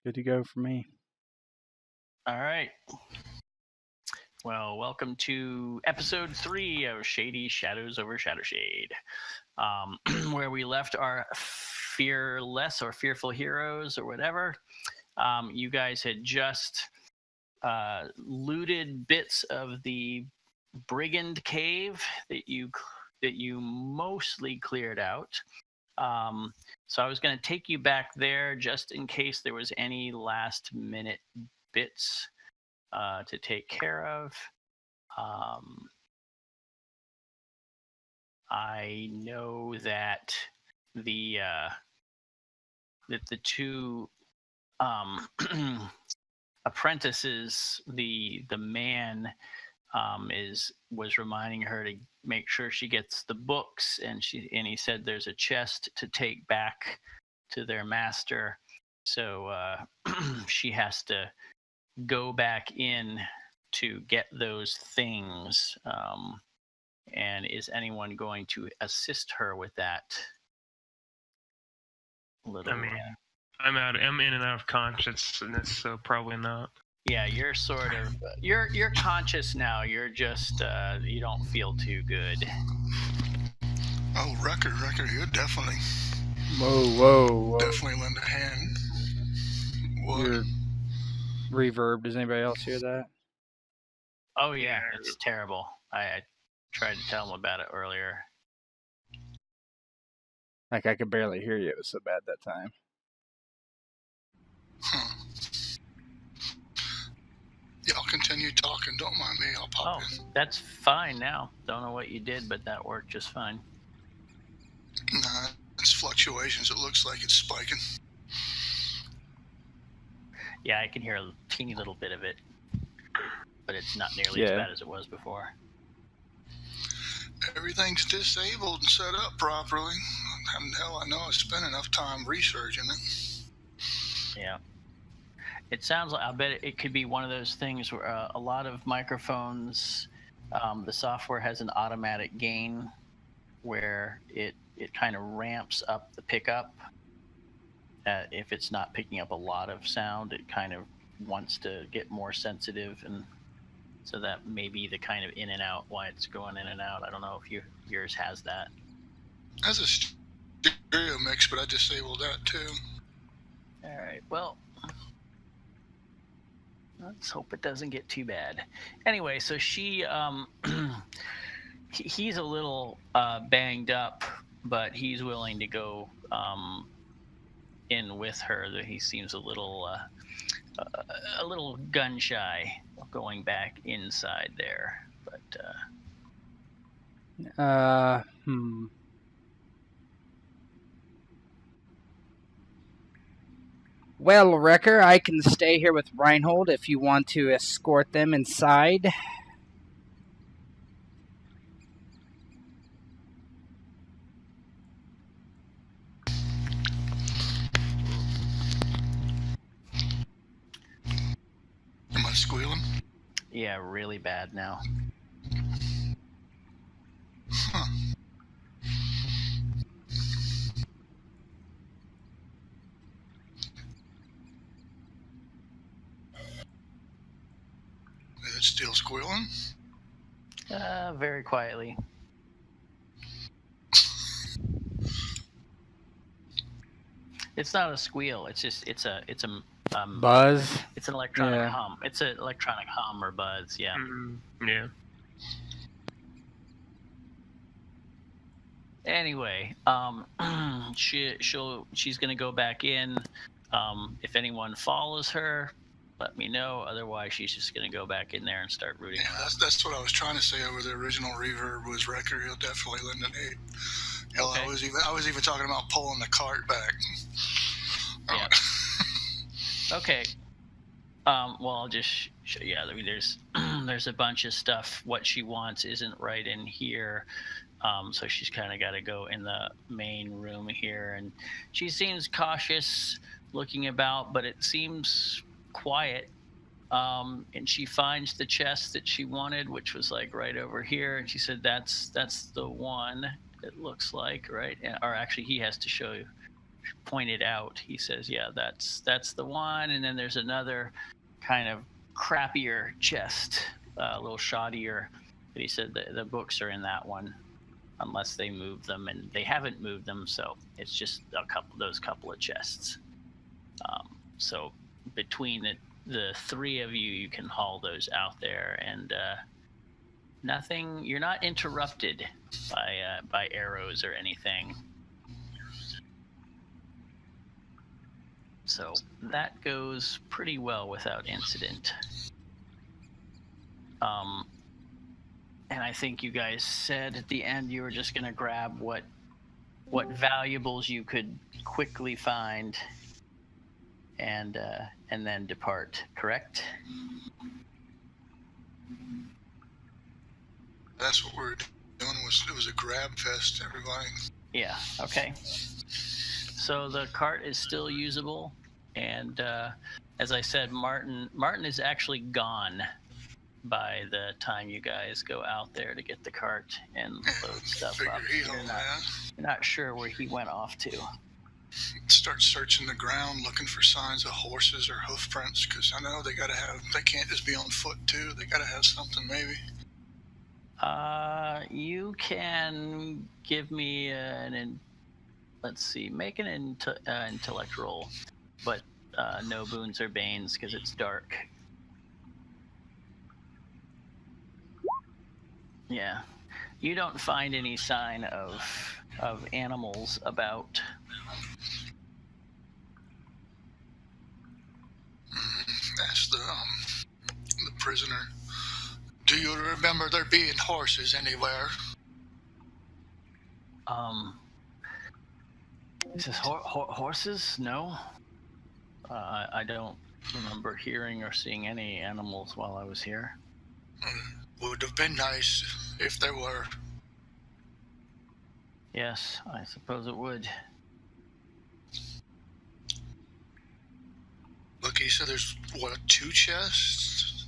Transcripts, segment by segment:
Good to go for me. All right. Well, welcome to episode 3 of Shady Shadows over Shadowshade, where we left our fearless or fearful heroes or whatever. You guys had just looted bits of the brigand cave that you mostly cleared out. So I was going to take you back there just in case there was any last minute bits to take care of. I know that the two apprentices, the man was reminding her to make sure she gets the books, and he said there's a chest to take back to their master, so she has to go back in to get those things. And is anyone going to assist her with that? I'm in and out of consciousness, so probably not. Yeah, you're sort of you're conscious now. You're just you don't feel too good. Oh, Rekkr, you definitely. Whoa. Definitely lend a hand. What? Your reverb. Does anybody else hear that? Oh yeah, it's terrible. I tried to tell them about it earlier. Like I could barely hear you. It was so bad that time. Y'all continue talking. Don't mind me. I'll pop in. That's fine now. Don't know what you did, but that worked just fine. Nah, it's fluctuations. It looks like it's spiking. Yeah, I can hear a teeny little bit of it, but it's not nearly as bad as it was before. Everything's disabled and set up properly. Hell, I know I spent enough time researching it. Yeah. It sounds like, I bet it could be one of those things where a lot of microphones, the software has an automatic gain where it kind of ramps up the pickup. If it's not picking up a lot of sound, it kind of wants to get more sensitive, and so that may be the kind of in and out, why it's going in and out. I don't know if yours has that. Has a stereo mix, but I disabled that too. All right, well, let's hope it doesn't get too bad. Anyway, so she, he's a little banged up, but he's willing to go in with her. He seems a little gun shy going back inside there, but Well, Rekkr, I can stay here with Reinnold if you want to escort them inside. Am I squealing? Yeah, really bad now. Huh. Is it still squealing? Very quietly. It's not a squeal. It's just it's a buzz. It's an electronic hum. It's an electronic hum or buzz. Yeah. Mm-hmm. Yeah. Anyway, she's gonna go back in. If anyone follows her, let me know. Otherwise, she's just gonna go back in there and start rooting. Yeah, that's what I was trying to say over the original reverb was Rekkr. He'll definitely lend an aid. Hell, okay. I was even talking about pulling the cart back. Yeah. Okay. Well, I'll just show you. I mean, there's a bunch of stuff. What she wants isn't right in here. So she's kind of got to go in the main room here, and she seems cautious, looking about, but it seems quiet. And she finds the chest that she wanted, which was like right over here, and she said, "That's the one. It looks like, right?" Or actually, he has to show you. pointed out, he says, "Yeah, that's the one." And then there's another kind of crappier chest, a little shoddier. But he said the books are in that one, unless they move them, and they haven't moved them, so it's just those couple of chests. So between the three of you, you can haul those out there, and nothing. You're not interrupted by arrows or anything. So that goes pretty well without incident. And I think you guys said at the end you were just going to grab what valuables you could quickly find, and then depart. Correct? That's what we're doing. It was a grab fest, everybody. Yeah. Okay. So the cart is still usable, and as I said, Martin is actually gone by the time you guys go out there to get the cart and load stuff up. You're not sure where he went off to. Start searching the ground, looking for signs of horses or hoof prints, because I know they can't just be on foot too. They gotta have something, maybe. You can give me let's see, make an intellect roll, but no boons or banes because it's dark. Yeah, you don't find any sign of animals about. Ask the prisoner. Do you remember there being horses anywhere? He says horses? No. I don't remember hearing or seeing any animals while I was here. Would have been nice if there were. Yes, I suppose it would. Look, he said there's, 2 chests?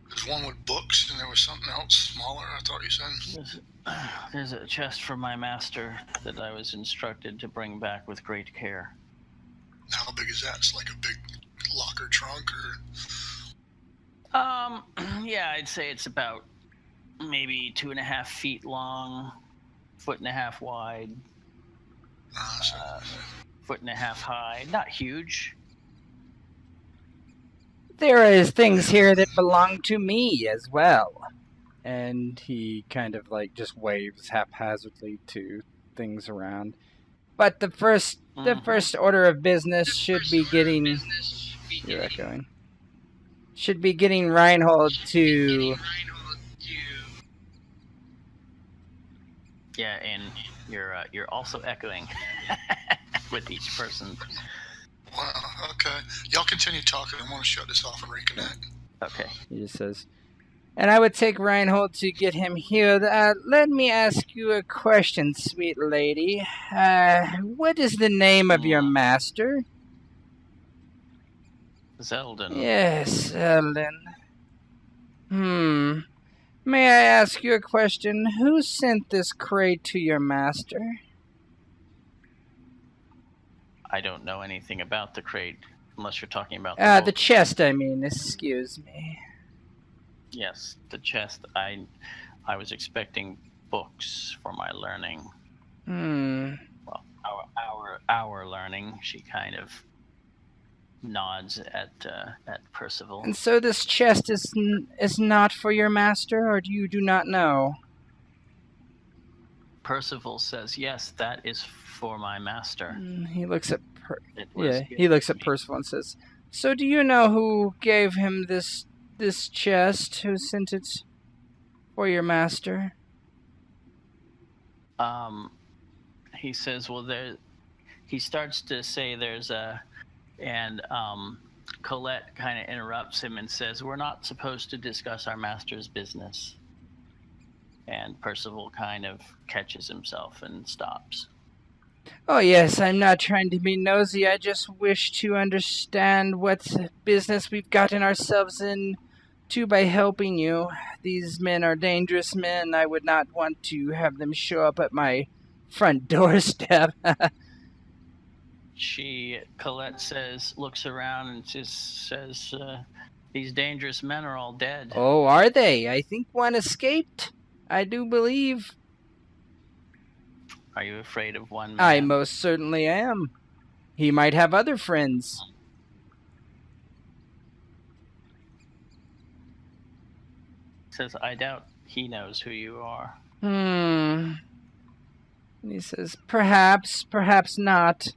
There's one with books, and there was something else smaller, I thought you said. There's a chest for my master that I was instructed to bring back with great care. How big is that? It's like a big locker trunk, or? Yeah, I'd say it's about maybe 2.5 feet long, 1.5 foot wide, 1.5 foot high. Not huge. There is things here that belong to me as well. And he kind of just waves haphazardly to things around. But the first order of business should be getting. You're echoing. Should be getting Reinnold to. Yeah, and you're also echoing with each person. Wow, okay. Y'all continue talking. I want to shut this off and reconnect. Okay. He just says, and I would take Reinnold to get him healed. Let me ask you a question, sweet lady. What is the name of your master? Zeldun. Yes, Zeldun. May I ask you a question? Who sent this crate to your master? I don't know anything about the crate, unless you're talking about the chest, I mean. Excuse me. Yes, the chest. I was expecting books for my learning. Well, our learning. She kind of nods at Percival. And so this chest is not for your master, or you do not know? Percival says, "Yes, that is for my master." He looks at he looks at Percival and says, "So do you know who gave him this chest? Who sent it for your master?" He says, "Well, he starts to say there's a." And Colette kind of interrupts him and says, "We're not supposed to discuss our master's business." And Percival kind of catches himself and stops. Oh, yes, I'm not trying to be nosy. I just wish to understand what business we've gotten ourselves into by helping you. These men are dangerous men. I would not want to have them show up at my front doorstep. Colette says, looks around and just says, these dangerous men are all dead. Oh, are they? I think one escaped. I do believe. Are you afraid of one man? I most certainly am. He might have other friends. Says, I doubt he knows who you are. He says, perhaps not.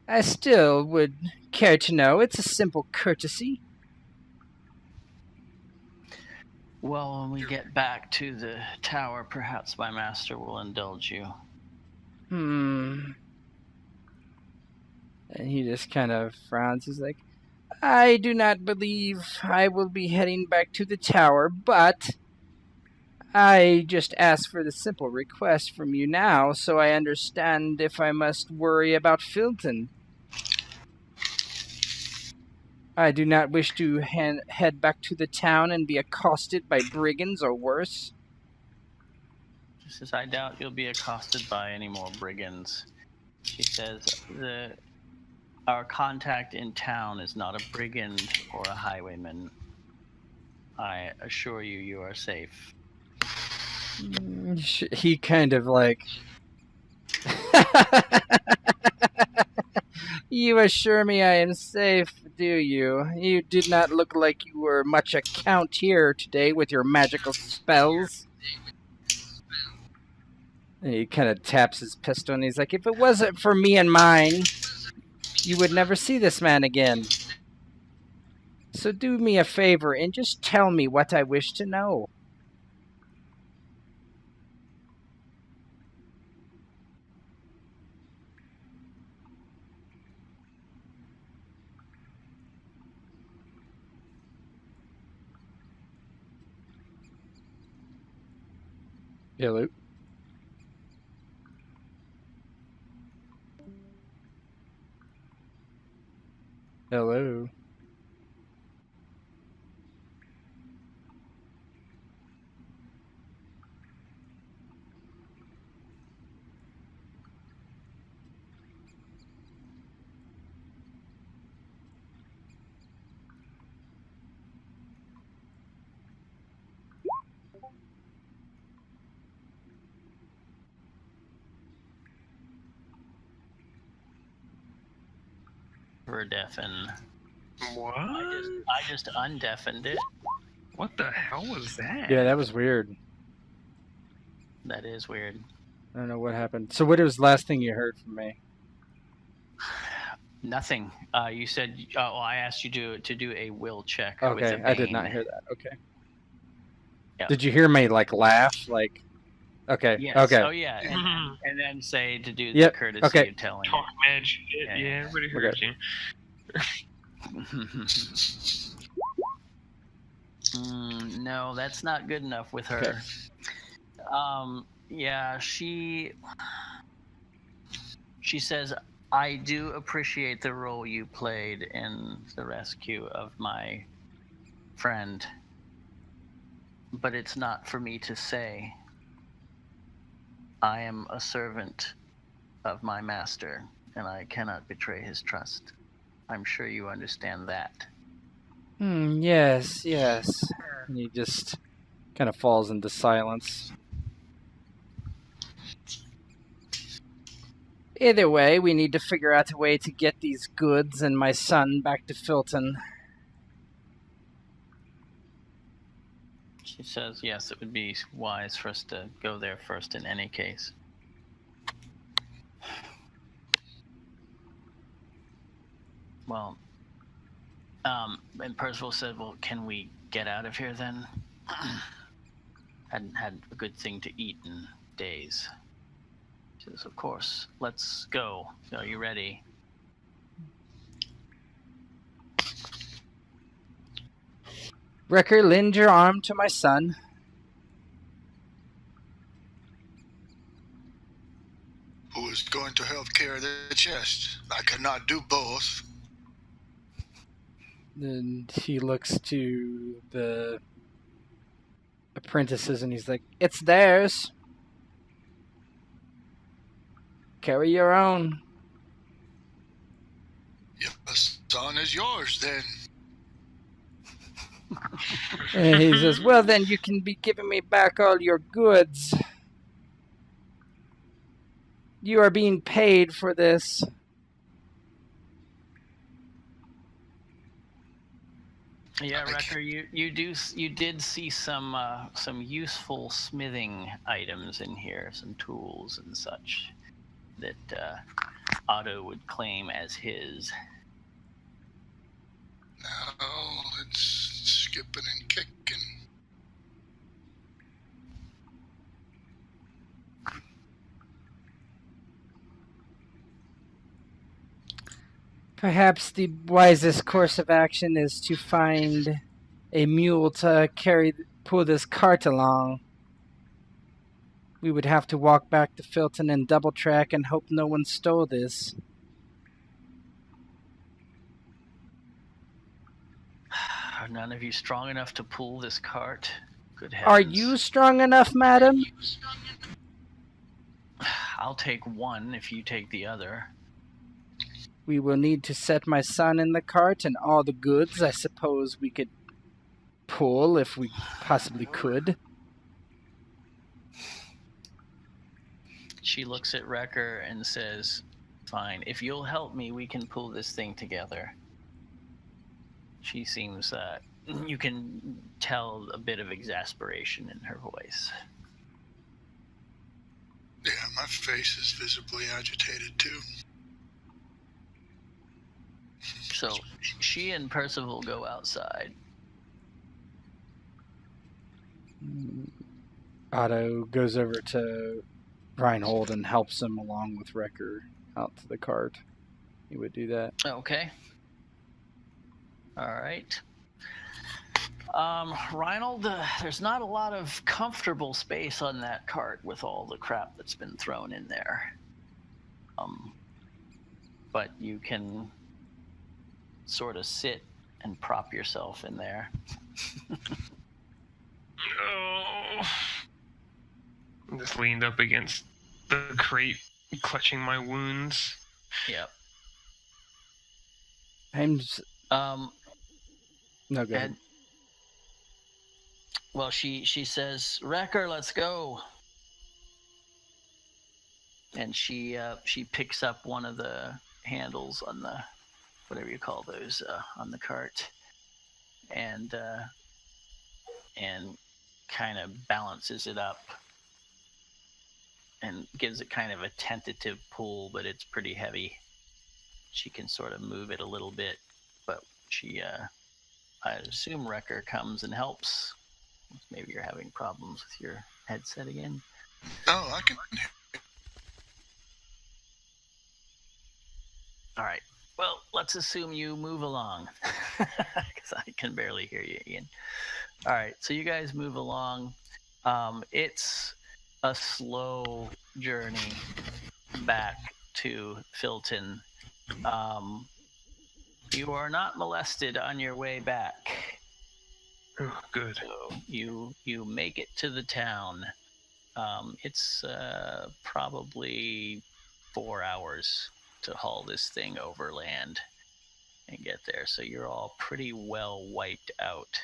I still would care to know. It's a simple courtesy. Well, when we get back to the tower, perhaps my master will indulge you. And he just kind of frowns. He's like, I do not believe I will be heading back to the tower, but I just ask for the simple request from you now, so I understand if I must worry about Philton. I do not wish to head back to the town and be accosted by brigands or worse. She says, I doubt you'll be accosted by any more brigands. She says, our contact in town is not a brigand or a highwayman. I assure you, you are safe. He kind of like... You assure me I am safe, do you? You did not look like you were much account here today with your magical spells. And he kind of taps his pistol and he's like, if it wasn't for me and mine, you would never see this man again. So do me a favor and just tell me what I wish to know. Hello. Hello. Deafen. What? I just undeafened it. What the hell was that? Yeah, that was weird. That is weird. I don't know what happened. So what was the last thing you heard from me? Nothing. You said, I asked you to do a will check. Okay, with a I did bane. not hear that. Okay. Yeah. Did you hear me, like, laugh? Like, okay, Yes. okay. Oh, yeah. And then say to do the Yep, courtesy okay. of telling Talk it. mad shit. Yeah, Yeah, yeah. everybody heard Okay. you. No, that's not good enough with her. Okay. Yeah, she says, I do appreciate the role you played in the rescue of my friend, but it's not for me to say. I am a servant of my master, and I cannot betray his trust. I'm sure you understand that. Yes. And he just kind of falls into silence. Either way, we need to figure out a way to get these goods and my son back to Philton. She says, yes, it would be wise for us to go there first in any case. Well, and Percival said, well, can we get out of here then? Hadn't had a good thing to eat in days. She says, of course, let's go. Are you ready? Rekkr, lend your arm to my son. Who is going to help carry the chest? I cannot do both. Then he looks to the apprentices and he's like, It's theirs. carry your own. If the son is yours, then. And he says, well, then you can be giving me back all your goods. You are being paid for this. Yeah, Rekkr, you did see some useful smithing items in here, some tools and such that Otto would claim as his. Now it's skipping and kicking. Perhaps the wisest course of action is to find a mule to pull this cart along. We would have to walk back to Philton and double track and hope no one stole this. Are none of you strong enough to pull this cart? Good heavens. Are you strong enough, madam? I'll take one if you take the other. We will need to set my son in the cart and all the goods I suppose we could pull if we possibly could. She looks at Rekkr and says, fine, if you'll help me, we can pull this thing together. She seems, you can tell a bit of exasperation in her voice. Yeah, my face is visibly agitated too. So she and Percival go outside. Otto goes over to Reinnold and helps him along with Rekkr out to the cart. He would do that. Okay. All right. Reinnold, there's not a lot of comfortable space on that cart with all the crap that's been thrown in there. But you can sort of sit and prop yourself in there. Oh. I'm just leaned up against the crate, clutching my wounds. Yep. No, go ahead. And, well, she says, Rekkr, let's go. And she picks up one of the handles on the, whatever you call those, on the cart, and kind of balances it up and gives it kind of a tentative pull, but it's pretty heavy. She can sort of move it a little bit, but I assume Rekkr comes and helps. Maybe you're having problems with your headset again. Oh, I can. All right. Well, let's assume you move along, because I can barely hear you, Ian. All right, so you guys move along. It's a slow journey back to Philton. You are not molested on your way back. Oh, good. So you make it to the town. It's probably 4 hours to haul this thing overland and get there. So you're all pretty well wiped out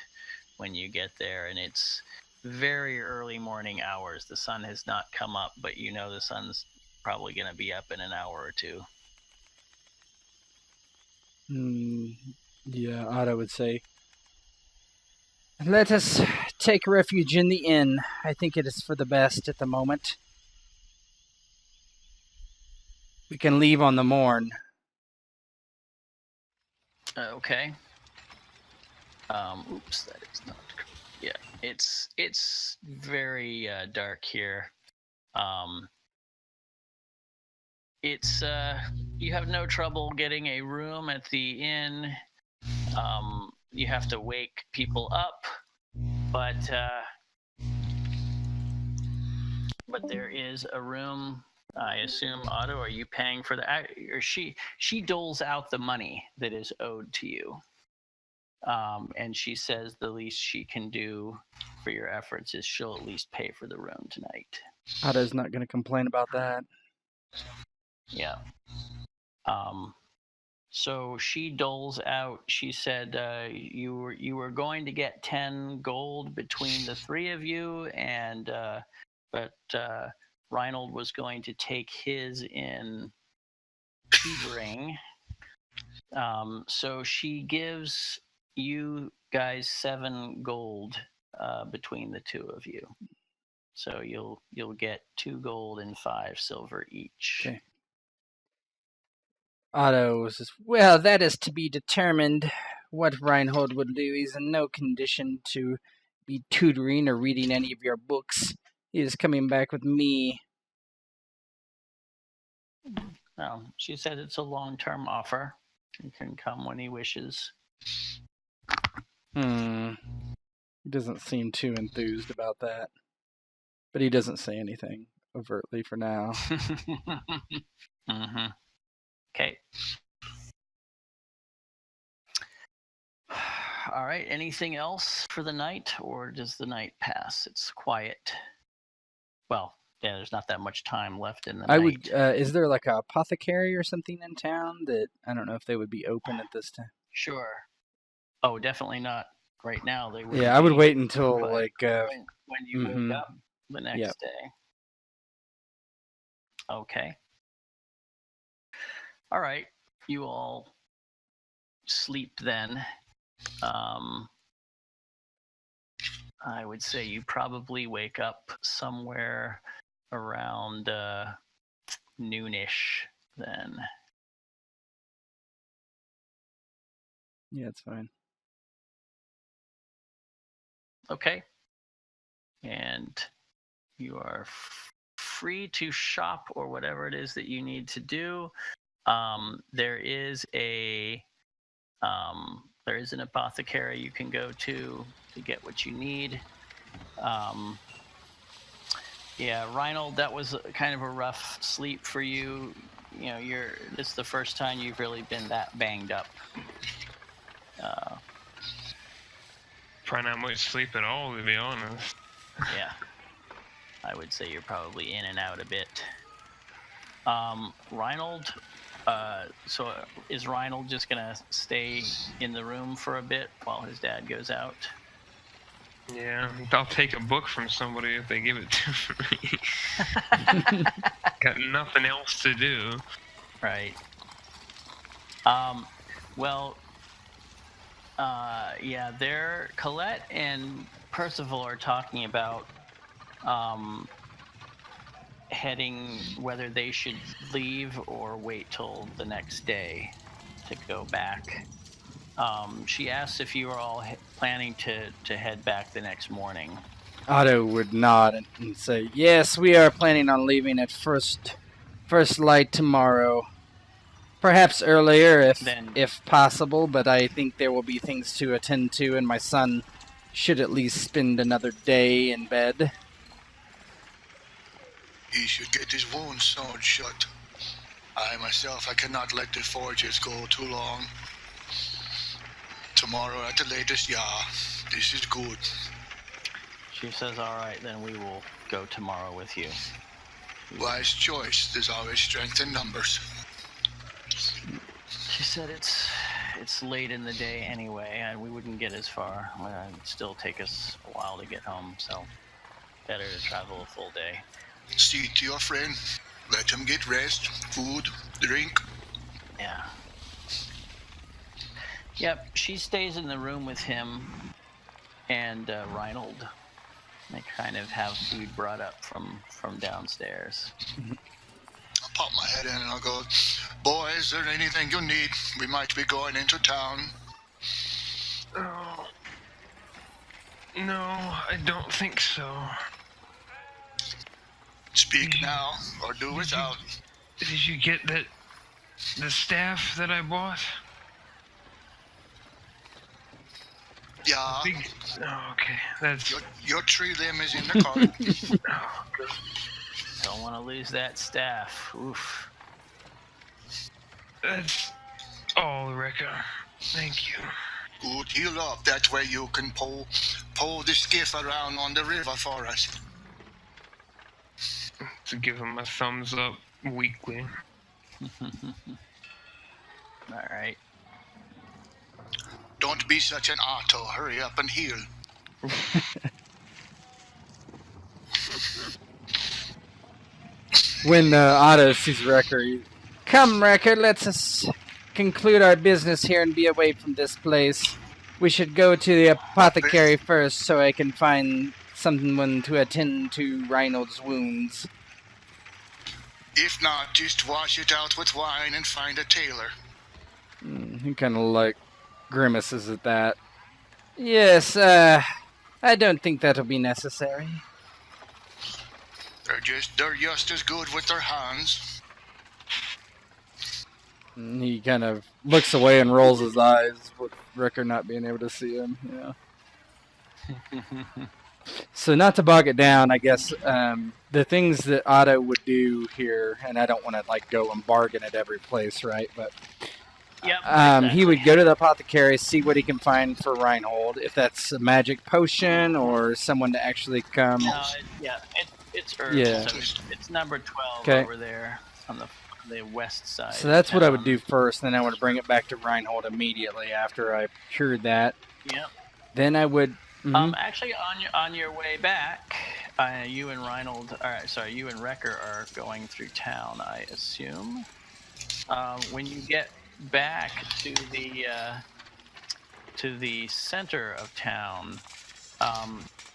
when you get there, and it's very early morning hours. The sun has not come up, but you know the sun's probably going to be up in an hour or two. Yeah, Otto would say, let us take refuge in the inn. I think it is for the best at the moment. We can leave on the morn. Okay. Oops, that is not. Yeah, it's very dark here. It's you have no trouble getting a room at the inn. You have to wake people up, but there is a room. I assume, Otto, are you paying for that? Or she doles out the money that is owed to you. And she says the least she can do for your efforts is she'll at least pay for the room tonight. Otto's not going to complain about that. Yeah. So she doles out. She said you were going to get 10 gold between the three of you, and but Reinnold was going to take his in tutoring. So she gives you guys 7 gold between the two of you. So you'll get 2 gold and 5 silver each. Okay. Otto says, "Well, that is to be determined. What Reinhold would do, he's in no condition to be tutoring or reading any of your books. He is coming back with me." She said it's a long-term offer. He can come when he wishes. He doesn't seem too enthused about that. But he doesn't say anything overtly for now. Mm-hmm. Okay. All right. Anything else for the night, or does the night pass? It's quiet. Well, yeah, there's not that much time left in the night. Is there like a apothecary or something in town that I don't know if they would be open at this time? Sure. Oh, definitely not right now. They would. Yeah, I would wait until when you mhm. wake up the next day. Okay. All right. You all sleep then. I would say you probably wake up somewhere around noonish then. Yeah, it's fine. Okay. And you are free to shop or whatever it is that you need to do. There is an apothecary you can go to get what you need. Yeah, Reinnold, that was kind of a rough sleep for you. You know, this is the first time you've really been that banged up. Probably not much sleep at all, to be honest. Yeah, I would say you're probably in and out a bit. Reinnold, so is Reinnold just gonna stay in the room for a bit while his dad goes out? Yeah, I'll take a book from somebody if they give it to me. Got nothing else to do. Right. Well, yeah, Colette and Percival are talking about heading, whether they should leave or wait till the next day to go back. She asked if you were all planning to head back the next morning. Otto would nod and say, "Yes, we are planning on leaving at first light tomorrow. Perhaps earlier if possible, but I think there will be things to attend to, and my son should at least spend another day in bed." He should get his wounds sewed shut. I cannot let the forges go too long. Tomorrow at the latest, yeah. This is good. She says, all right, then we will go tomorrow with you. Wise choice. There's always strength in numbers. She said it's late in the day anyway, and we wouldn't get as far. It'd still take us a while to get home, so better to travel a full day. See to your friend. Let him get rest, food, drink. Yeah. Yep, she stays in the room with him and Reinnold. They kind of have food brought up from downstairs. I'll pop my head in and I'll go, "Boys, is there anything you need? We might be going into town." Oh. No, I don't think so. Speak now, or do without. Did you get the staff that I bought? Yeah. Oh, okay. That's your tree limb is in the cart. oh, good. Don't want to lose that staff. Oof. That's all, Rekkr. Thank you. Good, heal up. That way you can pull the skiff around on the river for us. To give him a thumbs up weakly. All right. Don't be such an Otto. Hurry up and heal. When Otto sees Rekkr, come, Rekkr, let's us conclude our business here and be away from this place. We should go to the apothecary first so I can find someone to attend to Reinnold's wounds. If not, just wash it out with wine and find a tailor. He kind of like grimaces at that. Yes, I don't think that'll be necessary. They're just as good with their hands. And he kind of looks away and rolls his eyes with Rekkr not being able to see him. Yeah. So not to bog it down, I guess the things that Otto would do here, and I don't want to like go and bargain at every place, right? But Yep, he would go to the apothecary, see what he can find for Reinnold, if that's a magic potion or someone to actually come. No, it's herbs. Yeah. So it's number 12 Okay. over there on the west side. So that's what I would Um, do first, then I would bring it back to Reinnold immediately after I cured that. Yep. Then I would... Actually, on your way back, you and Rekkr are going through town, I assume. When you get back to the center of town,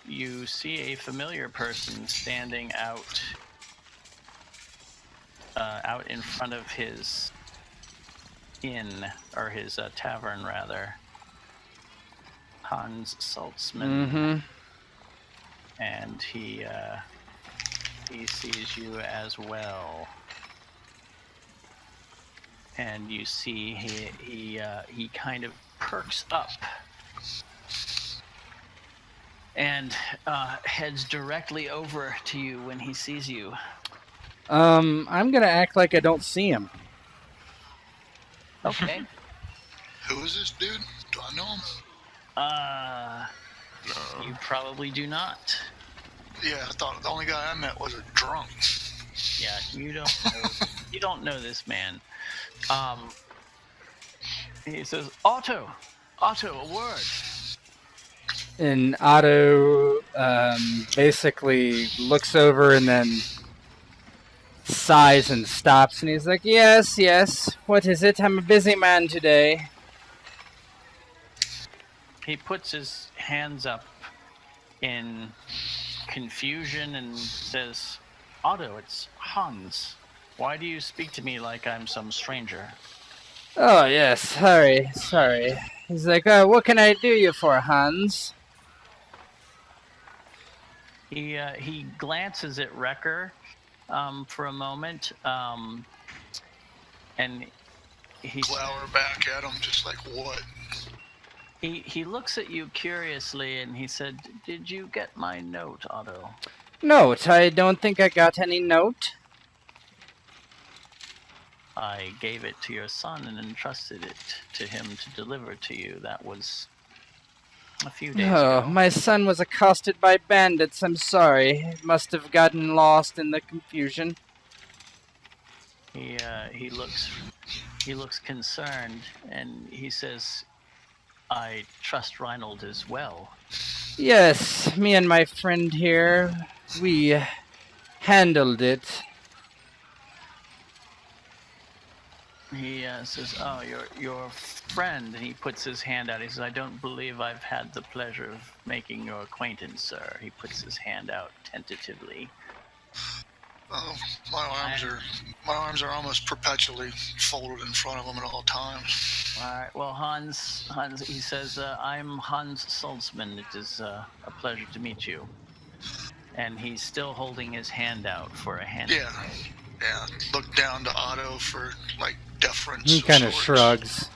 you see a familiar person standing out in front of his inn, or his tavern rather. Hans Salzman, and he sees you as well, and you see he kind of perks up and heads directly over to you when he sees you. I'm gonna act like I don't see him. Okay. Who is this dude? Do I know him? You probably do not. Yeah, I thought the only guy I met was a drunk. Yeah, you don't know this man. He says, Otto, a word. And Otto basically looks over and then sighs and stops, and he's like, yes, what is it? I'm a busy man today. He puts his hands up in confusion and says, Otto, it's Hans. Why do you speak to me like I'm some stranger? Oh, yes, sorry. He's like, what can I do you for, Hans? He glances at Rekkr for a moment, and he Glower back at him, just like, what? He looks at you curiously, and he said, "Did you get my note, Otto?" Note? I don't think I got any note. I gave it to your son and entrusted it to him to deliver to you. That was a few days Oh, ago. my son was accosted by bandits. I'm sorry. It must have gotten lost in the confusion. He looks concerned, and he says, "I trust Reinnold as well." Yes, me and my friend here, we handled it. He says, "Oh, your friend," and he puts his hand out. He says, "I don't believe I've had the pleasure of making your acquaintance, sir." He puts his hand out tentatively. Oh, my arms are almost perpetually folded in front of him at all times. All right. Well, Hans, he says, "I'm Hans Salzman. It is a pleasure to meet you." And he's still holding his hand out for a hand. Yeah. Look down to Otto for like deference. He kind of shrugs.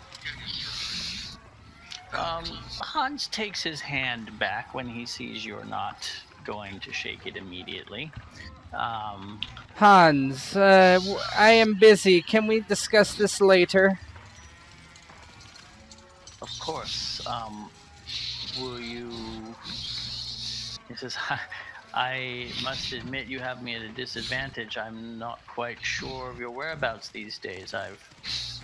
Hans takes his hand back when he sees you're not going to shake it immediately. Hans, I am busy. Can we discuss this later? Of course. Will you... He says, I must admit you have me at a disadvantage. I'm not quite sure of your whereabouts these days.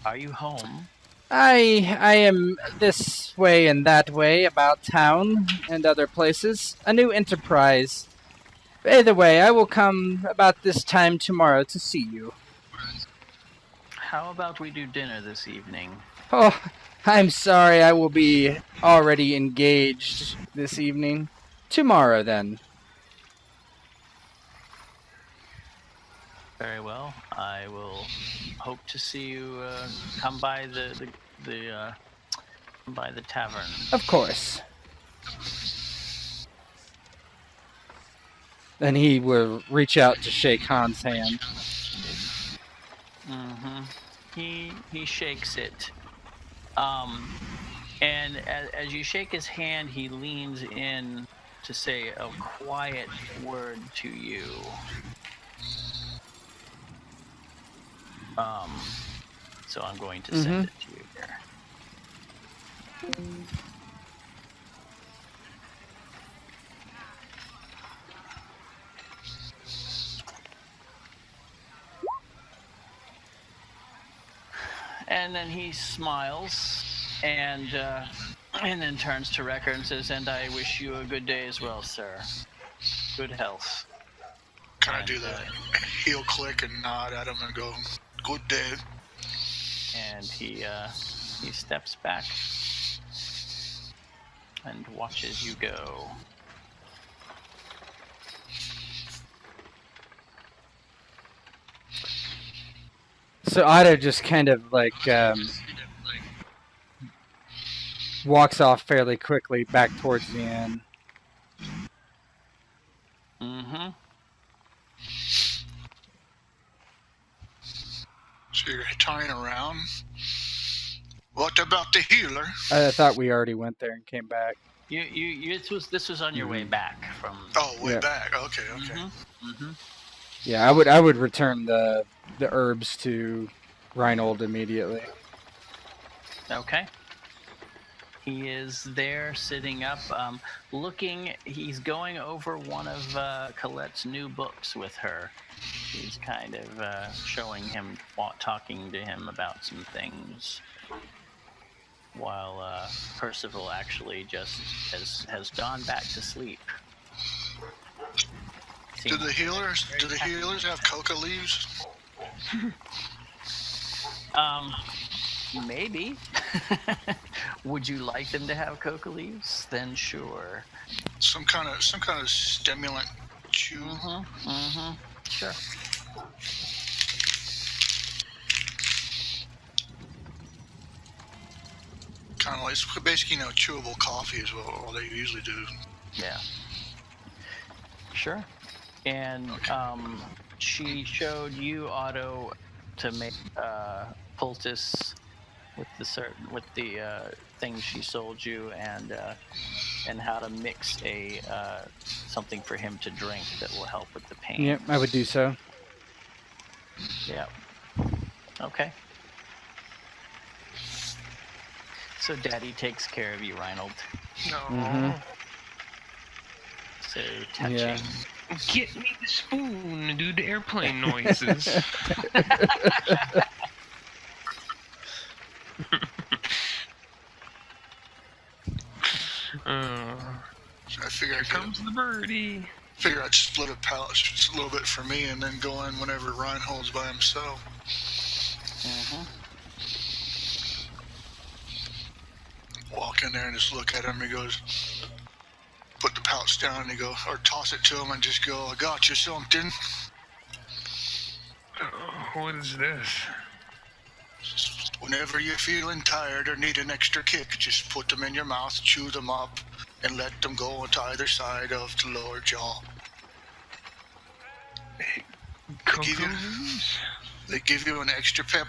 Are you home? I am this way and that way about town and other places. A new enterprise. Either way, I will come about this time tomorrow to see you. How about we do dinner this evening? Oh, I'm sorry, I will be already engaged this evening. Tomorrow, then. Very well. I will hope to see you come by by the tavern. Of course. Then he will reach out to shake Hans' hand. Mm-hmm. He shakes it. And as you shake his hand, he leans in to say a quiet word to you. So I'm going to send it to you here. And then he smiles and then turns to Rekkr and says, "And I wish you a good day as well, sir. Good health." Can I do that? Heel click and nod at him and go, "Good day." And he steps back and watches you go. So Otto just kind of like walks off fairly quickly back towards the inn. Mm-hmm. So you're tying around. What about the healer? I thought we already went there and came back. This was on your way back from. Oh, way back. Okay. Mm-hmm. Mm-hmm. Yeah, I would return the herbs to Reinnold immediately. Okay. He is there sitting up, looking. He's going over one of Colette's new books with her. He's kind of showing him, talking to him about some things, while Percival actually just has gone back to sleep. Do the healers have coca leaves? Maybe. Would you like them to have coca leaves? Then sure. Some kind of stimulant chew. Mm-hmm. Mm-hmm. Sure. Kind of like basically, chewable coffee is what they usually do. Yeah. Sure. And she showed you, Otto, to make poultice with the things she sold you, and how to mix something for him to drink that will help with the pain. Yep, I would do so. Yeah. Okay. So Daddy takes care of you, Reinnold. No. Mm-hmm. So touching. Yeah. Get me the spoon and do the airplane noises. So I figure Here comes the birdie. I'd split a pallet just a little bit for me and then go in whenever Reinhold's by himself. Mm-hmm. Walk in there and just look at him. He goes, put the pouch down and or toss it to him and just go, "I got you something." What is this? Whenever you're feeling tired or need an extra kick, just put them in your mouth, chew them up, and let them go to either side of the lower jaw. Cocoa leaves? They give you an extra pep.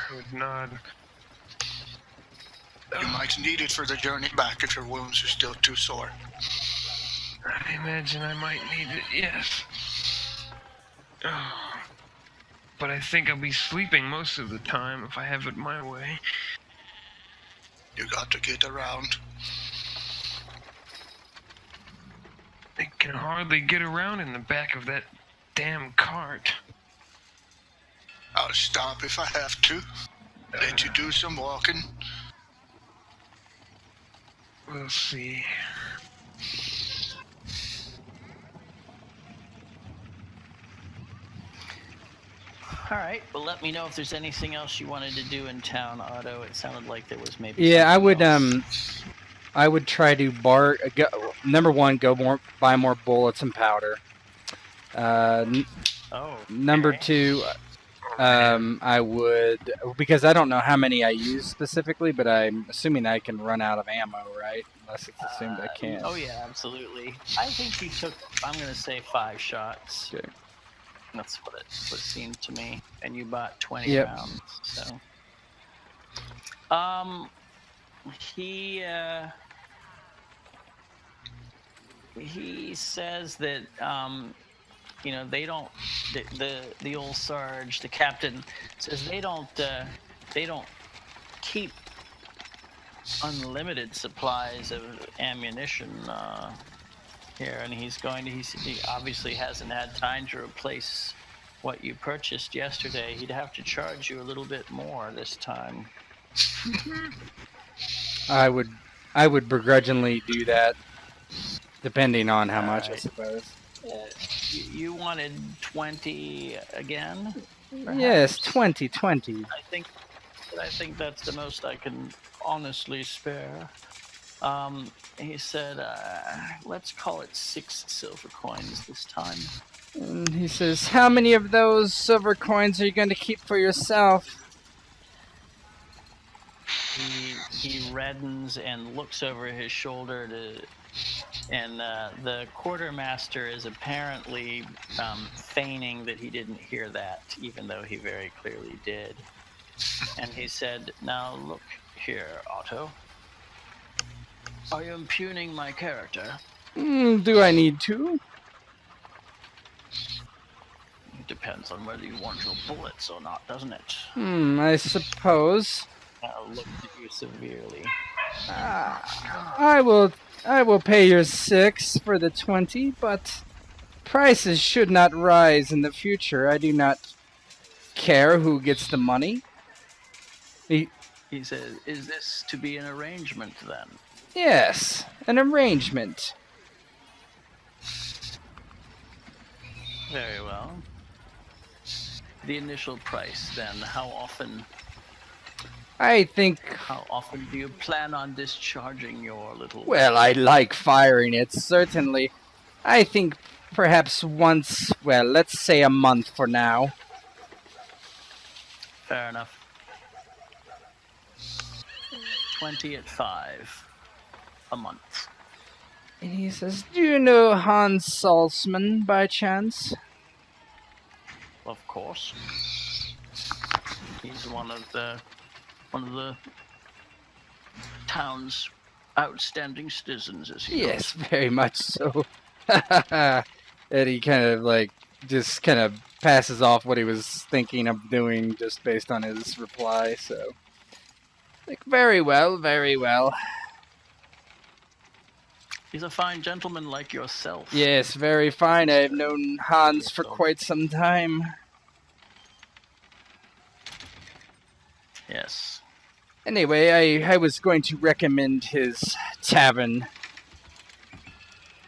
I would nod. You might need it for the journey back if your wounds are still too sore. I imagine I might need it, yes. But I think I'll be sleeping most of the time if I have it my way. You got to get around. can hardly get around in the back of that damn cart. I'll stop if I have to. Let you do some walking. We'll see. All right. Well, let me know if there's anything else you wanted to do in town, Otto. It sounded like there was maybe. Yeah, I would. else. I would try to number one, buy more bullets and powder. Number okay. two, I would, because I don't know how many I use specifically, but I'm assuming I can run out of ammo, right? Unless it's assumed I can't. Oh yeah, absolutely. I think you took. I'm gonna say 5 shots. Okay. That's what it seemed to me. And you bought 20 Yep. rounds. So. He says that they don't, the old Sarge, the captain says they don't keep unlimited supplies of ammunition here, and he obviously hasn't had time to replace what you purchased yesterday. He'd have to charge you a little bit more this time. I would begrudgingly do that, depending on how much, I suppose. You wanted 20 again? Perhaps? Yes, 20. I think that's the most I can honestly spare. He said, let's call it 6 silver coins this time. And he says, how many of those silver coins are you going to keep for yourself? He reddens and looks over his shoulder and the quartermaster is apparently feigning that he didn't hear that, even though he very clearly did. And he said, now look here, Otto. Are you impugning my character? Do I need to? It depends on whether you want your bullets or not, doesn't it? I suppose. I'll look at you severely. I will pay your 6 for the 20, but prices should not rise in the future. I do not care who gets the money. He says, is this to be an arrangement then? Yes, an arrangement. Very well. The initial price then, how often do you plan on discharging your little... Well, I like firing it, certainly. I think perhaps once, well, let's say a month for now. Fair enough. 20 at 5 a month. And he says, do you know Hans Salzman by chance? Of course. He's one of the town's outstanding citizens, as he Yes, very much so. And he kind of just kind of passes off what he was thinking of doing just based on his reply, so... very well, very well. He's a fine gentleman like yourself. Yes, very fine. I've known Hans for quite some time. Yes. Anyway, I was going to recommend his tavern.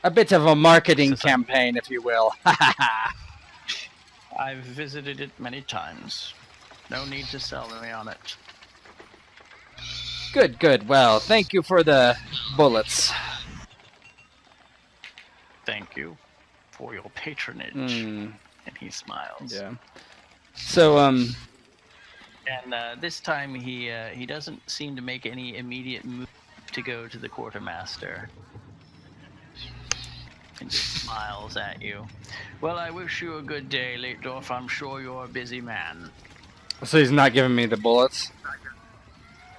A bit of a marketing campaign, if you will. I've visited it many times. No need to sell me on it. Good. Well, thank you for the bullets. Thank you for your patronage. And he smiles. Yeah. So, And this time he doesn't seem to make any immediate move to go to the quartermaster. And just smiles at you. Well, I wish you a good day, Leitdorf. I'm sure you're a busy man. So he's not giving me the bullets?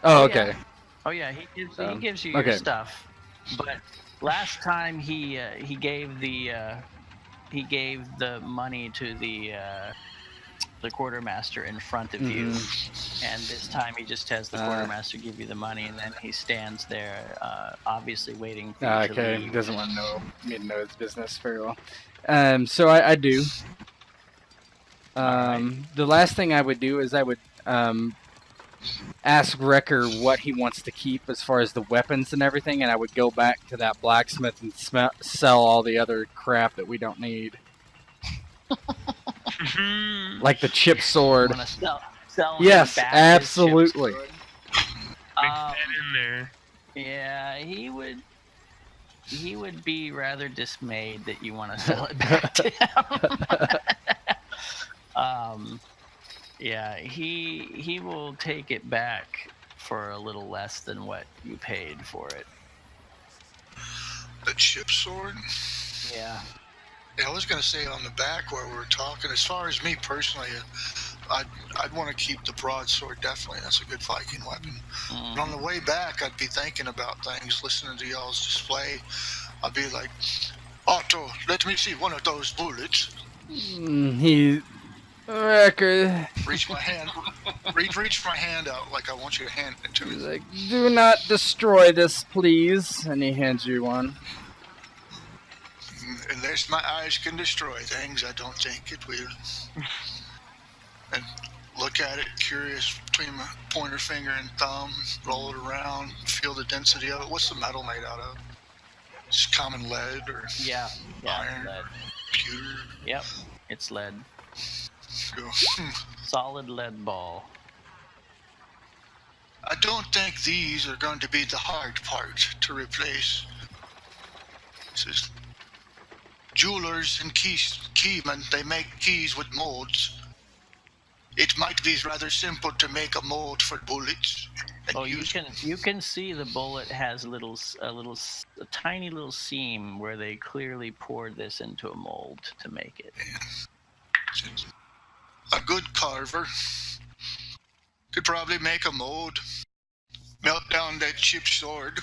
Oh, okay. Yeah. Oh yeah, he gives you your stuff. But last time he gave the money to the the quartermaster in front of you, and this time he just has the quartermaster give you the money, and then he stands there, obviously waiting for you to leave. He doesn't want me to know his business very well. So I do. Alright. The last thing I would do is I would ask Rekkr what he wants to keep as far as the weapons and everything, and I would go back to that blacksmith and sell all the other crap that we don't need. Like the chip sword. You want to sell Yes, him back his chip absolutely. sword? Mix that in there. Yeah, he would be rather dismayed that you want to sell it back to him. Yeah, he will take it back for a little less than what you paid for it. The chip sword? Yeah. Yeah, I was going to say on the back where we were talking, as far as me personally, I'd want to keep the broadsword, definitely. That's a good Viking weapon. Mm. But on the way back, I'd be thinking about things, listening to y'all's display. I'd be like, Otto, let me see one of those bullets. Rekkr, Reach my hand, reach my hand out like I want you to hand it to he's me. like, do not destroy this, please. And he hands you one. Unless my eyes can destroy things, I don't think it will. And look at it, curious between my pointer finger and thumb, roll it around, feel the density of it. What's the metal made out of? Just common lead or Yeah, iron, lead. pewter? Yep, it's lead. Go. Solid lead ball. I don't think these are going to be the hard part to replace. This is jewelers and keymen, they make keys with molds. It might be rather simple to make a mold for bullets. Oh, you can see the bullet has a tiny little seam where they clearly poured this into a mold to make it. A good carver could probably make a mold, melt down that chip sword,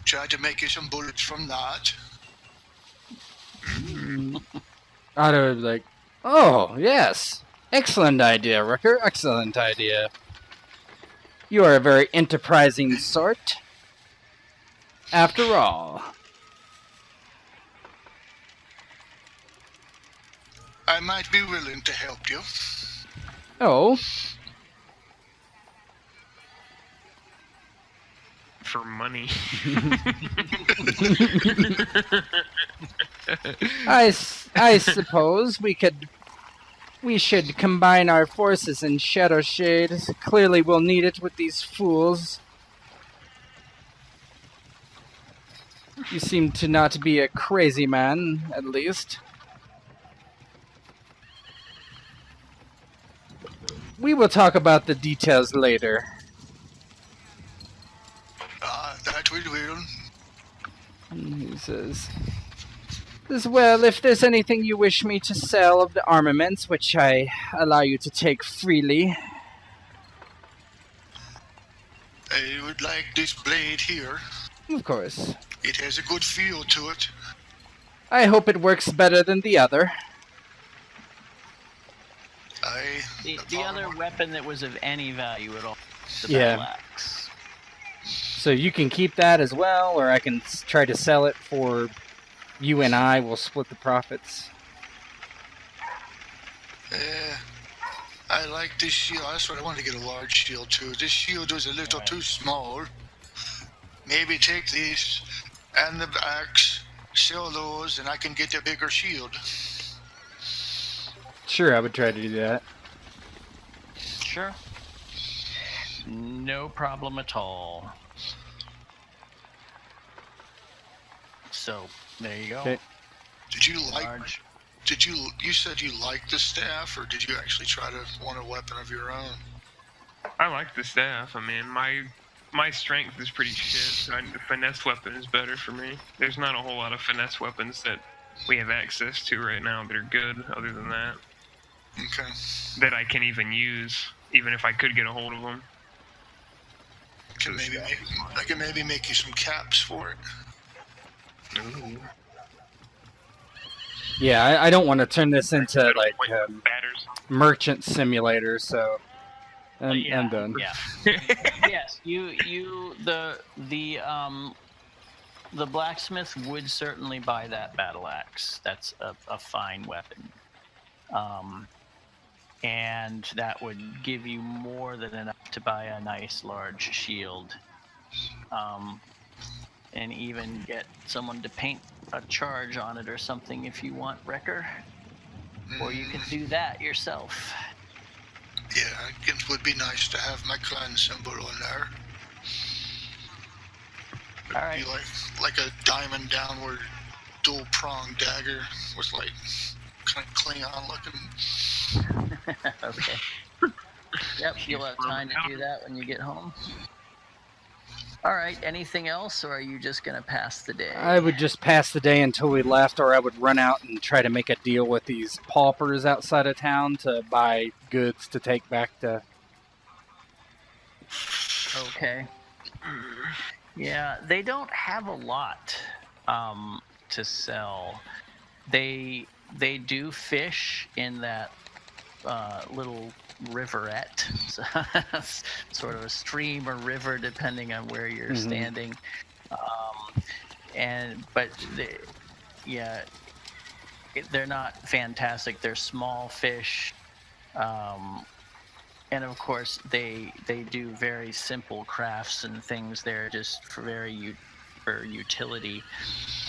try to make you some bullets from that. Otto would be like, oh, yes. Excellent idea, Rekkr. Excellent idea. You are a very enterprising sort. After all. I might be willing to help you. Oh, For money. I suppose we should combine our forces in Shadowshade. Clearly we'll need it with these fools. You seem to not be a crazy man, at least. We will talk about the details later. That we will. And he says, well, if there's anything you wish me to sell of the armaments, which I allow you to take freely. I would like this blade here. Of course. It has a good feel to it. I hope it works better than the other. The other weapon that was of any value at all, the Yeah. battle axe. So you can keep that as well, or I can try to sell it for you and I will split the profits. I like this shield. That's what I wanted to get a large shield too. This shield was a little too small. Maybe take this and the axe, sell those, and I can get a bigger shield. Sure, I would try to do that. Sure. No problem at all. So, there you go. Okay. Did you like? Large. You said you liked the staff, or did you actually try to want a weapon of your own? I like the staff. I mean, my strength is pretty shit, so the finesse weapon is better for me. There's not a whole lot of finesse weapons that we have access to right now that are good, other than that. Okay. That I can even use, even if I could get a hold of them. I can maybe make you some caps for it. Ooh. Yeah, I don't want to turn this into Middle like point batters. merchant simulator, so I'm Yeah, done. Yeah. Yes, the blacksmith would certainly buy that battle axe. That's a fine weapon. And that would give you more than enough to buy a nice large shield. And even get someone to paint a charge on it or something if you want, Rekkr. Or you can do that yourself. Yeah, it would be nice to have my clan symbol on there. It'd All right. be like a diamond downward dual prong dagger with like kind of Klingon looking. Okay. Yep, you'll have time to do that when you get home. All right, anything else, or are you just going to pass the day? I would just pass the day until we left, or I would run out and try to make a deal with these paupers outside of town to buy goods to take back to... Okay. Yeah, they don't have a lot to sell. They do fish in that little riverette, sort of a stream or river, depending on where you're standing. They're not fantastic. They're small fish, and of course they do very simple crafts and things. They're just for utility,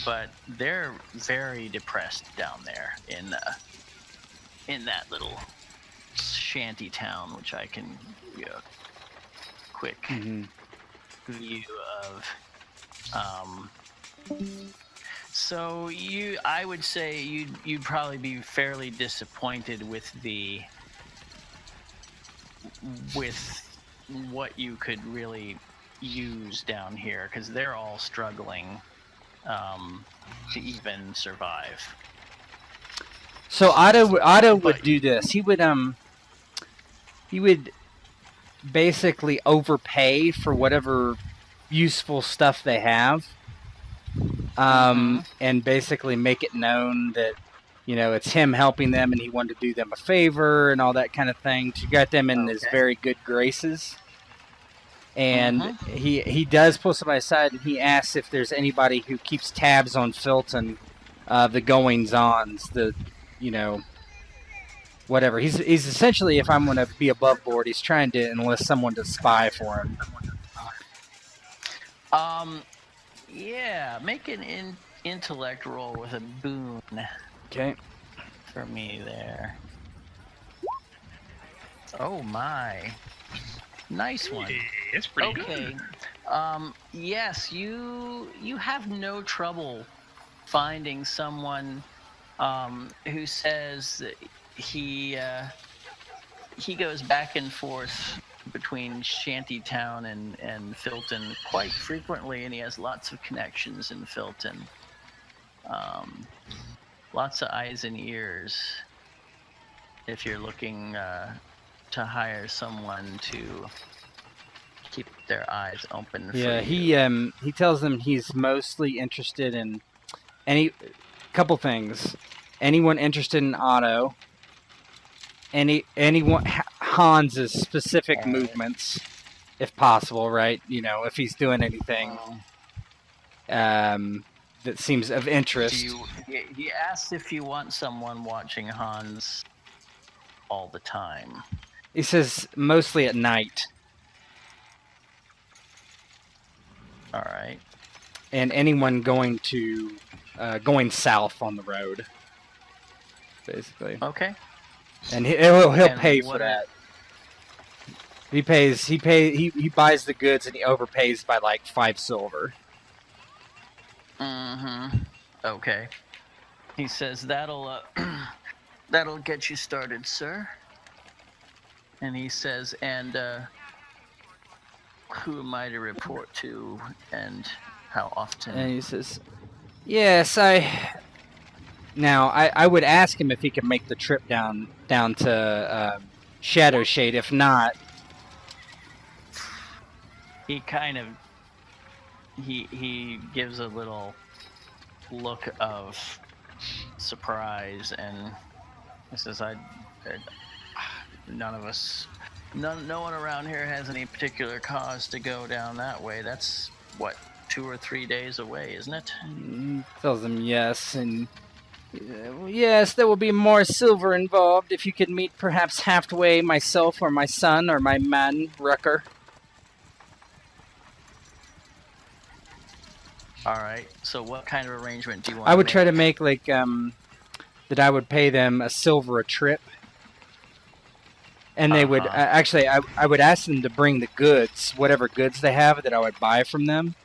but they're very depressed down there in that little shanty town, which I can quick view of. So I would say you'd probably be fairly disappointed with what you could really use down here, because they're all struggling to even survive. So Otto would do this. He would basically overpay for whatever useful stuff they have, and basically make it known that it's him helping them and he wanted to do them a favor and all that kind of thing to get them in his very good graces. And he does pull somebody aside and he asks if there's anybody who keeps tabs on Philton, the goings-ons, whatever. He's essentially, if I'm going to be above board, he's trying to enlist someone to spy for him. Yeah, make an intellect roll with a boon. Okay. For me there. Oh my. Nice one. It's pretty good. Yes, you have no trouble finding someone who says that he goes back and forth between Shantytown and Philton quite frequently, and he has lots of connections in Philton. Lots of eyes and ears if you're looking to hire someone to keep their eyes open for you. He tells them he's mostly interested in couple things. Anyone interested in Otto, anyone Hans's specific movements, if possible, right? If he's doing anything that seems of interest. He asks if you want someone watching Hans all the time. He says mostly at night. All right. And anyone going south on the road, basically. Okay. And he'll pay for that. He buys the goods and he overpays by like 5 silver. Okay. He says that'll get you started, sir. And he says, and who am I to report to, and how often? And he says, yes, I would ask him if he could make the trip down to Shadowshade. If not, he kind of he gives a little look of surprise, and he says, none of us, no one around here has any particular cause to go down that way. That's, what, 2 or 3 days away, isn't it? Tells him yes, and yes, there will be more silver involved if you could meet perhaps halfway myself or my son or my man, Rekkr. All right, so what kind of arrangement do you want I would to try to make, like, that I would pay them a silver a trip. And they would, actually, I would ask them to bring the goods, whatever goods they have that I would buy from them,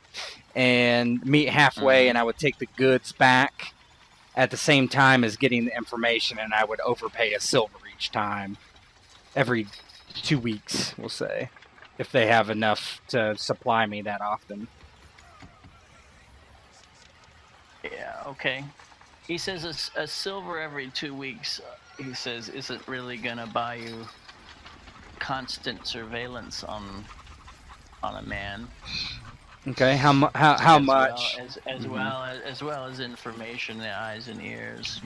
and meet halfway, and I would take the goods back at the same time as getting the information, and I would overpay a silver each time, every 2 weeks, we'll say, if they have enough to supply me that often. Yeah, okay. He says a silver every 2 weeks, he says, isn't really going to buy you constant surveillance on a man. Okay, how much? As well as information, the eyes and ears.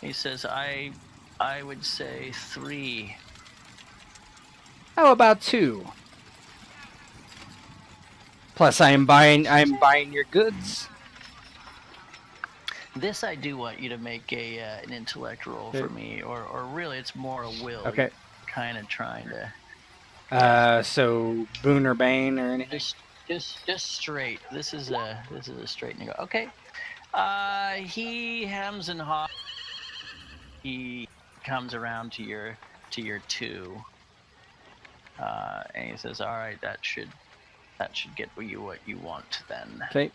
He says, I would say 3. How about 2? Plus, I'm buying your goods. This I do want you to make an intellect roll for me, or really, it's more a will. Okay. You're kind of trying to. So boon or bane or anything? Just straight. This is a straight nego. Okay. He hems and haws. He comes around to your 2. And he says, "All right, that should get you what you want then." Okay.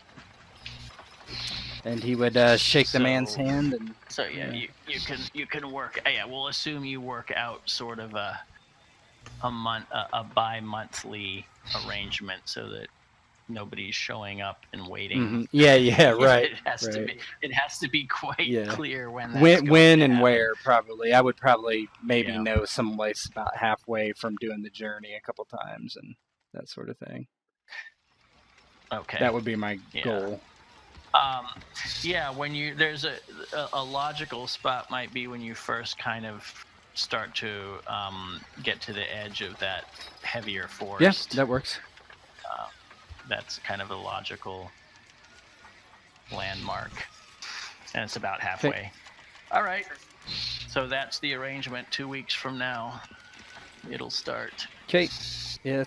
And he would shake the man's hand, and so yeah. You can work. Yeah, we'll assume you work out sort of a bi-monthly arrangement so that nobody's showing up and waiting. Mm-hmm. Yeah, right. It has to be quite clear when and where. Probably, I would probably know some place about halfway from doing the journey a couple times and that sort of thing. Okay, that would be my goal. When there's a logical spot might be when you first kind of start to get to the edge of that heavier forest. Yeah, that works. That's kind of a logical landmark, and it's about halfway. Okay. All right, so that's the arrangement. 2 weeks from now, it'll start. Okay. Yeah,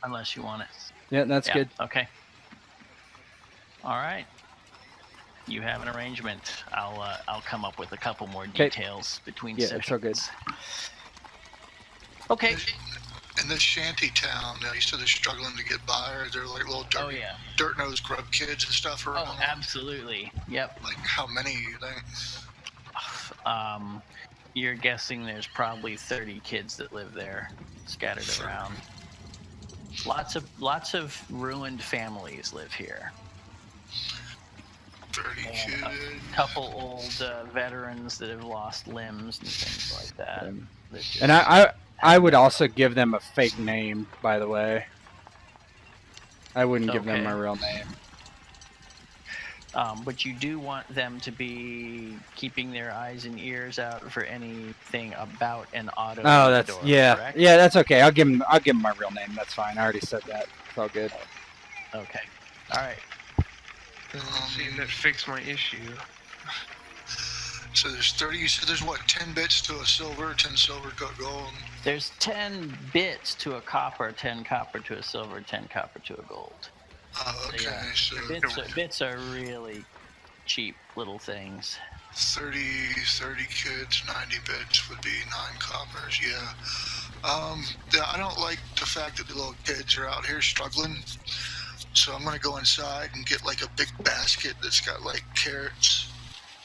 unless you want it. Yeah, that's good. Okay. All right. You have an arrangement. I'll come up with a couple more details between sessions. Yeah, it's all good. Okay. In this shanty town, you said they're struggling to get by, or they're like little dirt-nosed grub kids and stuff around? Oh, absolutely. Yep. Like how many, you think? You're guessing there's probably 30 kids that live there, scattered around. Lots of ruined families live here. 30 kids. A couple old veterans that have lost limbs and things like that. And I would also give them a fake name, by the way. I wouldn't give them my real name. But you do want them to be keeping their eyes and ears out for anything about an Otto. Oh, that's correct? Yeah, that's okay. I'll give them my real name. That's fine. I already said that. It's all good. Okay. All right. See, that fixed my issue. So there's 30. You said there's what? 10 bits to a silver, 10 silver to a gold. There's 10 bits to a copper, 10 copper to a silver, 10 copper to a gold. Oh, okay. So bits are really cheap little things. 30 kids, 90 bits would be 9 coppers. Yeah. I don't like the fact that the little kids are out here struggling. So I'm gonna go inside and get like a big basket that's got like carrots,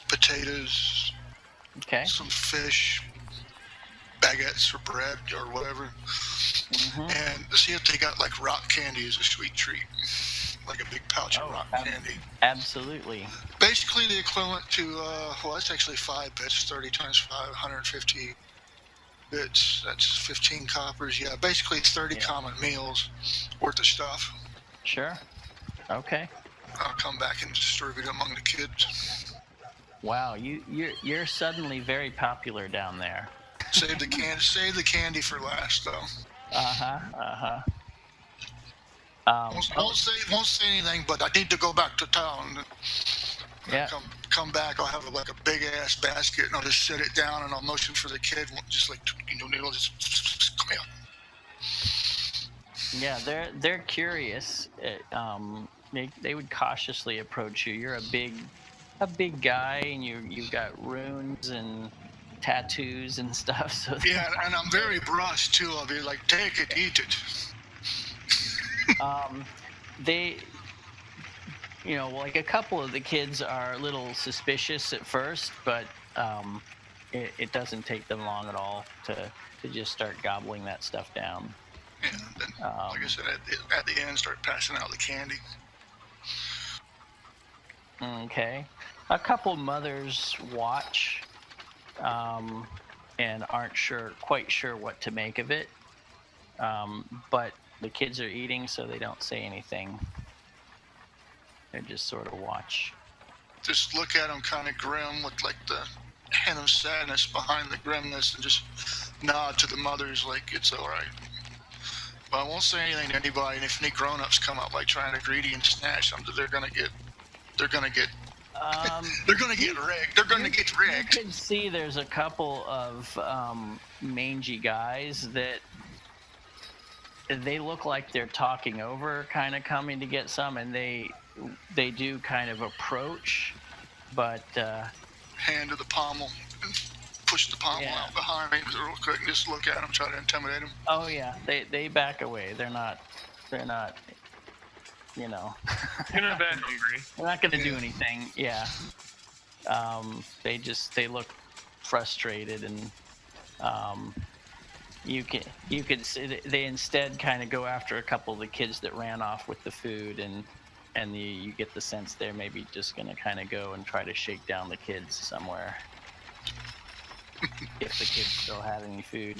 potatoes, some fish, baguettes or bread or whatever, and see if they got like rock candy as a sweet treat, like a big pouch of rock candy. Absolutely. Basically the equivalent to that's actually 5 bits. 30 times 5, 150 bits. That's 15 coppers. Yeah, basically 30 common meals worth of stuff. Sure. Okay. I'll come back and distribute it among the kids. Wow, you're suddenly very popular down there. Save the candy for last, though. Won't say anything, but I need to go back to town. Yeah. Come back. I'll have like a big ass basket, and I'll just set it down, and I'll motion for the kid, just like it'll just come out. Yeah, they're curious. They would cautiously approach you. You're a big guy, and you've got runes and tattoos and stuff. So Yeah, and I'm very brusque too. I'll be like, take it, eat it. they, like a couple of the kids are a little suspicious at first, but it doesn't take them long at all to just start gobbling that stuff down. Yeah, then, like I said, at the end, start passing out the candy. Okay. A couple mothers watch and aren't quite sure what to make of it. But the kids are eating, so they don't say anything. They just sort of watch. Just look at them kind of grim with like the hint of sadness behind the grimness, and just nod to the mothers like it's all right. But I won't say anything to anybody, and if any grown-ups come up like trying to greedy and snatch something, they're gonna get they're gonna get rigged. They're gonna get rigged. You can see there's a couple of mangy guys that they look like they're talking over, kind of coming to get some, and they do kind of approach, but hand to the pommel, and push the pommel out behind me real quick, and just look at them, try to intimidate them. Oh yeah, they back away. They're not. You're not that hungry. They're not going to do anything. Yeah. They look frustrated, and you can see they instead kind of go after a couple of the kids that ran off with the food, and you get the sense they're maybe just going to kind of go and try to shake down the kids somewhere if the kids still have any food.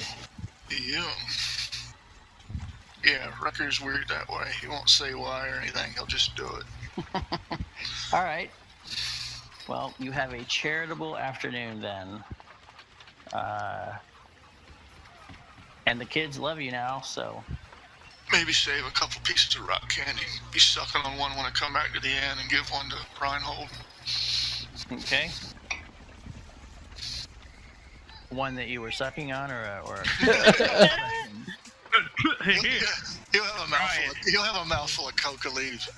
Yeah, Rekkr's weird that way. He won't say why or anything. He'll just do it. All right. Well, you have a charitable afternoon then. And the kids love you now, so... Maybe save a couple pieces of rock candy. Be sucking on one when I come back to the inn, and give one to Reinnold. Okay. One that you were sucking on, or... He'll have a mouthful of coca leaves.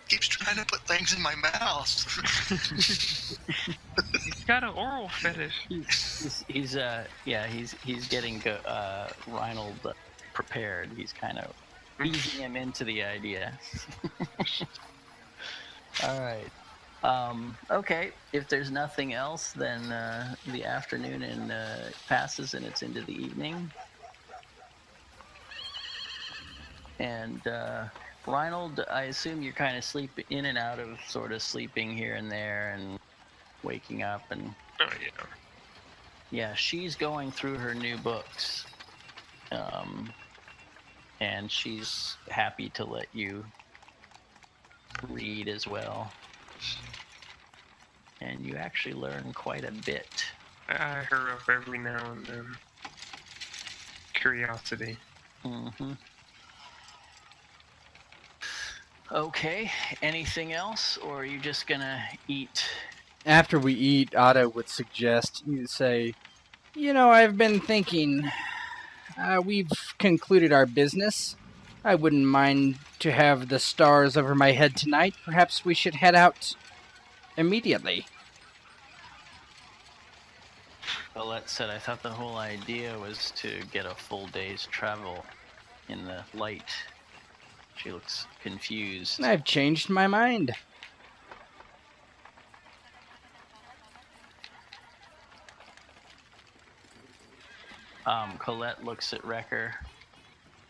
Keeps trying to put things in my mouth. He's got an oral fetish. He's getting Reinnold prepared. He's kind of easing him into the idea. All right. Okay, if there's nothing else, then the afternoon passes and it's into the evening. And Reinnold, I assume you're kind of in and out of sort of sleeping here and there and waking up. And oh yeah. Yeah, she's going through her new books. And she's happy to let you read as well. And you actually learn quite a bit. I her up every now and then. Curiosity. Mm-hmm. Okay, anything else, or are you just gonna eat? After we eat, Otto would suggest you say, I've been thinking, we've concluded our business. I wouldn't mind to have the stars over my head tonight. Perhaps we should head out immediately. Colette said, I thought the whole idea was to get a full day's travel in the light. She looks confused. I've changed my mind. Colette looks at Rekkr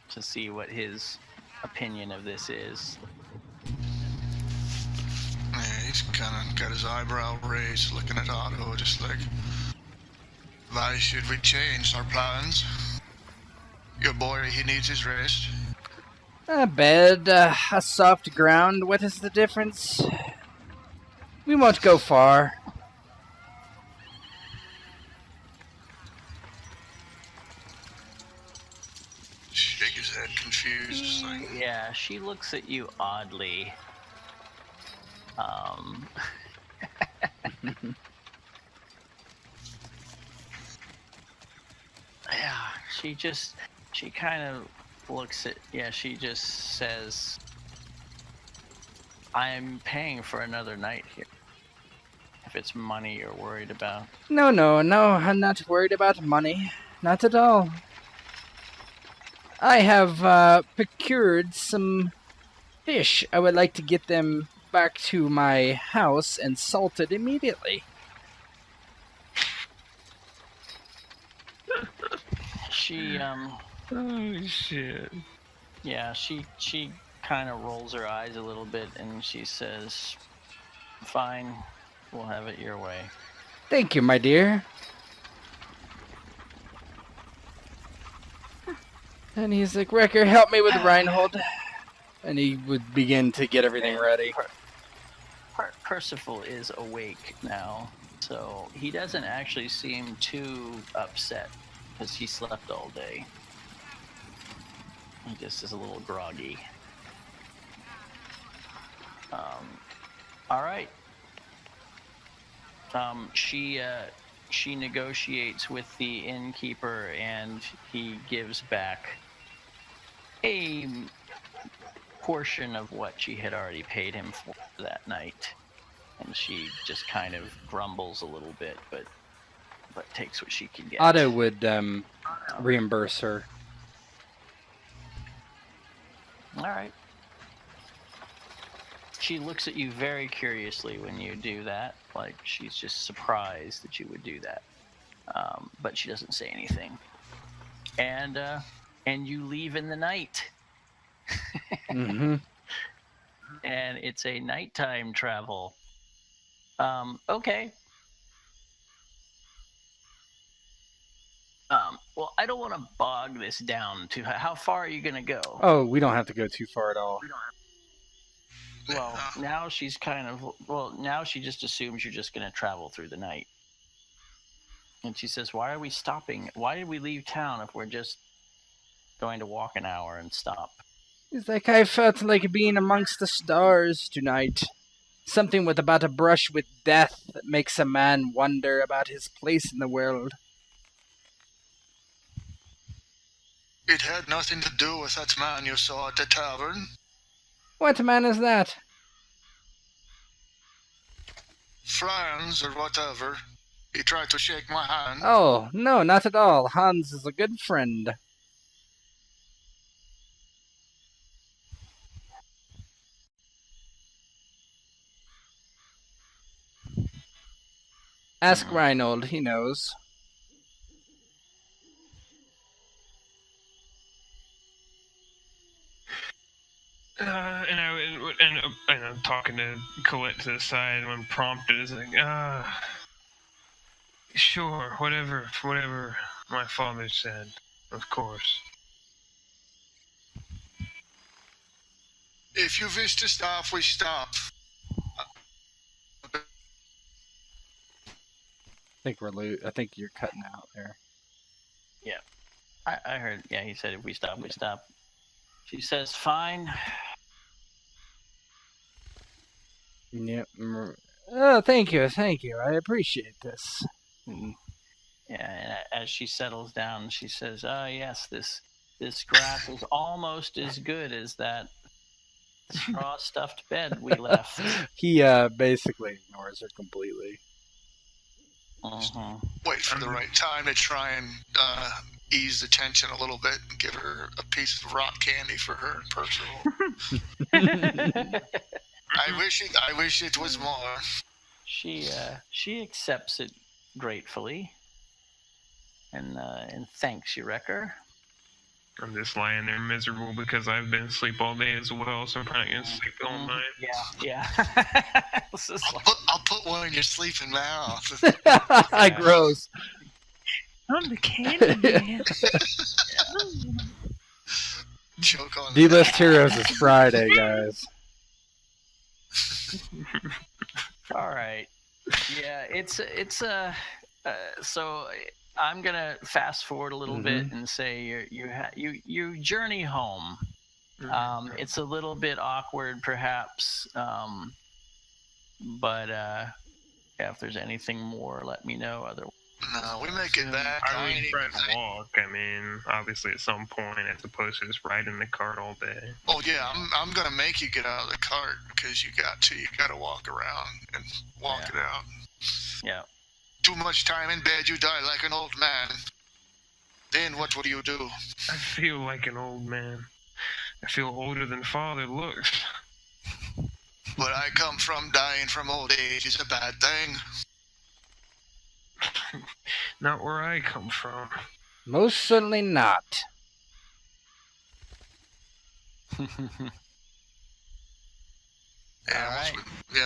to see what his opinion of this is. Yeah, he's kind of got his eyebrow raised, looking at Otto, just like, why should we change our plans? Your boy, he needs his rest. A bed, a soft ground, what is the difference? We won't go far. Shake his head, confused. Just like, Yeah, she looks at you oddly. Yeah, she kind of looks at, she just says, I'm paying for another night here. If it's money you're worried about. No, I'm not worried about money. Not at all. I have procured some fish. I would like to get them back to my house and salted immediately. She, Oh shit. yeah, she kind of rolls her eyes a little bit and she says, fine, we'll have it your way. Thank you, my dear. And he's like, Rekkr, help me with Reinnold. And he would begin to get everything ready. Percival is awake now, so he doesn't actually seem too upset because he slept all day. He just is a little groggy. All right. She negotiates with the innkeeper, and he gives back a portion of what she had already paid him for that night. And she just kind of grumbles a little bit, but takes what she can get. Otto would reimburse her. All right. She looks at you very curiously when you do that, like she's just surprised that you would do that. But she doesn't say anything. And you leave in the night. Mm-hmm. And it's a nighttime travel. Okay. Well, I don't want to bog this down too high. How far are you going to go? Oh, we don't have to go too far at all. Well, now she's now she just assumes you're just going to travel through the night. And she says, why are we stopping? Why did we leave town if we're just going to walk an hour and stop? It's like I felt like being amongst the stars tonight. Something with about a brush with death that makes a man wonder about his place in the world. it had nothing to do with that man you saw at the tavern. What man is that? Franz or whatever. He tried to shake my hand. Oh, no, not at all. Hans is a good friend. Ask Reinnold, he knows. And I'm talking to Colette to the side when prompted. It's like, sure, whatever my father said, of course. If you wish to stop, we stop. I think you're cutting out there. Yeah. I heard, he said if we stop, we stop. She says, fine. Yep. Oh, thank you. I appreciate this. Yeah, and as she settles down, she says, yes, this grass is almost as good as that straw stuffed bed we left. He basically ignores her completely. Wait for the right time to try and ease the tension a little bit and give her a piece of rock candy for her and Percival. I wish it was more. She accepts it gratefully and thanks you, Rekkr. I'm just lying there miserable because I've been asleep all day as well, so I'm probably gonna sleep all night. Yeah. I'll put one in your sleeping mouth. Gross. I'm the candy man. Choke on D-list heroes is Friday, guys. All right. Yeah, it's so I'm gonna fast forward a little bit and say you journey home. It's a little bit awkward, perhaps, but if there's anything more, let me know. Otherwise, No, we make it back. I would try to walk. I mean, obviously at some point, as opposed to just riding the cart all day. Oh yeah, I'm gonna make you get out of the cart because you got to walk around and walk it out. Yeah. Too much time in bed, you die like an old man. Then what will you do? I feel like an old man. I feel older than father looks. Where I come from, dying from old age is a bad thing. Not where I come from. Most certainly not.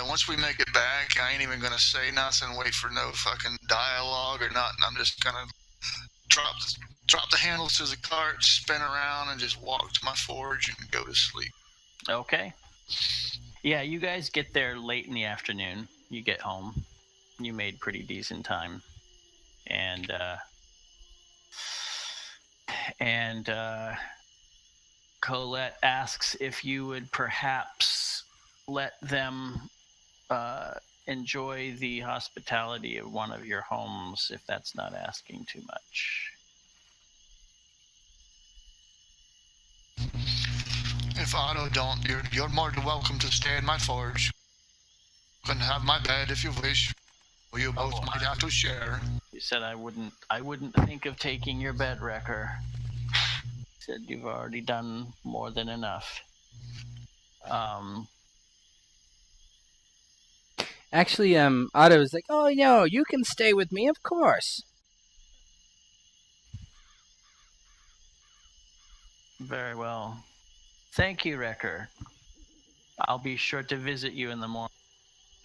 Once we make it back, I ain't even gonna say nothing, wait for no fucking dialogue or nothing. I'm just gonna drop the handles to the cart, spin around, and just walk to my forge and go to sleep. Okay. Yeah, you guys get there late in the afternoon. You get home. You made pretty decent time. And Colette asks if you would perhaps let them enjoy the hospitality of one of your homes, if that's not asking too much. If Otto don't, you're more than welcome to stay in my forge. You can have my bed if you wish. Or you both might have to share. You said I wouldn't think of taking your bed, Rekkr. Said you've already done more than enough. Actually, Otto was like, "Oh no, you can stay with me, of course." Very well. Thank you, Rekkr. I'll be sure to visit you in the morning.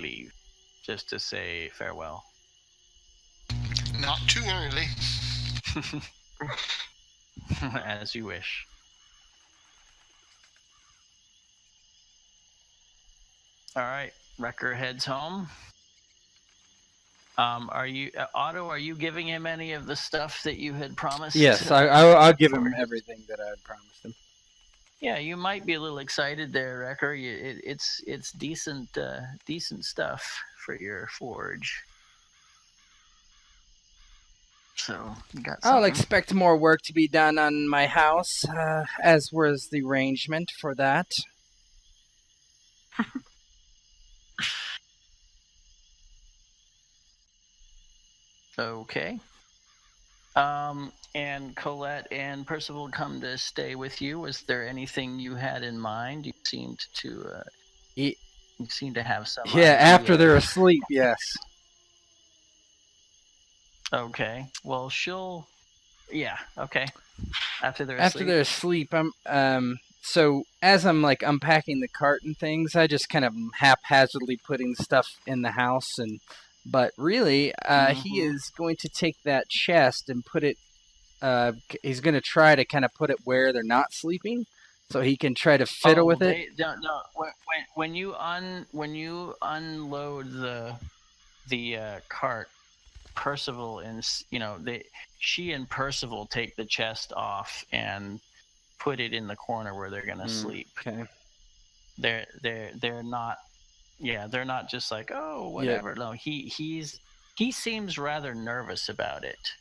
Leave, just to say farewell. Not too early. As you wish. All right, Rekkr heads home. Are you, Otto? Are you giving him any of the stuff that you had promised? Yes, I'll give him everything that I had promised him. Yeah, you might be a little excited there, Rekkr. It's decent stuff for your forge. So you got something. I'll expect more work to be done on my house, as was the arrangement for that. Okay. And Colette and Percival come to stay with you. Was there anything you had in mind? You seemed to have some. Yeah, after they're asleep, yes. Okay. Well, she'll. Yeah. Okay. After they're asleep, so as I'm like unpacking the cart and things, I just kind of haphazardly putting stuff in the house, but really, he is going to take that chest and put it. He's going to try to kind of put it where they're not sleeping, so he can try to fiddle with it. No. When you unload the cart, Percival and she and Percival take the chest off and put it in the corner where they're gonna sleep. Okay. They're not. Yeah, they're not just like, oh, whatever. Yeah. No, he seems rather nervous about it.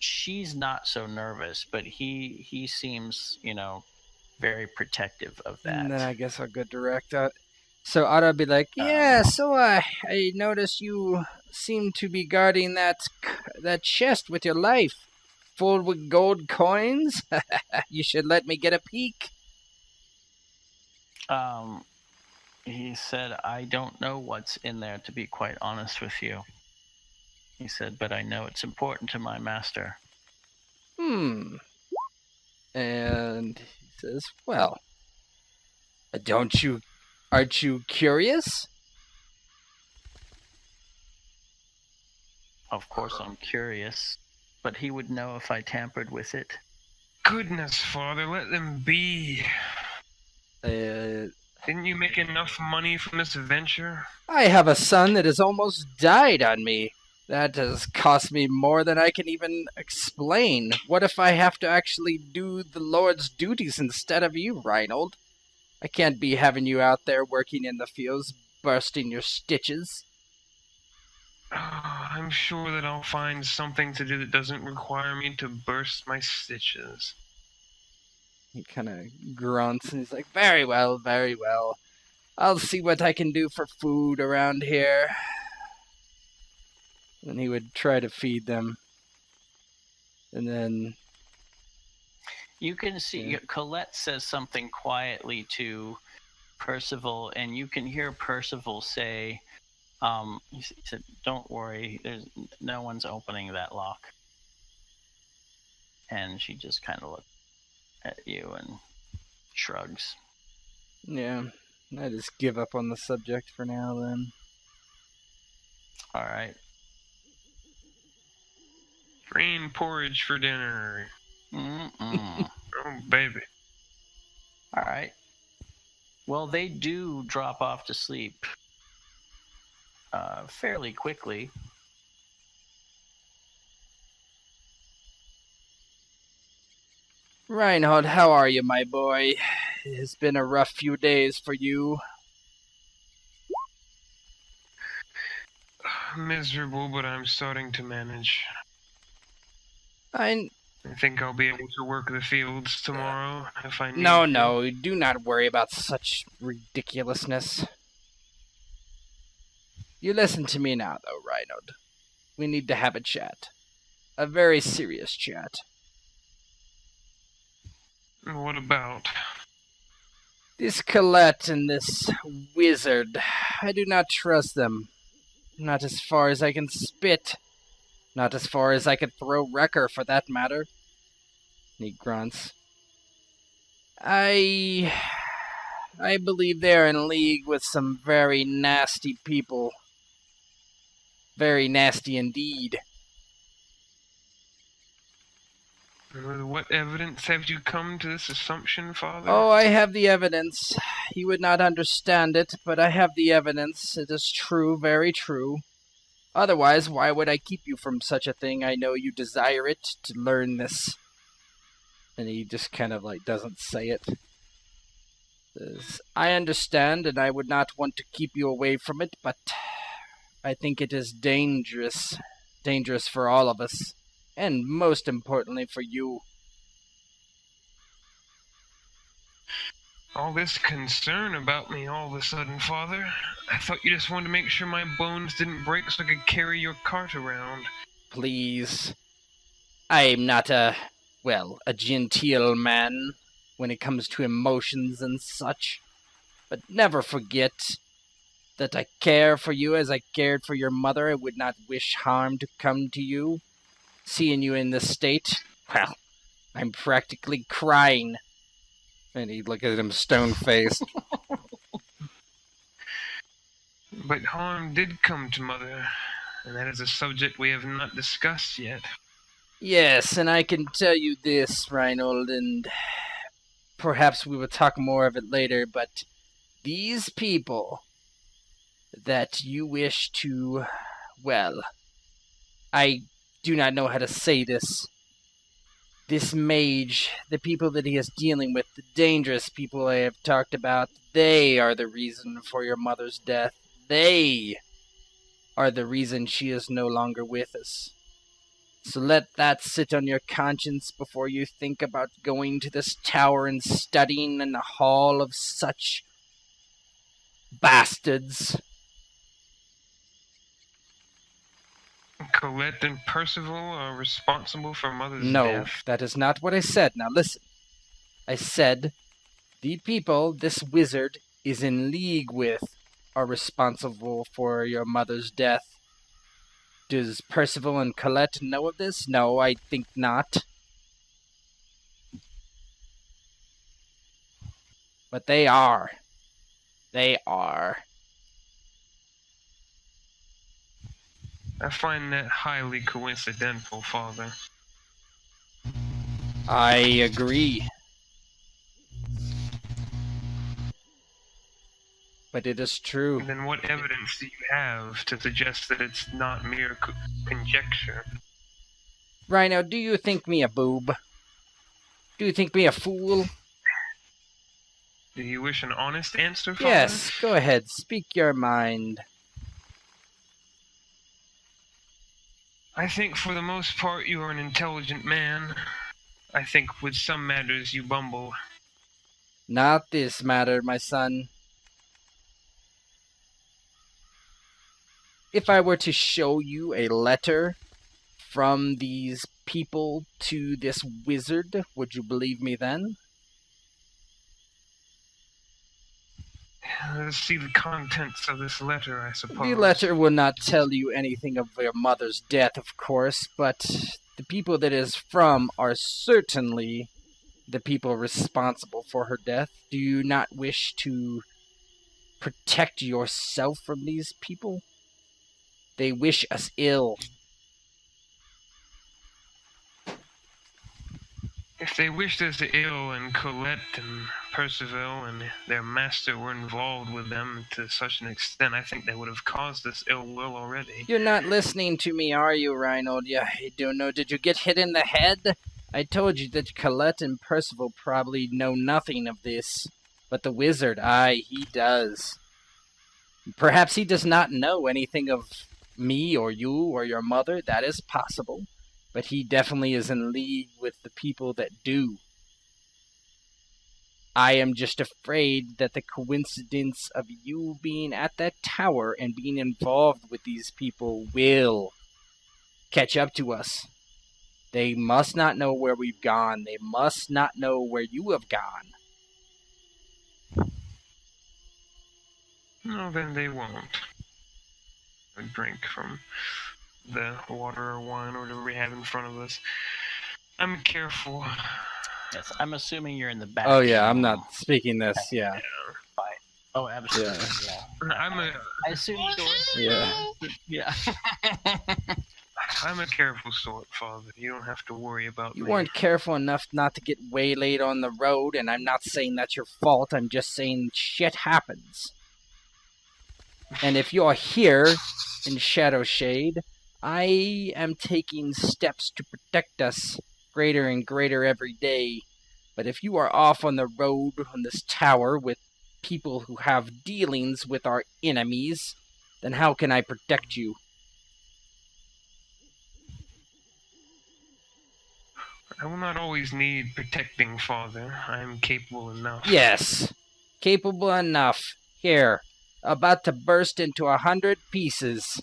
She's not so nervous, but he seems very protective of that. And then I guess I'll go direct. So Otto would be like, yeah. So I noticed you seem to be guarding that chest with your life, full with gold coins. You should let me get a peek. He said, I don't know what's in there, to be quite honest with you. He said, but I know it's important to my master. And he says, well, aren't you curious? Of course I'm curious, but he would know if I tampered with it. goodness, Father, let them be. Didn't you make enough money from this venture? I have a son that has almost died on me. That has cost me more than I can even explain. What if I have to actually do the Lord's duties instead of you, Reinnold? I can't be having you out there working in the fields, bursting your stitches. I'm sure that I'll find something to do that doesn't require me to burst my stitches. He kind of grunts and he's like, very well, very well. I'll see what I can do for food around here. And he would try to feed them. And then... You can see Colette says something quietly to Percival, and you can hear Percival say, he said, "Don't worry, there's no one's opening that lock." And she just kind of looks at you and shrugs. Yeah, I just give up on the subject for now then. All right. Green porridge for dinner. Mm-mm. Oh, baby. All right. Well, they do drop off to sleep fairly quickly. Reinhold, how are you, my boy? It has been a rough few days for you. Miserable, but I'm starting to manage. I think I'll be able to work the fields tomorrow if I need No, to. no, do not worry about such ridiculousness. You listen to me now, though, Reinhold. We need to have a chat. A very serious chat. What about? This Colette and this wizard, I do not trust them. Not as far as I can spit. Not as far as I could throw Rekkr, for that matter. And he grunts. I believe they're in league with some very nasty people. Very nasty indeed. What evidence have you come to this assumption, Father? Oh, I have the evidence. You would not understand it, but I have the evidence. It is true, very true. Otherwise, why would I keep you from such a thing? I know you desire it, to learn this. And he just kind of doesn't say it. Says, I understand, and I would not want to keep you away from it, but I think it is dangerous. Dangerous for all of us. And most importantly for you. All this concern about me all of a sudden, Father. I thought you just wanted to make sure my bones didn't break so I could carry your cart around. Please. I am not a genteel man when it comes to emotions and such. But never forget that I care for you as I cared for your mother. I would not wish harm to come to you. Seeing you in this state, well, I'm practically crying. And he looked at him stone-faced. But harm did come to Mother, and that is a subject we have not discussed yet. Yes, and I can tell you this, Reinnold, and perhaps we will talk more of it later, but these people that you wish to, I do not know how to say this. This mage, the people that he is dealing with, the dangerous people I have talked about, they are the reason for your mother's death. They are the reason she is no longer with us. So let that sit on your conscience before you think about going to this tower and studying in the hall of such bastards. Colette and Percival are responsible for Mother's No, death? that is not what I said. Now listen. I said the people this wizard is in league with are responsible for your mother's death. Does Percival and Colette know of this? No, I think not. But they are. They are. I find that highly coincidental, Father. I agree. But it is true. Then what evidence do you have to suggest that it's not mere conjecture? Rhino, do you think me a boob? Do you think me a fool? Do you wish an honest answer, Father? Yes, go ahead, speak your mind. I think for the most part you are an intelligent man. I think with some matters you bumble. Not this matter, my son. If I were to show you a letter from these people to this wizard, would you believe me then? Let's see the contents of this letter, I suppose. The letter will not tell you anything of your mother's death, of course, but the people that it is from are certainly the people responsible for her death. Do you not wish to protect yourself from these people? They wish us ill. If they wished us ill and Colette and Percival and their master were involved with them to such an extent, I think they would have caused us ill will already. You're not listening to me, are you, Reinnold? I don't know. Did you get hit in the head? I told you that Colette and Percival probably know nothing of this. But the wizard, he does. Perhaps he does not know anything of me or you or your mother. That is possible. But he definitely is in league with the people that do. I am just afraid that the coincidence of you being at that tower and being involved with these people will catch up to us. They must not know where we've gone. They must not know where you have gone. No, then they won't. A drink from the water or wine or whatever we have in front of us. I'm careful. Yes, I'm assuming you're in the back. Oh yeah, I'm not speaking this, yeah. Oh, absolutely. Yeah. I assume Yeah. Yeah. I'm a careful sort, Father. You don't have to worry about You me. weren't careful enough not to get waylaid on the road, and I'm not saying that's your fault. I'm just saying shit happens. And if you're here in Shadowshade, I am taking steps to protect us greater and greater every day. But if you are off on the road on this tower with people who have dealings with our enemies, then how can I protect you? I will not always need protecting, Father. I am capable enough. Yes, capable enough. Here, about to burst into 100 pieces.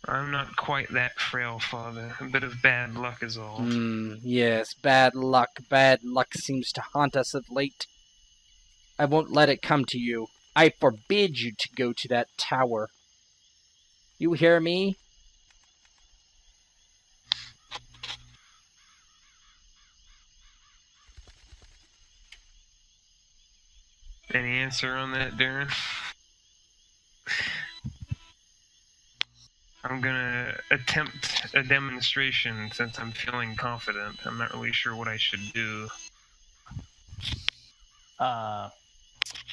I'm not quite that frail, Father. A bit of bad luck is all. Yes, bad luck. Bad luck seems to haunt us of late. I won't let it come to you. I forbid you to go to that tower. You hear me? Any answer on that, Darren? I'm gonna attempt a demonstration since I'm feeling confident. I'm not really sure what I should do.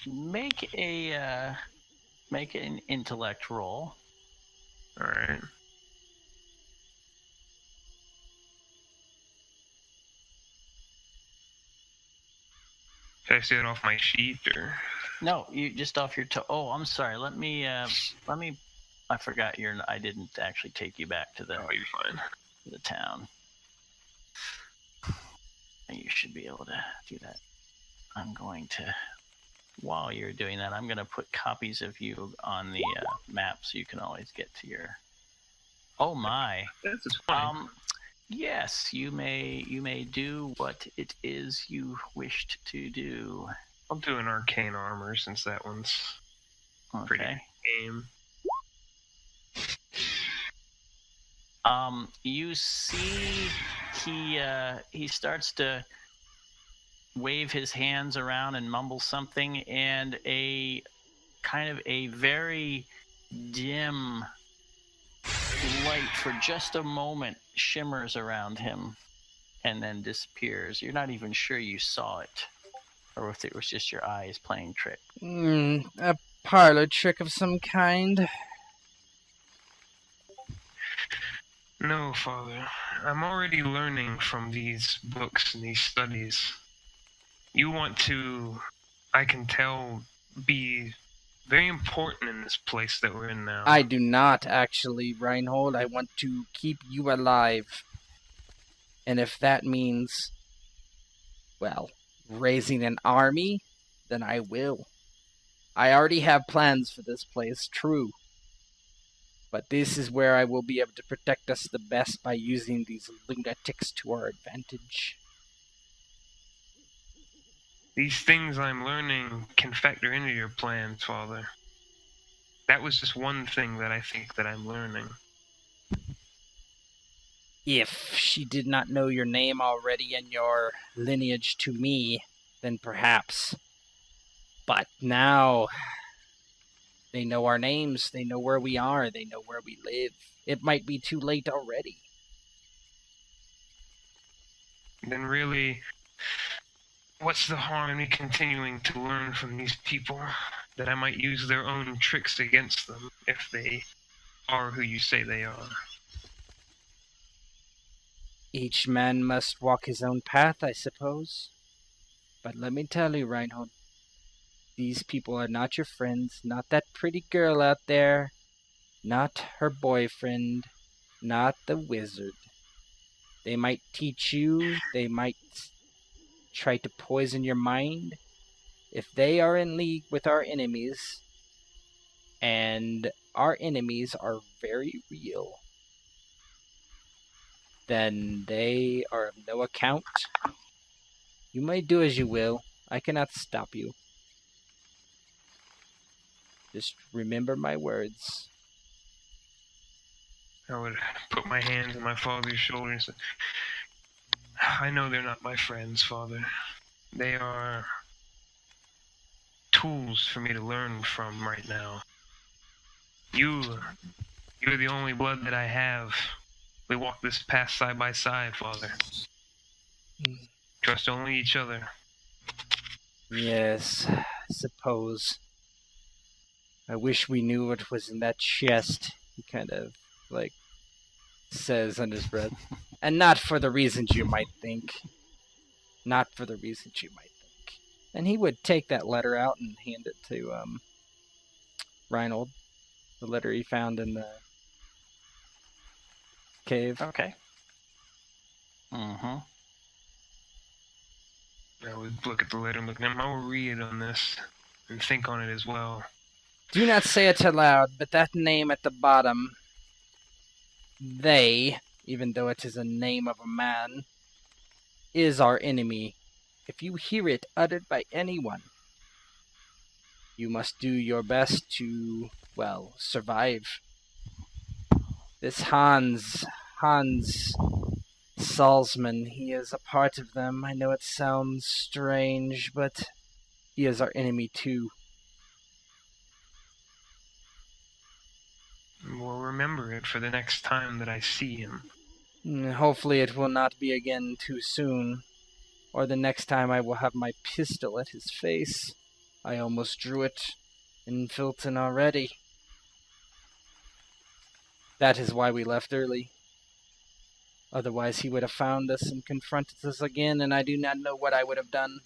Make an intellect roll. Alright. Should I see it off my sheet, or? No, you just off your toe. Oh, I'm sorry. Let me. I forgot I didn't actually take you back to Oh, you're fine. the town. And you should be able to do that. I'm going to. While you're doing that, I'm going to put copies of you on the map so you can always get to your. Oh my. That's just fine. Yes, you may do what it is you wished to do. I'll do an arcane armor since that one's pretty game. You see he starts to wave his hands around and mumble something, and a kind of a very dim light for just a moment shimmers around him and then disappears. You're not even sure you saw it, or if it was just your eyes playing trick. A parlor trick of some kind? No, Father. I'm already learning from these books and these studies. You want to, I can tell, be very important in this place that we're in now. I do not, actually, Reinhold. I want to keep you alive. And if that means, well, raising an army, then I will. I already have plans for this place, true. But this is where I will be able to protect us the best by using these lunatics to our advantage. These things I'm learning can factor into your plans, Father. That was just one thing that I think that I'm learning. If she did not know your name already and your lineage to me, then perhaps. But now, they know our names, they know where we are, they know where we live. It might be too late already. Then really, what's the harm in me continuing to learn from these people that I might use their own tricks against them if they are who you say they are? Each man must walk his own path, I suppose. But let me tell you, Reinhold, these people are not your friends, not that pretty girl out there, not her boyfriend, not the wizard. They might teach you, they might try to poison your mind. If they are in league with our enemies, and our enemies are very real, then they are of no account. You may do as you will. I cannot stop you. Just remember my words. I would put my hands on my father's shoulder and say, I know they're not my friends, Father. They are tools for me to learn from right now. You're the only blood that I have. We walk this path side by side, Father. Trust only each other. Yes, I suppose. I wish we knew what was in that chest. He kind of, says under his breath. And not for the reasons you might think. Not for the reasons you might think. And he would take that letter out and hand it to, Reinhold. The letter he found in the cave. Okay. Mm-hmm. I would look at the letter and look at him. I will read on this and think on it as well. Do not say it aloud, but that name at the bottom, they, even though it is a name of a man, is our enemy. If you hear it uttered by anyone, you must do your best to, survive. This Hans Salzman, he is a part of them. I know it sounds strange, but he is our enemy too. We'll remember it for the next time that I see him. Hopefully it will not be again too soon, or the next time I will have my pistol at his face. I almost drew it in Philton already. That is why we left early. Otherwise he would have found us and confronted us again, and I do not know what I would have done.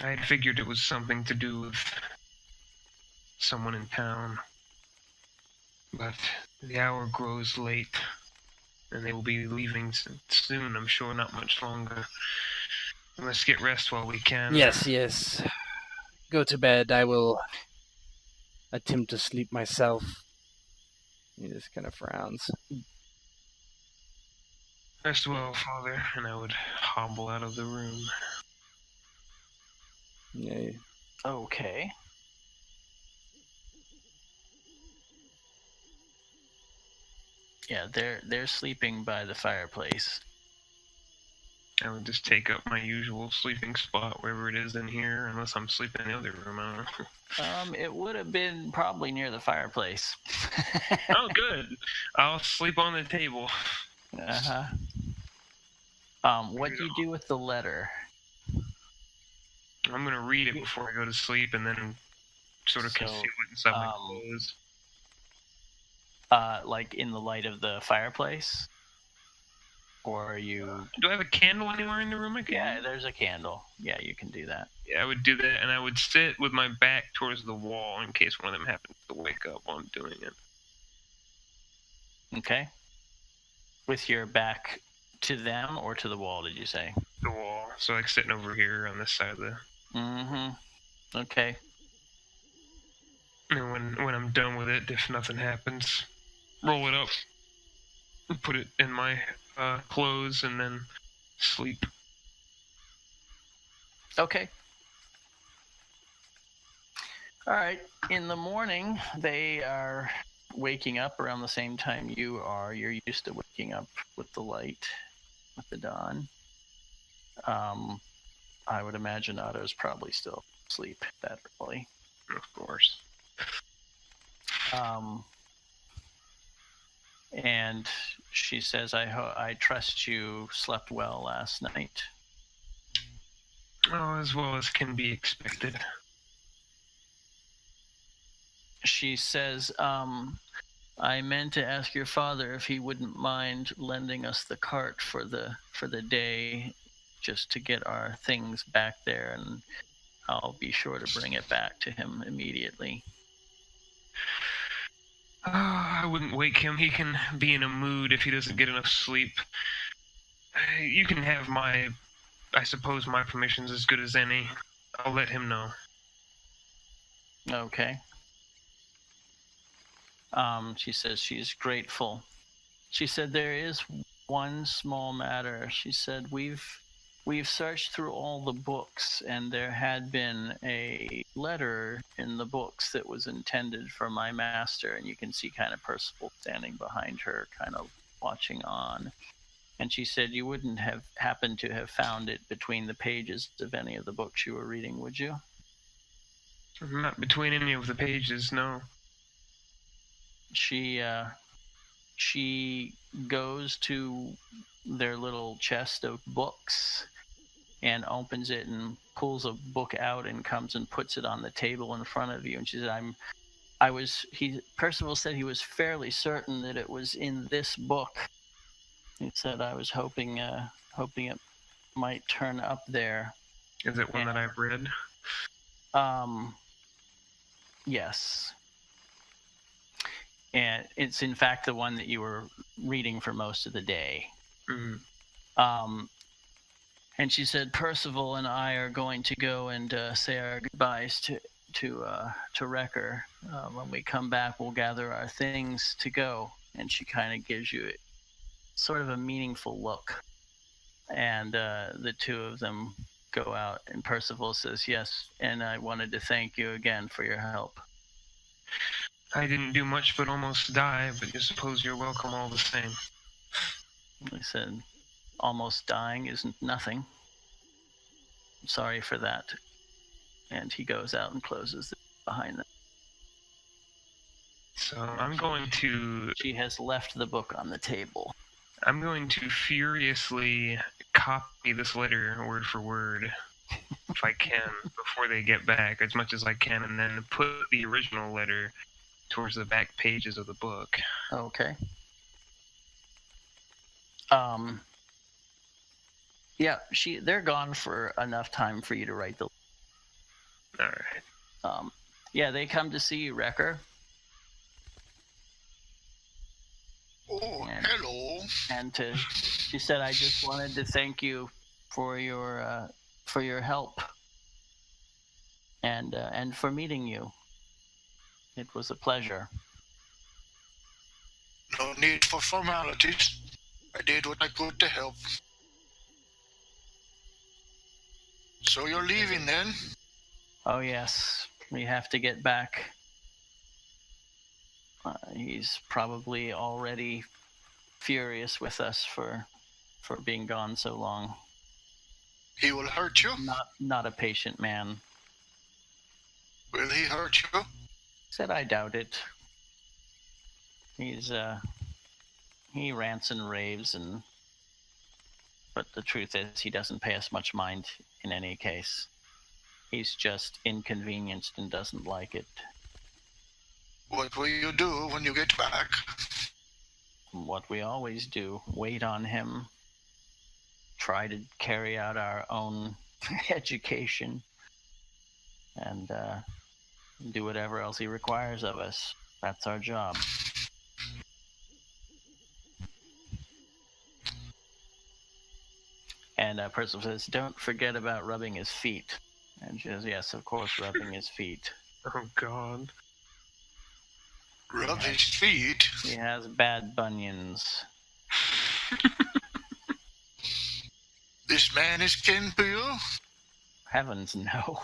I had figured it was something to do with someone in town. But the hour grows late, and they will be leaving soon, I'm sure, not much longer. Let's get rest while we can. Yes. Go to bed. I will attempt to sleep myself. He just kind of frowns. Rest well, Father, and I would hobble out of the room. Yeah. Okay. Yeah, they're sleeping by the fireplace. I would just take up my usual sleeping spot, wherever it is in here, unless I'm sleeping in the other room. I don't know. It would have been probably near the fireplace. Oh, good. I'll sleep on the table. Uh-huh. What do you do with the letter? I'm gonna read it before I go to sleep, and then sort of conceal it inside my clothes. Like in the light of the fireplace? Or are you... Do I have a candle anywhere in the room? Yeah, there's a candle. Yeah, you can do that. Yeah, I would do that, and I would sit with my back towards the wall in case one of them happens to wake up while I'm doing it. Okay. With your back to them or to the wall, did you say? The wall. So like sitting over here on this side of the... Mm-hmm. Okay. And when I'm done with it, if nothing happens, roll it up, put it in my clothes, and then sleep. Okay. All right. In the morning, they are waking up around the same time you are. You're used to waking up with the light, with the dawn. I would imagine Otto's probably still asleep that early. Of course. And she says, I trust you slept well last night. Oh, as well as can be expected. She says, I meant to ask your father if he wouldn't mind lending us the cart for the day, just to get our things back there, and I'll be sure to bring it back to him immediately. I wouldn't wake him. He can be in a mood if he doesn't get enough sleep. You can have I suppose my permission's as good as any. I'll let him know. Okay. She says she's grateful. She said there is one small matter. She said we've searched through all the books, and there had been a letter in the books that was intended for my master, and you can see kind of Percival standing behind her, kind of watching on. And she said you wouldn't have happened to have found it between the pages of any of the books you were reading, would you? Not between any of the pages, no. She goes to their little chest of books and opens it and pulls a book out and comes and puts it on the table in front of you. And she said, Percival said he was fairly certain that it was in this book. He said, I was hoping it might turn up there. Is it one that I've read? Yes. And it's in fact the one that you were reading for most of the day. Mm-hmm. And she said, Percival and I are going to go and say our goodbyes to Rekkr. When we come back, we'll gather our things to go. And she kind of gives you sort of a meaningful look. And the two of them go out, and Percival says, yes, and I wanted to thank you again for your help. I didn't do much but almost die, but I suppose you're welcome all the same. I said, almost dying isn't nothing. I'm sorry for that. And he goes out and closes the door behind them. So I'm going to... She has left the book on the table. I'm going to furiously copy this letter word for word, if I can, before they get back, as much as I can, and then put the original letter towards the back pages of the book. Okay. Yeah, they're gone for enough time for you to write the... All right. Yeah, they come to see you, Rekkr. Oh, hello. And she said, I just wanted to thank you for your help and for meeting you. It was a pleasure. No need for formalities. I did what I could to help. So you're leaving then? Oh yes, we have to get back. He's probably already furious with us for being gone so long. He will hurt you? Not a patient man. Will he hurt you? Said I doubt it. He rants and raves, but the truth is he doesn't pay us much mind in any case. He's just inconvenienced and doesn't like it. What will you do when you get back? What we always do, wait on him, try to carry out our own education, and do whatever else he requires of us. That's our job. And Percival says, don't forget about rubbing his feet. And she says, yes, of course, rubbing his feet. Oh, God. Rub his feet? He has bad bunions. This man is kin to you? Heavens, no.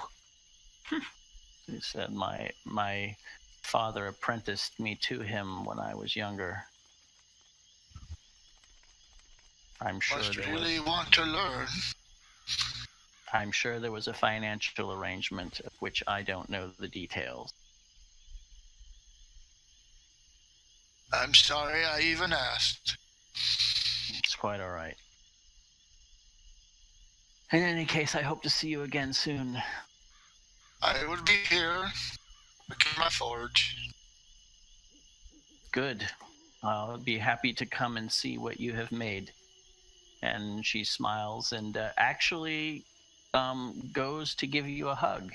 He said, my father apprenticed me to him when I was younger. I'm sure Must really want to learn. I'm sure there was a financial arrangement of which I don't know the details. I'm sorry I even asked. It's quite all right. In any case, I hope to see you again soon. I will be here looking my forge. Good. I'll be happy to come and see what you have made. And she smiles and actually goes to give you a hug.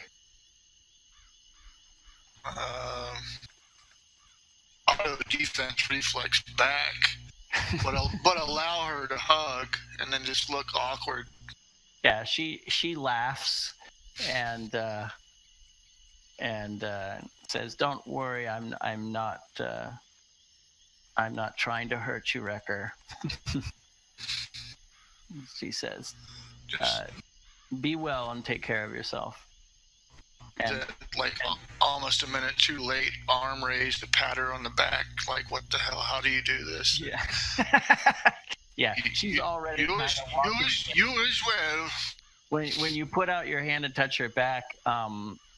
Auto defense reflex back, but allow her to hug and then just look awkward. Yeah, she laughs and says, "Don't worry, I'm not trying to hurt you, Rekkr." She says, "Be well and take care of yourself." And Almost a minute too late, arm raised to pat her on the back, like, what the hell, how do you do this? Yeah. Yeah, she's already you as well. When you put out your hand to touch her back,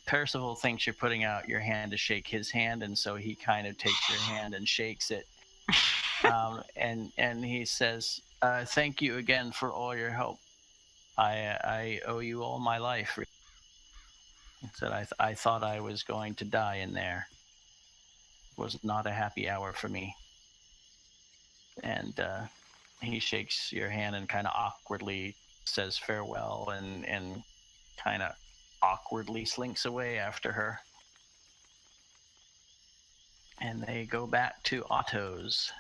Percival thinks you're putting out your hand to shake his hand, and so he kind of takes your hand and shakes it. And he says, "Thank you again for all your help. I owe you all my life." He said, I thought I was going to die in there. It was not a happy hour for me. And he shakes your hand and kind of awkwardly says farewell and kind of awkwardly slinks away after her. And they go back to Otto's.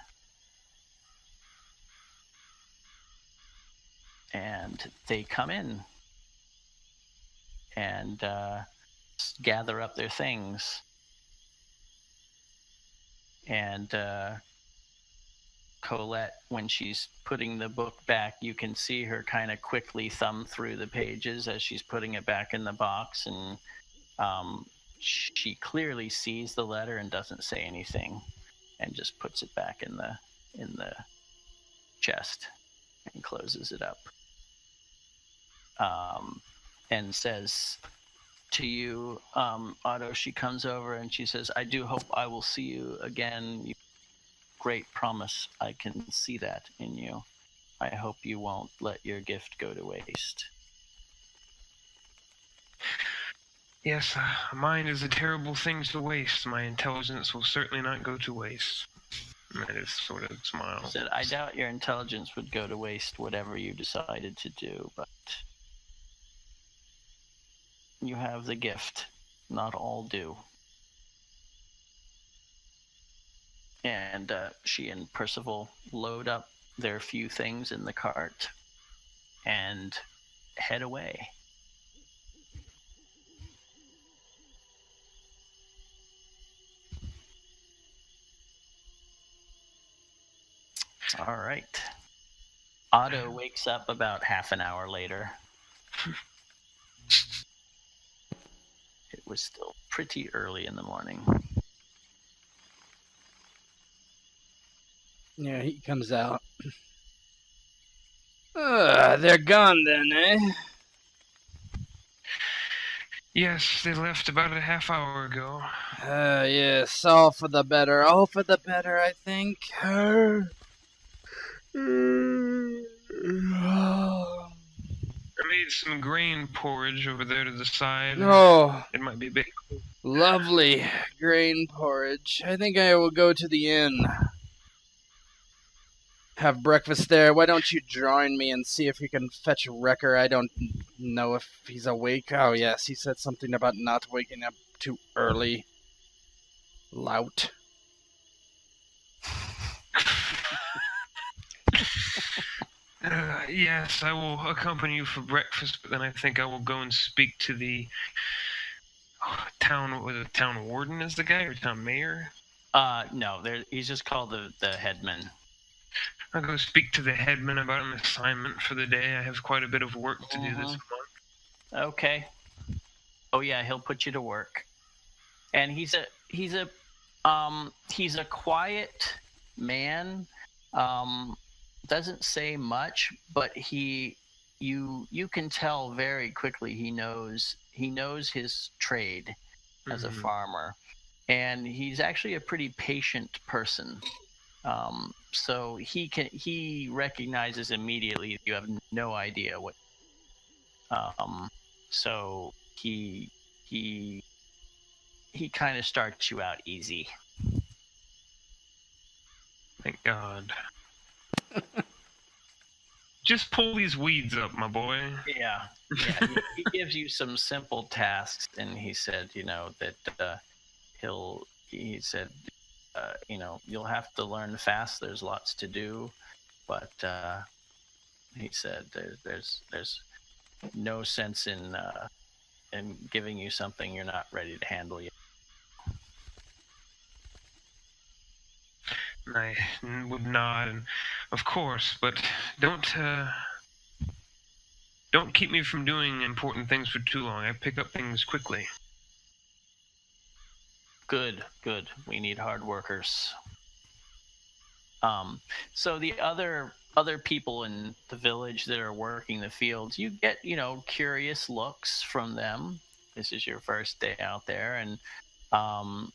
And they come in and gather up their things. And Colette, when she's putting the book back, you can see her kind of quickly thumb through the pages as she's putting it back in the box. And she clearly sees the letter and doesn't say anything and just puts it back in the chest and closes it up. And says to you, Otto, she comes over and she says, "I do hope I will see you again. You great promise. I can see that in you. I hope you won't let your gift go to waste." Yes, mine is a terrible thing to waste. My intelligence will certainly not go to waste. I just sort of smile. Said, "I doubt your intelligence would go to waste whatever you decided to do, but you have the gift. Not all do." And she and Percival load up their few things in the cart and head away. All right. Otto wakes up about half an hour later. It was still pretty early in the morning. Yeah, he comes out. They're gone then, eh? Yes, they left about a half hour ago. Yes, all for the better. All for the better, I think. I made some grain porridge over there to the side. Oh, It might be a bit cold. lovely grain porridge. I think I will go to the inn. Have breakfast there. Why don't you join me and see if you can fetch Rekkr? I don't know if he's awake. Oh, yes, he said something about not waking up too early. Lout. Yes, I will accompany you for breakfast, but then I think I will go and speak to the town warden is the guy, or town mayor? No, he's just called the headman. I'll go speak to the headman about an assignment for the day. I have quite a bit of work to do this month. Okay. Oh yeah, he'll put you to work. And he's a quiet man. Doesn't say much, but you can tell very quickly he knows his trade as a farmer, and he's actually a pretty patient person. So he recognizes immediately that you have no idea what. So he kind of starts you out easy. Thank God. Just pull these weeds up, my boy. Yeah. He gives you some simple tasks, and he said, that he said, you'll have to learn fast. There's lots to do, but he said there's no sense in giving you something you're not ready to handle yet. I would nod, and of course, but don't keep me from doing important things for too long. I pick up things quickly. Good. We need hard workers. So the other people in the village that are working the fields, you get, curious looks from them. This is your first day out there, and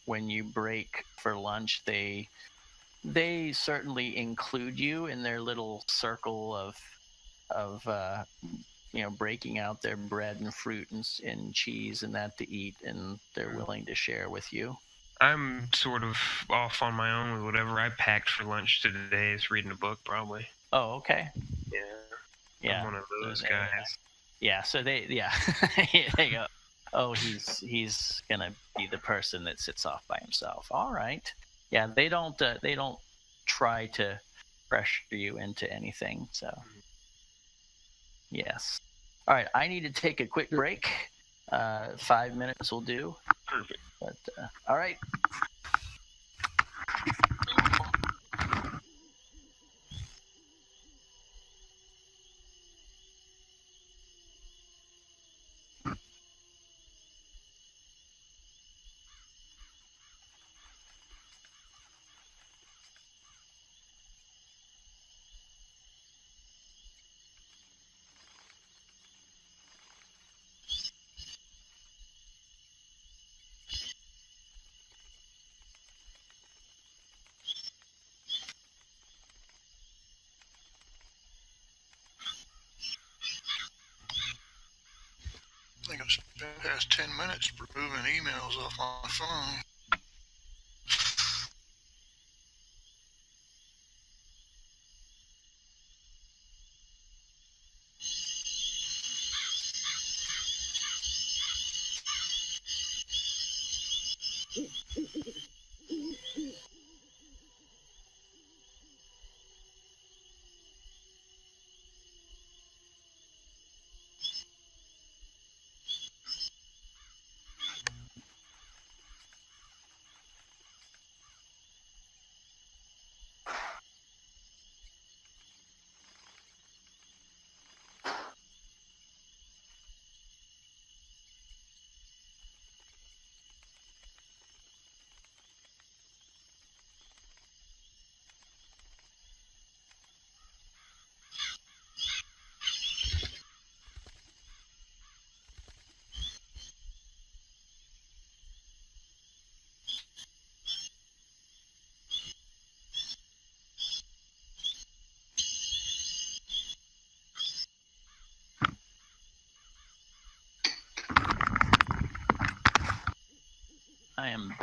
when you break for lunch, they certainly include you in their little circle of breaking out their bread and fruit and cheese and that to eat, and they're willing to share with you. I'm sort of off on my own with whatever I packed for lunch today. Is reading a book, probably. Oh, okay. Yeah. I'm one of those guys. Yeah. So they go. Oh, he's gonna be the person that sits off by himself. All right. Yeah. They don't try to pressure you into anything. So. Yes. All right. I need to take a quick break. 5 minutes will do. Perfect. But all right. I think I've spent the past 10 minutes removing emails off my phone.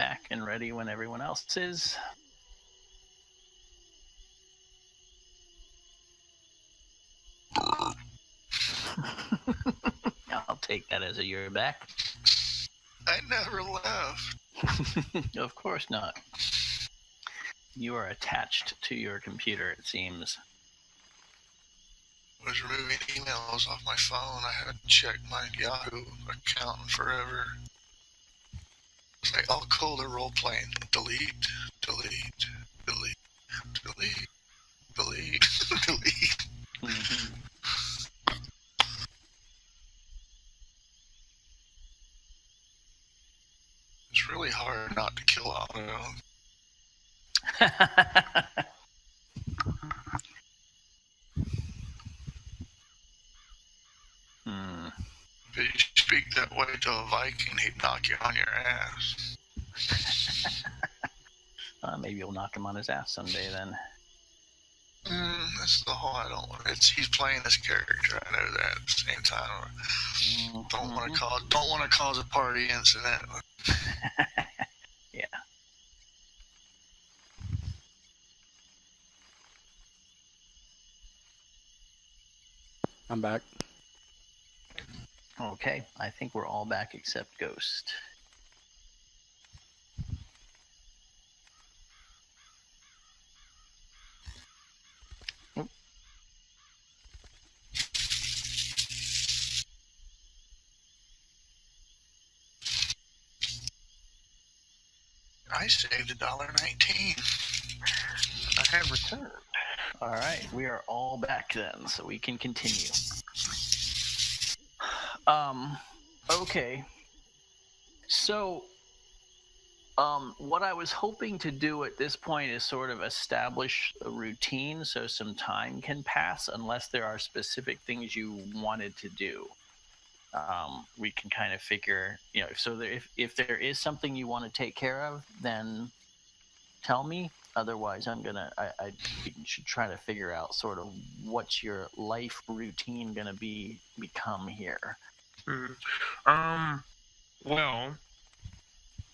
back and ready when everyone else is. I'll take that as a you're back. I never left. Of course not. You are attached to your computer, it seems. I was removing emails off my phone. I haven't checked my Yahoo account in forever. It's like, oh, cool, they're role-playing. Delete, delete, delete, delete, delete, delete. Mm-hmm. It's really hard not to kill Otto. If you speak that way to a Viking, he'd knock you on your ass. Maybe you'll knock him on his ass someday then. That's the whole I don't want. He's playing this character. I know that. At the same time, don't want to cause a party incident. Yeah. I'm back. Okay, I think we're all back except Ghost. I saved $1.19. I have returned. All right, we are all back then, so we can continue. Okay. So, what I was hoping to do at this point is sort of establish a routine so some time can pass unless there are specific things you wanted to do. We can kind of figure, if there is something you want to take care of, then tell me. Otherwise, I should try to figure out sort of what's your life routine going to become here. Well,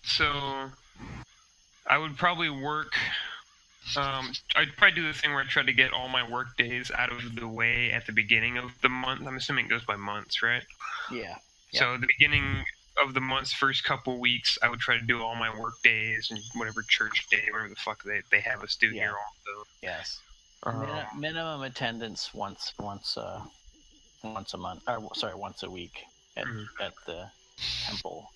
so I would probably work. I'd probably do the thing where I try to get all my work days out of the way at the beginning of the month. I'm assuming it goes by months, right? Yeah. So at the beginning of the month's first couple weeks, I would try to do all my work days and whatever church day, whatever the fuck they have us do here also. Yes. Minimum attendance once a month. Once a week at the temple.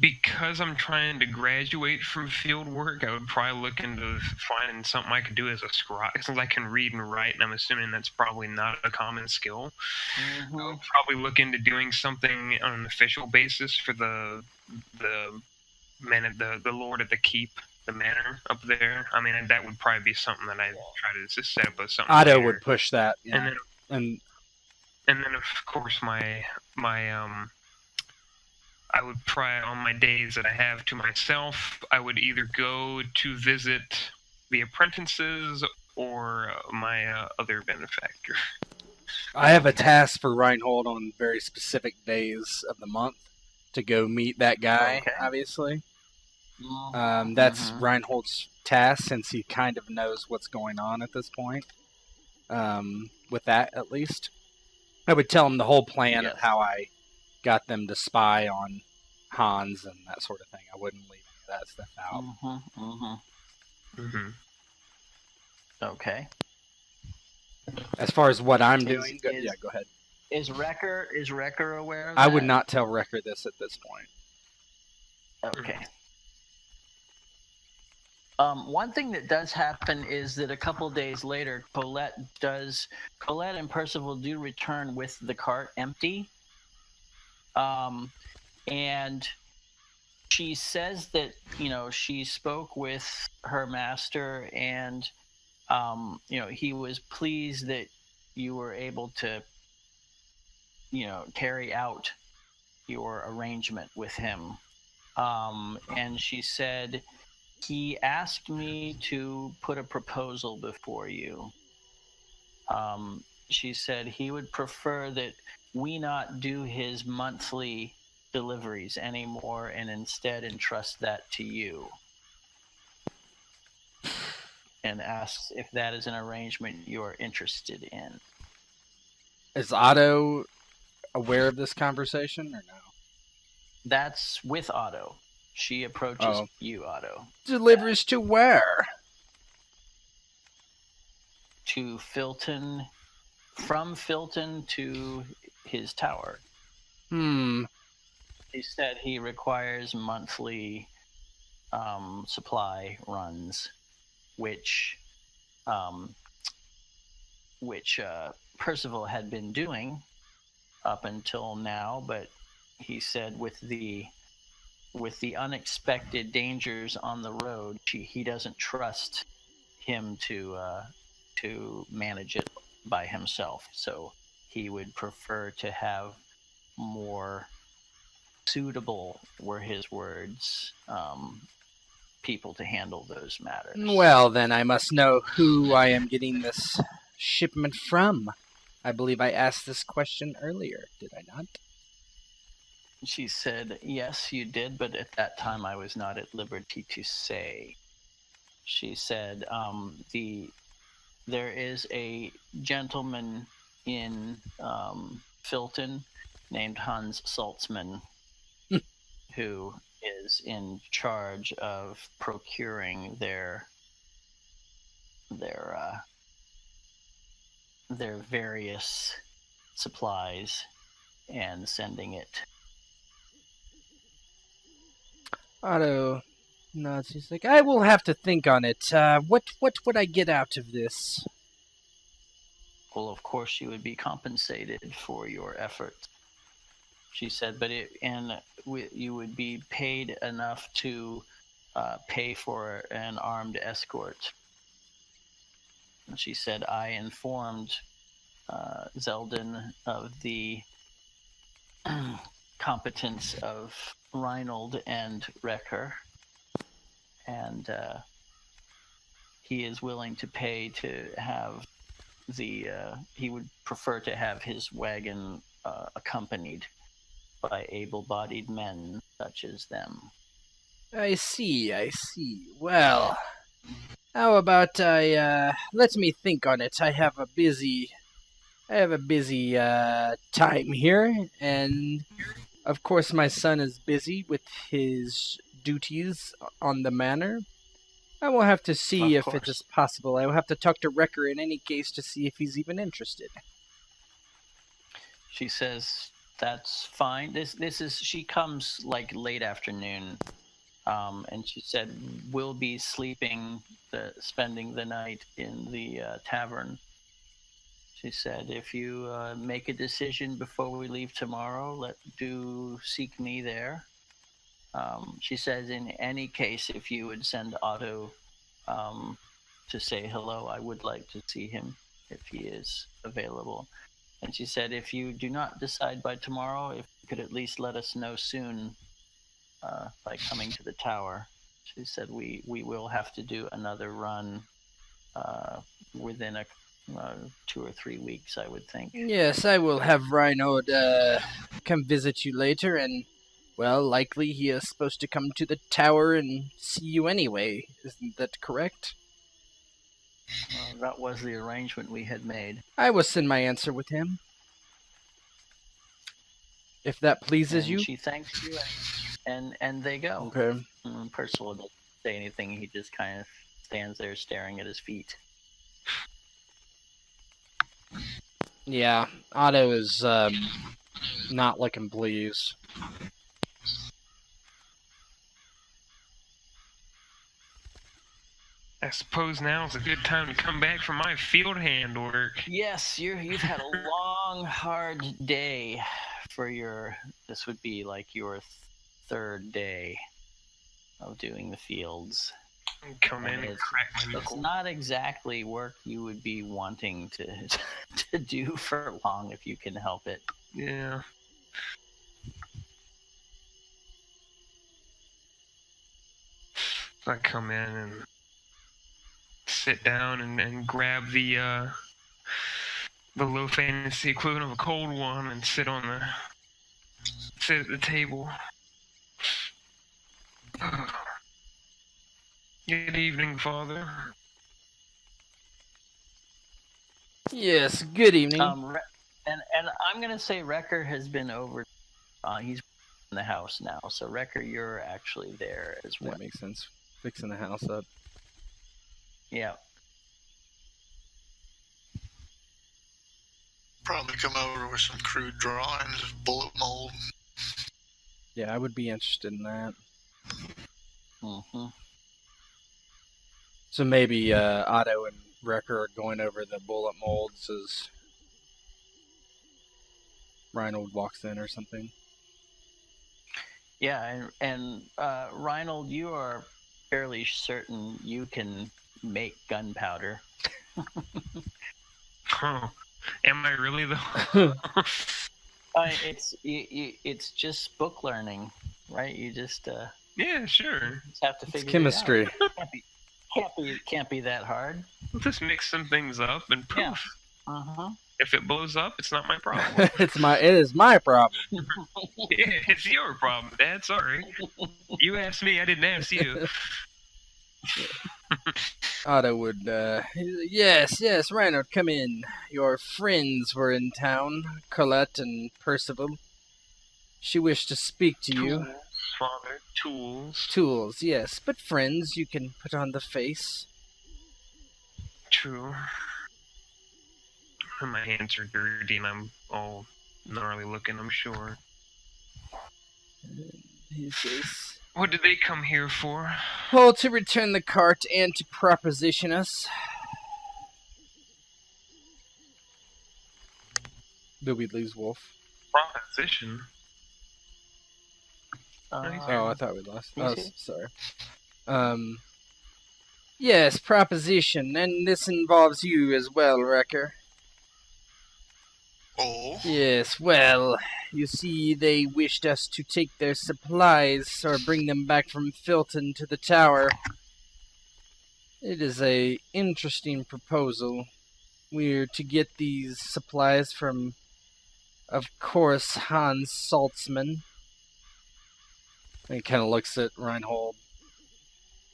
Because I'm trying to graduate from field work, I would probably look into finding something I could do as a scribe, since I can read and write, and I'm assuming that's probably not a common skill. Mm-hmm. I would probably look into doing something on an official basis for the Lord at the Keep, the manor up there. I mean, that would probably be something that I'd try to just set up as something. Otto later. would push that, yeah. And then of course my I would try on my days that I have to myself, I would either go to visit the apprentices or my other benefactor. I have a task for Reinnold on very specific days of the month to go meet that guy, obviously. That's Reinhold's task, since he kind of knows what's going on at this point. With that, at least. I would tell him the whole plan of how I got them to spy on Hans and that sort of thing. I wouldn't leave any of that stuff out. Okay. As far as what I'm doing, go ahead. Is Rekkr aware of I that? would not tell Rekkr this at this point. Okay. One thing that does happen is that a couple days later, Colette and Percival do return with the cart empty. And she says that, she spoke with her master and, he was pleased that you were able to, carry out your arrangement with him. And she said, he asked me to put a proposal before you. She said he would prefer that we not do his monthly deliveries anymore and instead entrust that to you. And asks if that is an arrangement you're interested in. Is Otto aware of this conversation or no? That's with Otto. She approaches you, Otto. Delivers to where? To Philton, from Philton to his tower. He said he requires monthly supply runs, which Percival had been doing up until now, but he said with the unexpected dangers on the road, he doesn't trust him to manage it by himself. So he would prefer to have more suitable, were his words, people to handle those matters. Well, then I must know who I am getting this shipment from. I believe I asked this question earlier, did I not? She said, yes, you did, but at that time I was not at liberty to say. She said, there is a gentleman in Philton named Hans Salzman who is in charge of procuring their various supplies and sending it. Otto nods. He's like, I will have to think on it. What would I get out of this? Well, of course you would be compensated for your effort. She said, but you would be paid enough to pay for an armed escort. And she said, I informed Zeldun of the competence of Reinnold and Rekkr, and he is willing to pay to have he would prefer to have his wagon accompanied by able-bodied men such as them. I see. Well, how about let me think on it. I have a busy time here, and of course my son is busy with his duties on the manor. I will have to see if it is possible. I will have to talk to Rekkr in any case to see if he's even interested. She says that's fine. This is, she comes like late afternoon, and she said we'll be spending the night in the tavern. She said if you make a decision before we leave tomorrow, do seek me there. She says in any case, if you would send Otto to say hello, I would like to see him if he is available. And she said if you do not decide by tomorrow, if you could at least let us know soon by coming to the tower. She said we will have to do another run within 2 or 3 weeks, I would think. Yes, I will have Reinnold come visit you later, and well, likely he is supposed to come to the tower and see you anyway. Isn't that correct? That was the arrangement we had made. I will send my answer with him. If that pleases you. She thanks you, and they go. Okay. Percival doesn't say anything. He just kind of stands there staring at his feet. Yeah, Otto is not looking pleased. I suppose now is a good time to come back from my field hand work. Yes, you've had a long, hard day for this would be like your third day of doing the fields. Come in and crack my It's knuckle. not exactly work you would be wanting to do for long if you can help it. Yeah. So I come in and sit down and grab the low fantasy equivalent of a cold one and sit on Sit at the table. Good evening, Father. Yes, good evening. And I'm gonna say Rekkr has been over. He's in the house now, so Rekkr, you're actually there as well. That makes sense. Fixing the house up. Yeah. Probably come over with some crude drawings of bullet mold. Yeah, I would be interested in that. Mm-hmm. So maybe Otto and Rekkr are going over the bullet molds as Reinnold walks in or something. Yeah, and Reinnold, you are fairly certain you can make gunpowder. Oh, am I really though? It's just book learning, right? You just Yeah, sure. have to figure It's chemistry. it out. Can't be that hard. We'll just mix some things up and poof. Yeah. Uh-huh. If it blows up, it's not my problem. It is my problem. Yeah, it's your problem, Dad. Sorry. You asked me, I didn't ask you. Otto would, yes, Reinnold, come in. Your friends were in town, Colette and Percival. She wished to speak to you. Tools, Father, tools. Tools, yes, but friends you can put on the face. True. My hands are dirty and I'm all gnarly looking, I'm sure. He says, What did they come here for? oh, to return the cart and to proposition us. The Wheatley's wolf. Proposition? Oh, I thought we lost. Oh, sorry. Yes, proposition, and this involves you as well, Rekkr. Oh? Yes, well, you see, they wished us to take their supplies or bring them back from Philton to the tower. It is a interesting proposal. We're to get these supplies from, of course, Hans Salzman. And he kind of looks at Reinnold.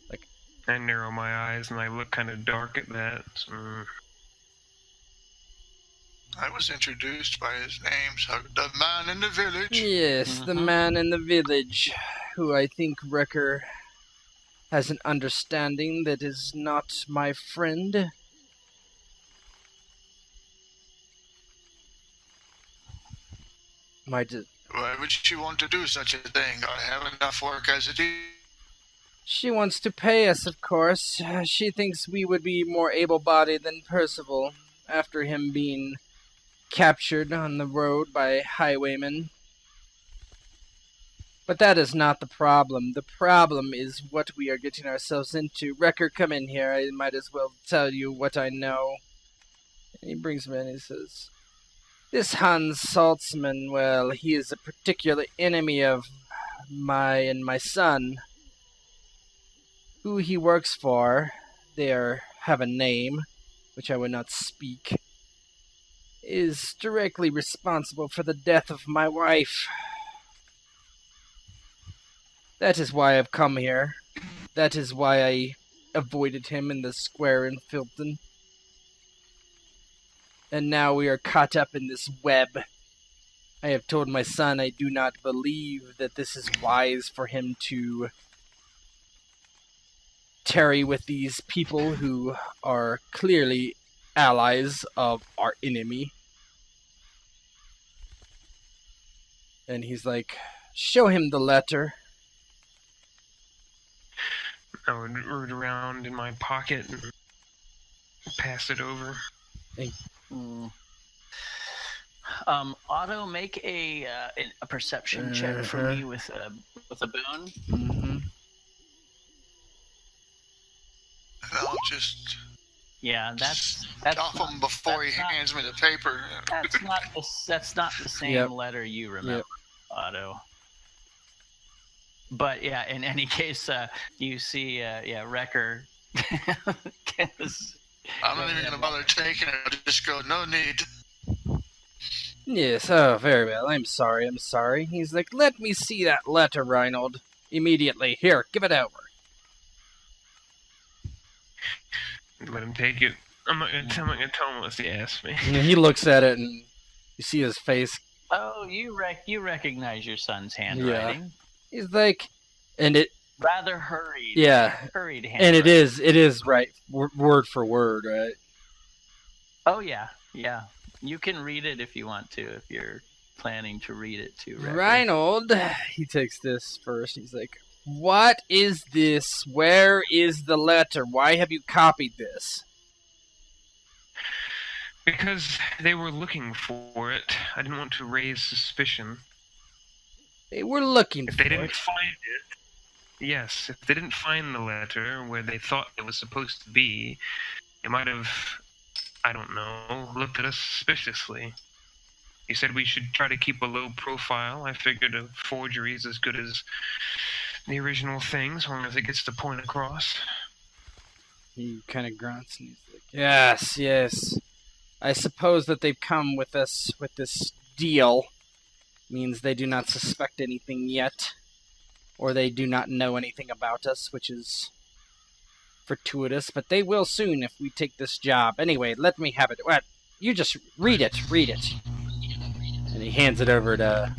Like, I narrow my eyes and I look kind of dark at that. I was introduced by his name, so the man in the village. yes, the man in the village, who I think Rekkr has an understanding that is not my friend. Why would she want to do such a thing? I have enough work as it is. She wants to pay us, of course. She thinks we would be more able-bodied than Percival, after him being captured on the road by highwaymen. But that is not the problem. The problem is what we are getting ourselves into. Rekkr, come in here. I might as well tell you what I know. And he brings him in and he says, this Hans Salzman, well, he is a particular enemy of my son. Who he works for, they have a name, which I would not speak, is directly responsible for the death of my wife. That is why I've come here. That is why I avoided him in the square in Philton. And now we are caught up in this web. I have told my son I do not believe that this is wise for him to tarry with these people who are clearly allies of our enemy. And he's like, show him the letter. I would root around in my pocket and pass it over. Otto, make a perception check for me with a boon. Mm-hmm. I'll just that's off him before he hands me the paper. That's not the same letter you remember, Otto. But yeah, in any case, you see, Rekkr. I'm not even gonna bother taking it. I'll just go, no need. Yes, oh, very well. I'm sorry. He's like, let me see that letter, Reinnold. Immediately. Here, give it over. Let him take it. I'm not gonna tell him unless he asks me. And he looks at it, and you see his face. Oh, you recognize your son's handwriting. Yeah. He's like, and it... Rather hurried. Yeah. Hurried handwriting. And it is right, word for word, right? Oh, yeah. Yeah. You can read it if you want to, if you're planning to read it too. Reinnold, he takes this first. He's like, what is this? Where is the letter? Why have you copied this? Because they were looking for it. I didn't want to raise suspicion. They were looking If for they didn't it. find it, yes, if they didn't find the letter where they thought it was supposed to be, they might have, I don't know, looked at us suspiciously. He said we should try to keep a low profile. I figured a forgery is as good as the original thing, as long as it gets the point across. He kind of grunts and he's like, yes. I suppose that they've come with us with this deal. Means they do not suspect anything yet. Or they do not know anything about us, which is fortuitous. But they will soon if we take this job. Anyway, let me have it. What? You just read it. And he hands it over to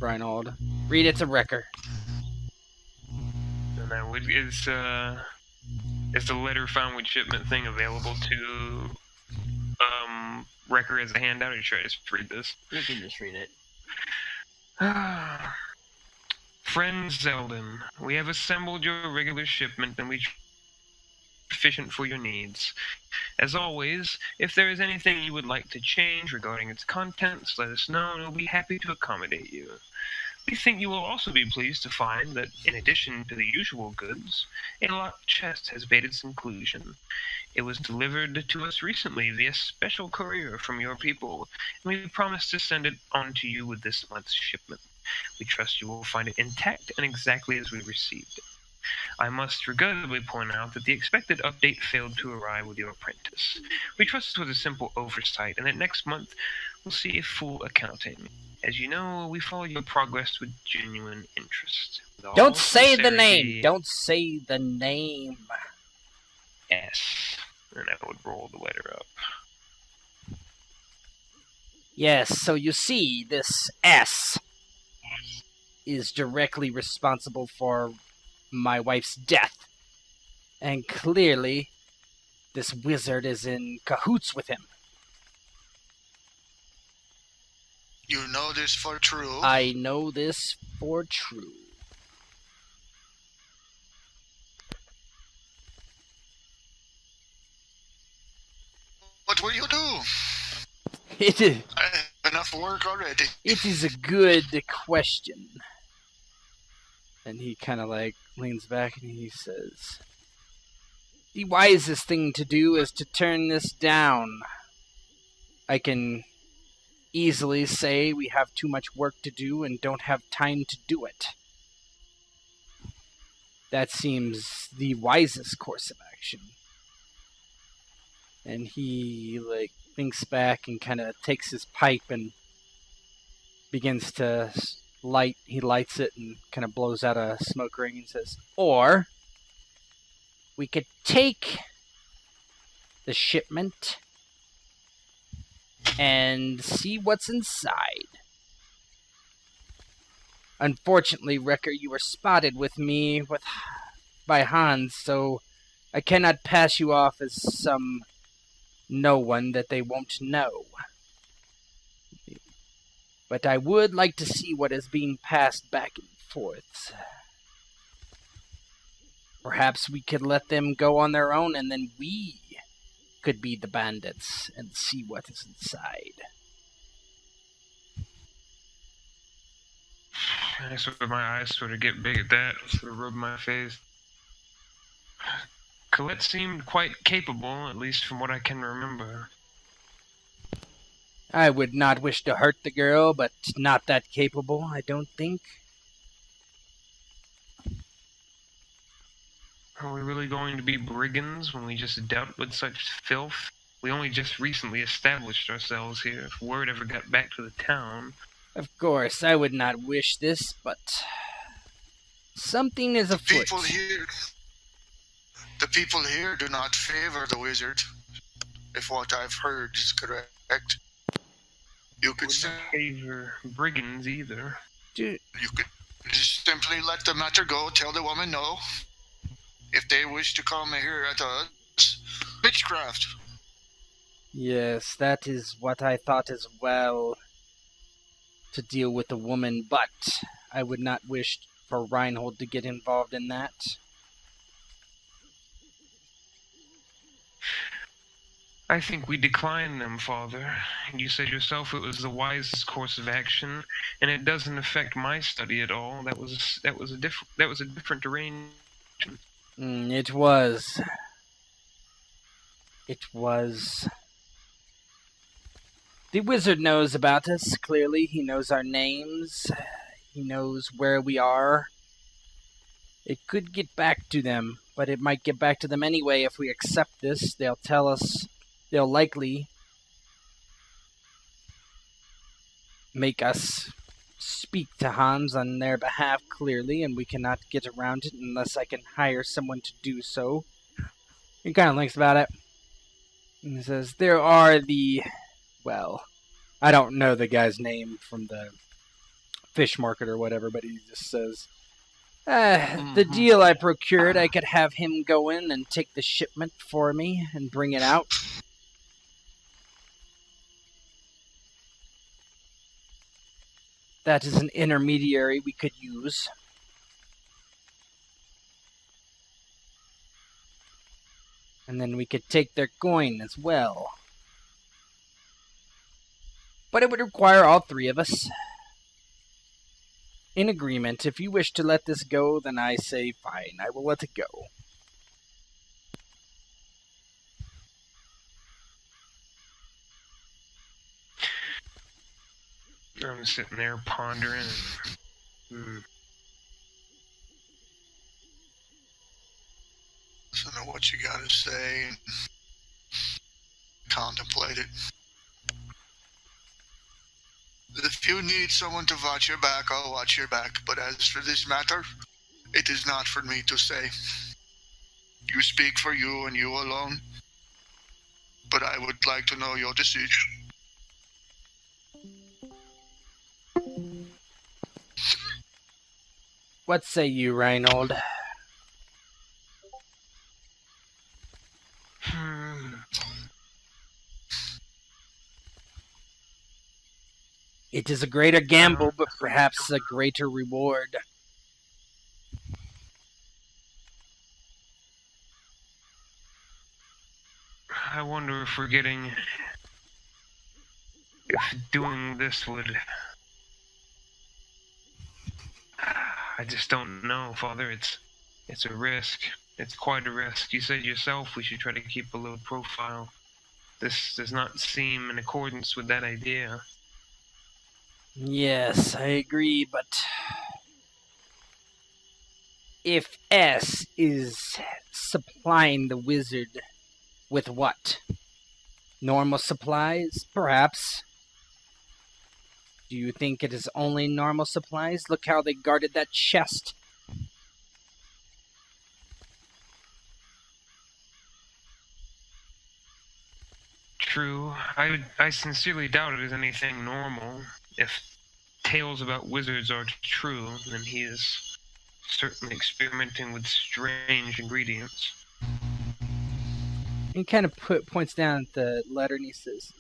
Reinnold. Read it to Rekkr. And now, is the letter found with shipment thing available to Rekkr as a handout, or should I just read this? You can just read it. Friend Zeldun, we have assembled your regular shipment and we sufficient for your needs. As always, if there is anything you would like to change regarding its contents, let us know and we'll be happy to accommodate you. We think you will also be pleased to find that, in addition to the usual goods, a locked chest has made its inclusion. It was delivered to us recently via special courier from your people, and we promise to send it on to you with this month's shipment. We trust you will find it intact and exactly as we received it. I must regrettably point out that the expected update failed to arrive with your apprentice. We trust this was a simple oversight, and that next month we'll see a full accounting. As you know, we follow your progress with genuine interest. Don't say the name. Don't say the name. S. And I would roll the letter up. Yes, so you see, this S is directly responsible for my wife's death. And clearly, this wizard is in cahoots with him. You know this for true? I know this for true. What will you do? It is, I have enough work already. it is a good question. And he kind of like leans back and he says, the wisest thing to do is to turn this down. I can easily say we have too much work to do and don't have time to do it. That seems the wisest course of action. And he like thinks back and kind of takes his pipe and begins to light. He lights it and kind of blows out a smoke ring and says, or we could take the shipment and see what's inside. Unfortunately, Rekkr, you were spotted with me by Hans, so I cannot pass you off as some no one that they won't know. But I would like to see what is being passed back and forth. Perhaps we could let them go on their own and then we could be the bandits and see what is inside. I sort of, my eyes sort of get big at that, sort of rub my face. Colette seemed quite capable, at least from what I can remember. I would not wish to hurt the girl, but not that capable, I don't think. Are we really going to be brigands when we just dealt with such filth? We only just recently established ourselves here. If word ever got back to the town... Of course, I would not wish this, but something is afoot. The people here do not favor the wizard, if what I've heard is correct. You could favor brigands either. You could just simply let the matter go, tell the woman no. If they wish to come here at us, witchcraft. Yes, that is what I thought as well, to deal with the woman, but I would not wish for Reinnold to get involved in that. I think we decline them, Father. You said yourself it was the wisest course of action, and it doesn't affect my study at all. That was a different arrangement. It was. The wizard knows about us, clearly. He knows our names. He knows where we are. It could get back to them, but it might get back to them anyway if we accept this. They'll tell us, they'll likely make us speak to Hans on their behalf clearly, and we cannot get around it unless I can hire someone to do so. He kind of thinks about it. And he says, there are well, I don't know the guy's name from the fish market or whatever, but he just says, the deal I procured, I could have him go in and take the shipment for me and bring it out. That is an intermediary we could use. And then we could take their coin as well. But it would require all three of us in agreement. If you wish to let this go, then I say fine, I will let it go. I'm sitting there pondering. I don't know what you gotta say. Contemplate it. If you need someone to watch your back, I'll watch your back. But as for this matter, it is not for me to say. You speak for you and you alone. But I would like to know your decision. What say you, Reinnold? It is a greater gamble, but perhaps a greater reward. I wonder if we're getting... If doing this would... I just don't know, Father. It's a risk. It's quite a risk. You said yourself we should try to keep a low profile. This does not seem in accordance with that idea. Yes, I agree, but if S is supplying the wizard with what? Normal supplies, perhaps? Do you think it is only normal supplies? Look how they guarded that chest. True. I sincerely doubt it is anything normal. If tales about wizards are true, then he is certainly experimenting with strange ingredients. He kind of points down at the letter and he says,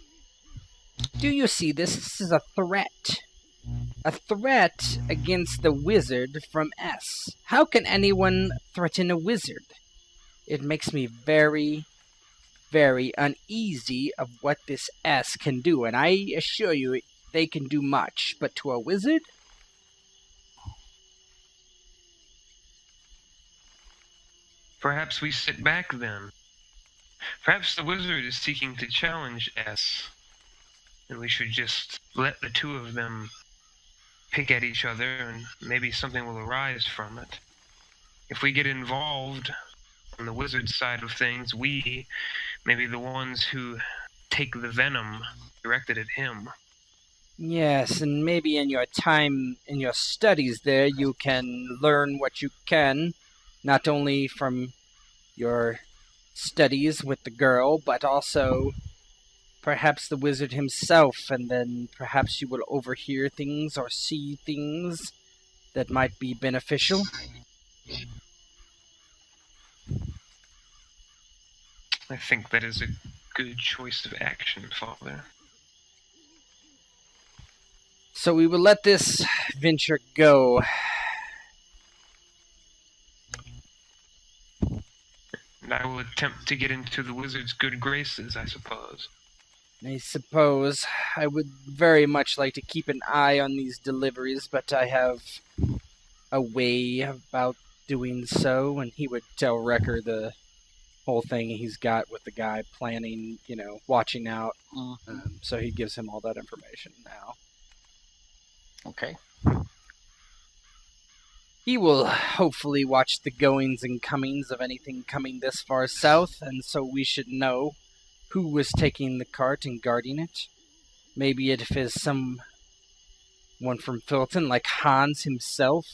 do you see this? This is a threat. A threat against the wizard from S. How can anyone threaten a wizard? It makes me very, very uneasy of what this S can do. And I assure you, they can do much. But to a wizard? Perhaps we sit back then. Perhaps the wizard is seeking to challenge S. And we should just let the two of them pick at each other, and maybe something will arise from it. If we get involved on the wizard side of things, we Maybe the ones who take the venom directed at him. Yes, and maybe in your time, in your studies there, you can learn what you can, not only from your studies with the girl, but also perhaps the wizard himself, and then perhaps you will overhear things or see things that might be beneficial. I think that is a good choice of action, Father. So we will let this venture go. And I will attempt to get into the wizard's good graces, I suppose. I suppose I would very much like to keep an eye on these deliveries, but I have a way about doing so, and he would tell Rekkr the whole thing he's got with the guy planning, watching out. So he gives him all that information now. Okay. He will hopefully watch the goings and comings of anything coming this far south, and so we should know who was taking the cart and guarding it. Maybe if it is someone from Philton, like Hans himself,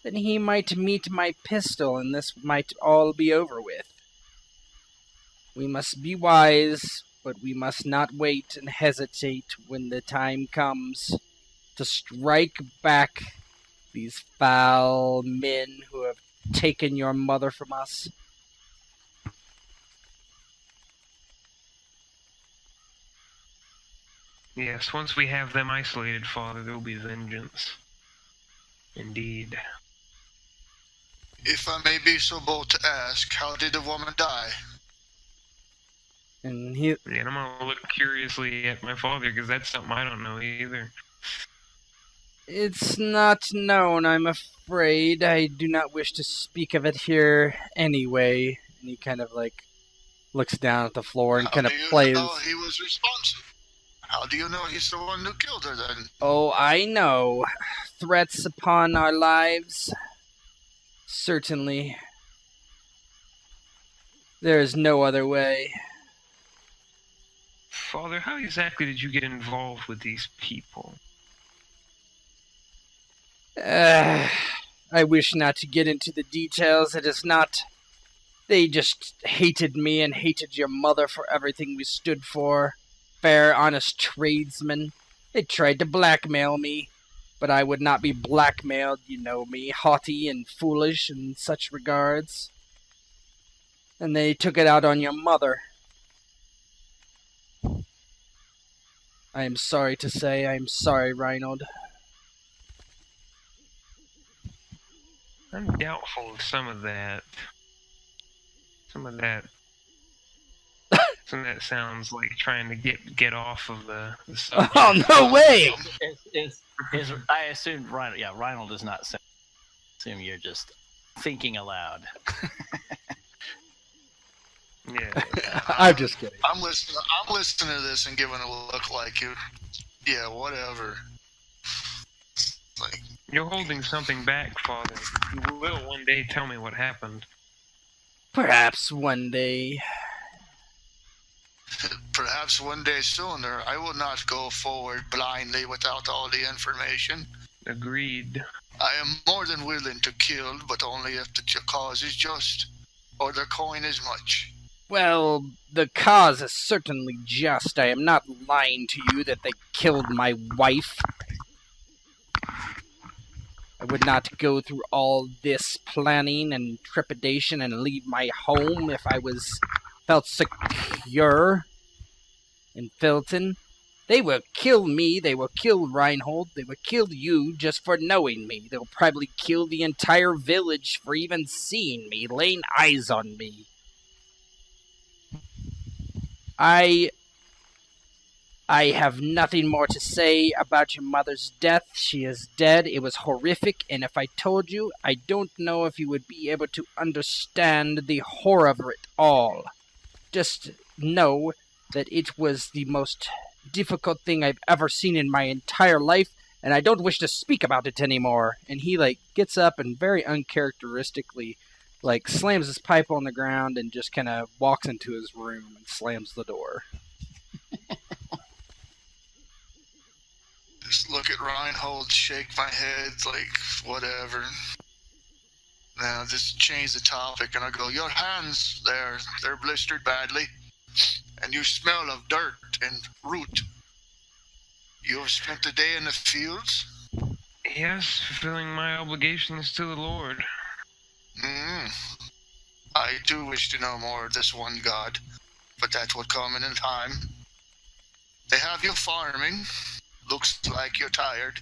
then he might meet my pistol, and this might all be over with. We must be wise, but we must not wait and hesitate when the time comes to strike back these foul men who have taken your mother from us. Yes, once we have them isolated, Father, there will be vengeance. Indeed. If I may be so bold to ask, how did the woman die? And he... Yeah, I'm gonna look curiously at my father, because that's something I don't know either. It's not known, I'm afraid. I do not wish to speak of it here anyway. And he kind of looks down at the floor and kind of plays. How do you know he was responsible? How do you know he's the one who killed her then? Oh, I know. Threats upon our lives. Certainly. There is no other way. Father, how exactly did you get involved with these people? I wish not to get into the details. It is not... They just hated me and hated your mother for everything we stood for. Fair, honest tradesmen. They tried to blackmail me, but I would not be blackmailed, you know me, haughty and foolish in such regards. And they took it out on your mother. I am sorry to say, I am sorry, Reinnold. I'm doubtful of some of that. Some of that sounds like trying to get off of the subject. Oh, no way! I assume Reinnold does not assume you're just thinking aloud. Yeah. I'm just kidding. I'm listening to this and giving a look like you. Yeah, whatever. Like, You're holding something back, Father. You will one day tell me what happened. Perhaps one day. perhaps one day sooner. I will not go forward blindly without all the information. Agreed. I am more than willing to kill, but only if the cause is just, or the coin is much. Well, the cause is certainly just. I am not lying to you that they killed my wife. I would not go through all this planning and trepidation and leave my home if I felt secure in Philton. They will kill me, they will kill Reinnold, they will kill you just for knowing me. They'll probably kill the entire village for even seeing me, laying eyes on me. I have nothing more to say about your mother's death. She is dead. It was horrific, and if I told you, I don't know if you would be able to understand the horror of it all. Just know that it was the most difficult thing I've ever seen in my entire life, and I don't wish to speak about it anymore. And he, gets up and very uncharacteristically like slams his pipe on the ground and just kind of walks into his room and slams the door. Just look at Reinhold, shake my head, like, whatever. Now, just change the topic, and I go, your hands, they're blistered badly, and you smell of dirt and root. You have spent the day in the fields? Yes, fulfilling my obligations to the Lord. I do wish to know more of this one god, but that will come in time. They have you farming. Looks like you're tired.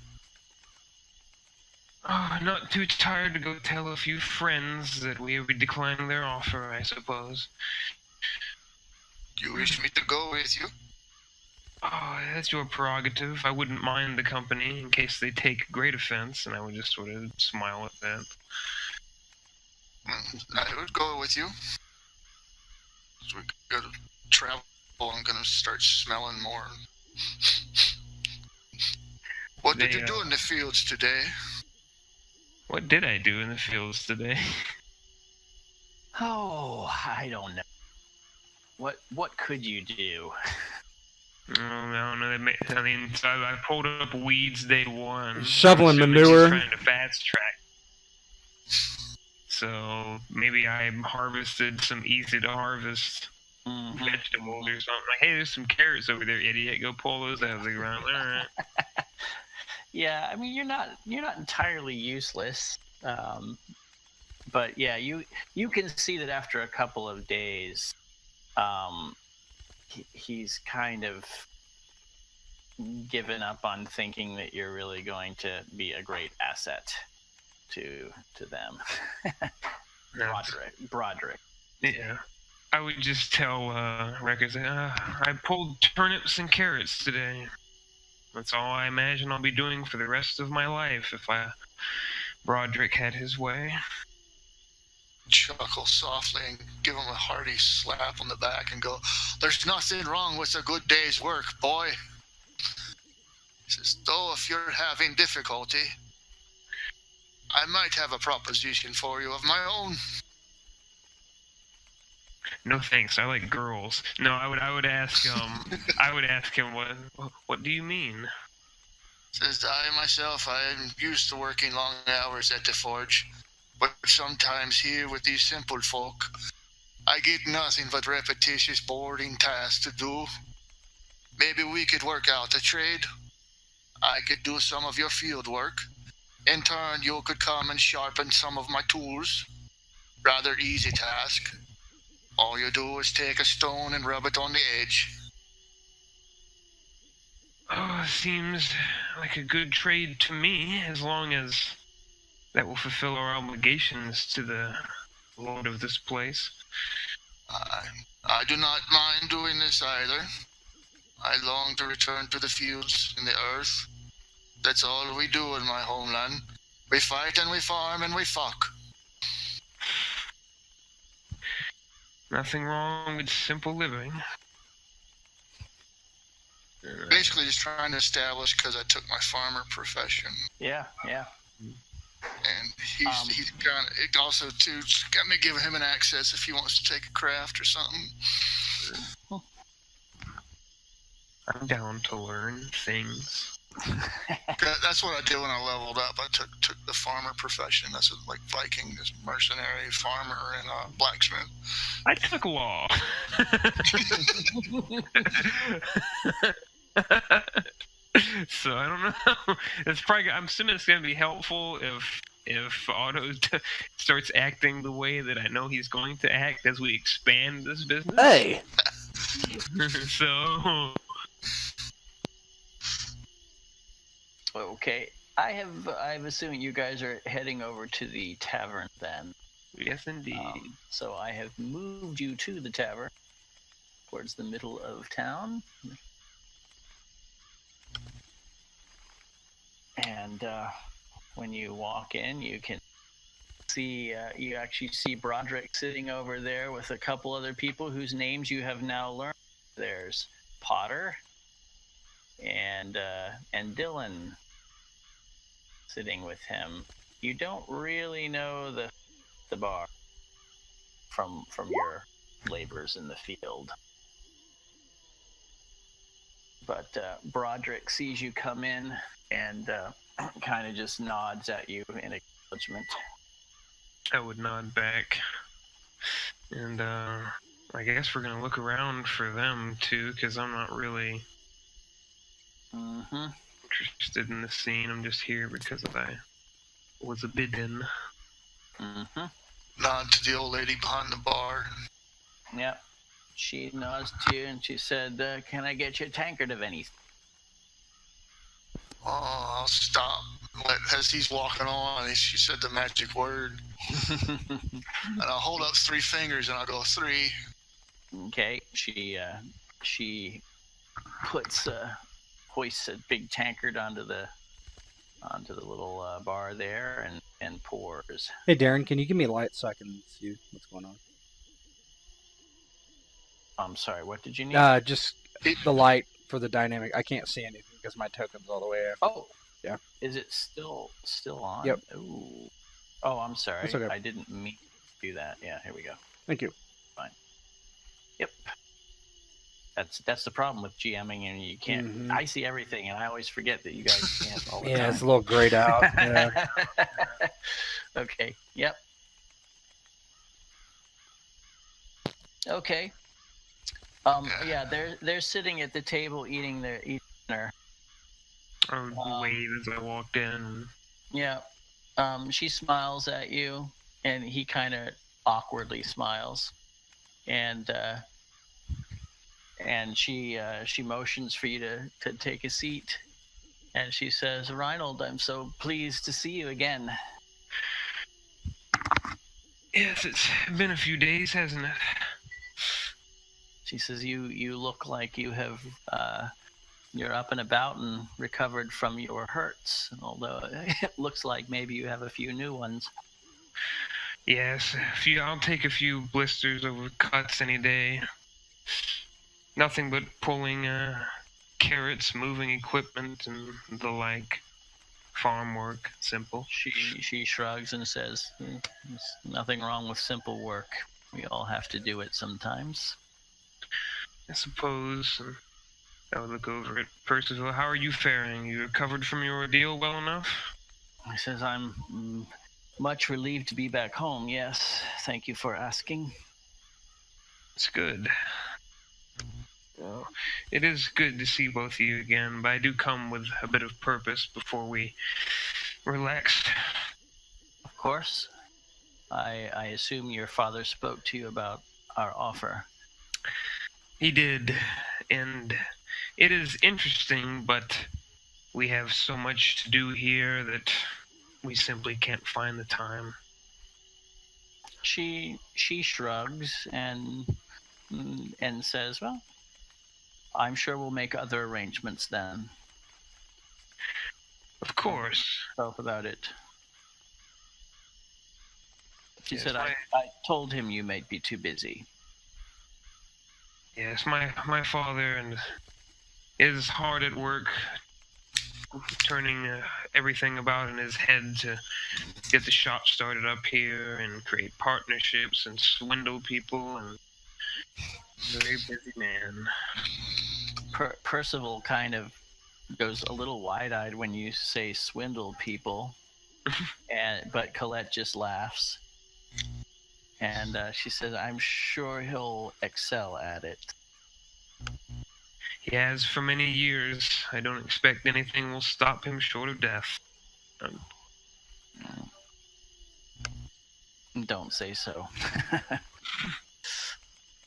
Oh, not too tired to go tell a few friends that we will be declining their offer, I suppose. You wish me to go with you? Oh, that's your prerogative. I wouldn't mind the company in case they take great offense, and I would just sort of smile at that. I would go with you. As we go to travel, I'm gonna start smelling more. What did you do in the fields today? What did I do in the fields today? Oh, I don't know. What could you do? Oh, I don't know. I mean, so I pulled up weeds day one. Shoveling I'm manure. Trying to fast track. So maybe I harvested some easy to harvest vegetables or something. Like, hey, there's some carrots over there, idiot. Go pull those out of the ground. All right. Yeah, I mean, you're not entirely useless, but yeah, you can see that after a couple of days, he's kind of given up on thinking that you're really going to be a great asset to them. Broderick. Yeah. I would just tell Rekkr, I pulled turnips and carrots today. That's all I imagine I'll be doing for the rest of my life if Broderick had his way. Chuckle softly and give him a hearty slap on the back and go, there's nothing wrong with a good day's work, boy. He says, though if you're having difficulty, I might have a proposition for you of my own. No thanks, I like girls. No, I would ask him what do you mean? Says, I myself, I am used to working long hours at the forge, but sometimes here with these simple folk, I get nothing but repetitious, boring tasks to do. Maybe we could work out a trade. I could do some of your field work. In turn, you could come and sharpen some of my tools. Rather easy task. All you do is take a stone and rub it on the edge. Oh, seems like a good trade to me, as long as that will fulfill our obligations to the lord of this place. I do not mind doing this either. I long to return to the fields and the earth. That's all we do in my homeland. We fight and we farm and we fuck. Nothing wrong with simple living. Basically just trying to establish, because I took my farmer profession. Yeah. And he's kind of, it also too, got me giving him an access if he wants to take a craft or something. I'm down to learn things. That's what I did when I leveled up. I took the farmer profession. That's like Viking, this mercenary farmer and blacksmith. I took law. So I don't know. It's probably. I'm assuming it's going to be helpful if Otto starts acting the way that I know he's going to act as we expand this business. Hey. So. Okay, I'm assuming you guys are heading over to the tavern then. Yes, indeed. So I have moved you to the tavern, towards the middle of town. And when you walk in, you can see, you actually see Broderick sitting over there with a couple other people whose names you have now learned. There's Potter and Dylan sitting with him. You don't really know the bar. from your labors in the field. But Broderick sees you come in and kind of just nods at you in acknowledgement. I would nod back. And I guess we're going to look around for them, too, because I'm not really interested in the scene. I'm just here because I was a bidden. Nod to the old lady behind the bar. Yep. She nods to you and she said, can I get you a tankard of anything? Oh, I'll stop. As he's walking on, she said the magic word. And I'll hold up 3 fingers and I'll go 3. Okay. She puts hoists a big tankard onto the little bar there and pours. Hey Darren, can you give me a light so I can see what's going on? I'm sorry, what did you need? Just the light for the dynamic. I can't see anything because my token's all the way up. Oh, yeah. Is it still on? Yep. Ooh. Oh, I'm sorry. That's okay. I didn't mean to do that. Yeah, here we go. Thank you. Fine. Yep. That's the problem with GMing, and you can't. I see everything, and I always forget that you guys can't all the time. Yeah, it's a little grayed out. Yeah. Okay. Yep. Okay. Yeah, they're sitting at the table eating their dinner. I would wave as I walked in. Yeah. She smiles at you, and he kind of awkwardly smiles, and she motions for you to take a seat, and she says, "Reinnold, I'm so pleased to see you again." Yes, it's been a few days, hasn't it? She says, "You look like you have you're up and about and recovered from your hurts, although it looks like maybe you have a few new ones." Yes, I'll take a few blisters over cuts any day. Nothing but pulling carrots, moving equipment, and the like. Farm work, simple. She shrugs and says, "There's nothing wrong with simple work. We all have to do it sometimes." I suppose. I would look over at Percival. How are you faring? You recovered from your ordeal well enough? He says, "I'm much relieved to be back home, yes. Thank you for asking." It's good. Well, it is good to see both of you again, but I do come with a bit of purpose before we relax. Of course. I assume your father spoke to you about our offer. He did, and it is interesting, but we have so much to do here that we simply can't find the time. She shrugs and says, "Well, I'm sure we'll make other arrangements then." Of course. Talk about it. She Yes, said, I told him you might be too busy." Yes, my father is hard at work turning everything about in his head to get the shop started up here and create partnerships and swindle people, and very busy man. Percival kind of goes a little wide-eyed when you say swindle people, but Colette just laughs. And she says, "I'm sure he'll excel at it." He has for many years. I don't expect anything will stop him short of death. Don't say so.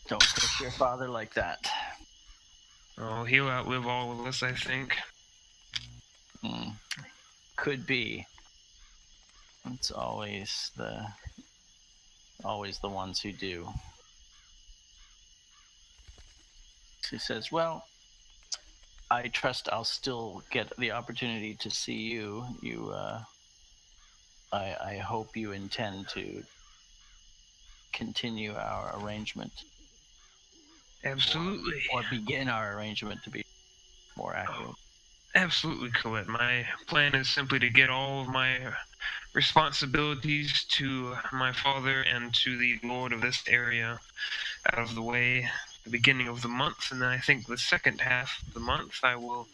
Don't push your father like that. Oh, he'll outlive all of us, I think. Could be. It's always the ones who do. She says, "Well, I trust I'll still get the opportunity to see you. I hope you intend to continue our arrangement." Absolutely. Or begin our arrangement, to be more accurate. Absolutely, Colette. My plan is simply to get all of my responsibilities to my father and to the lord of this area out of the way at the beginning of the month, and then I think the second half of the month I will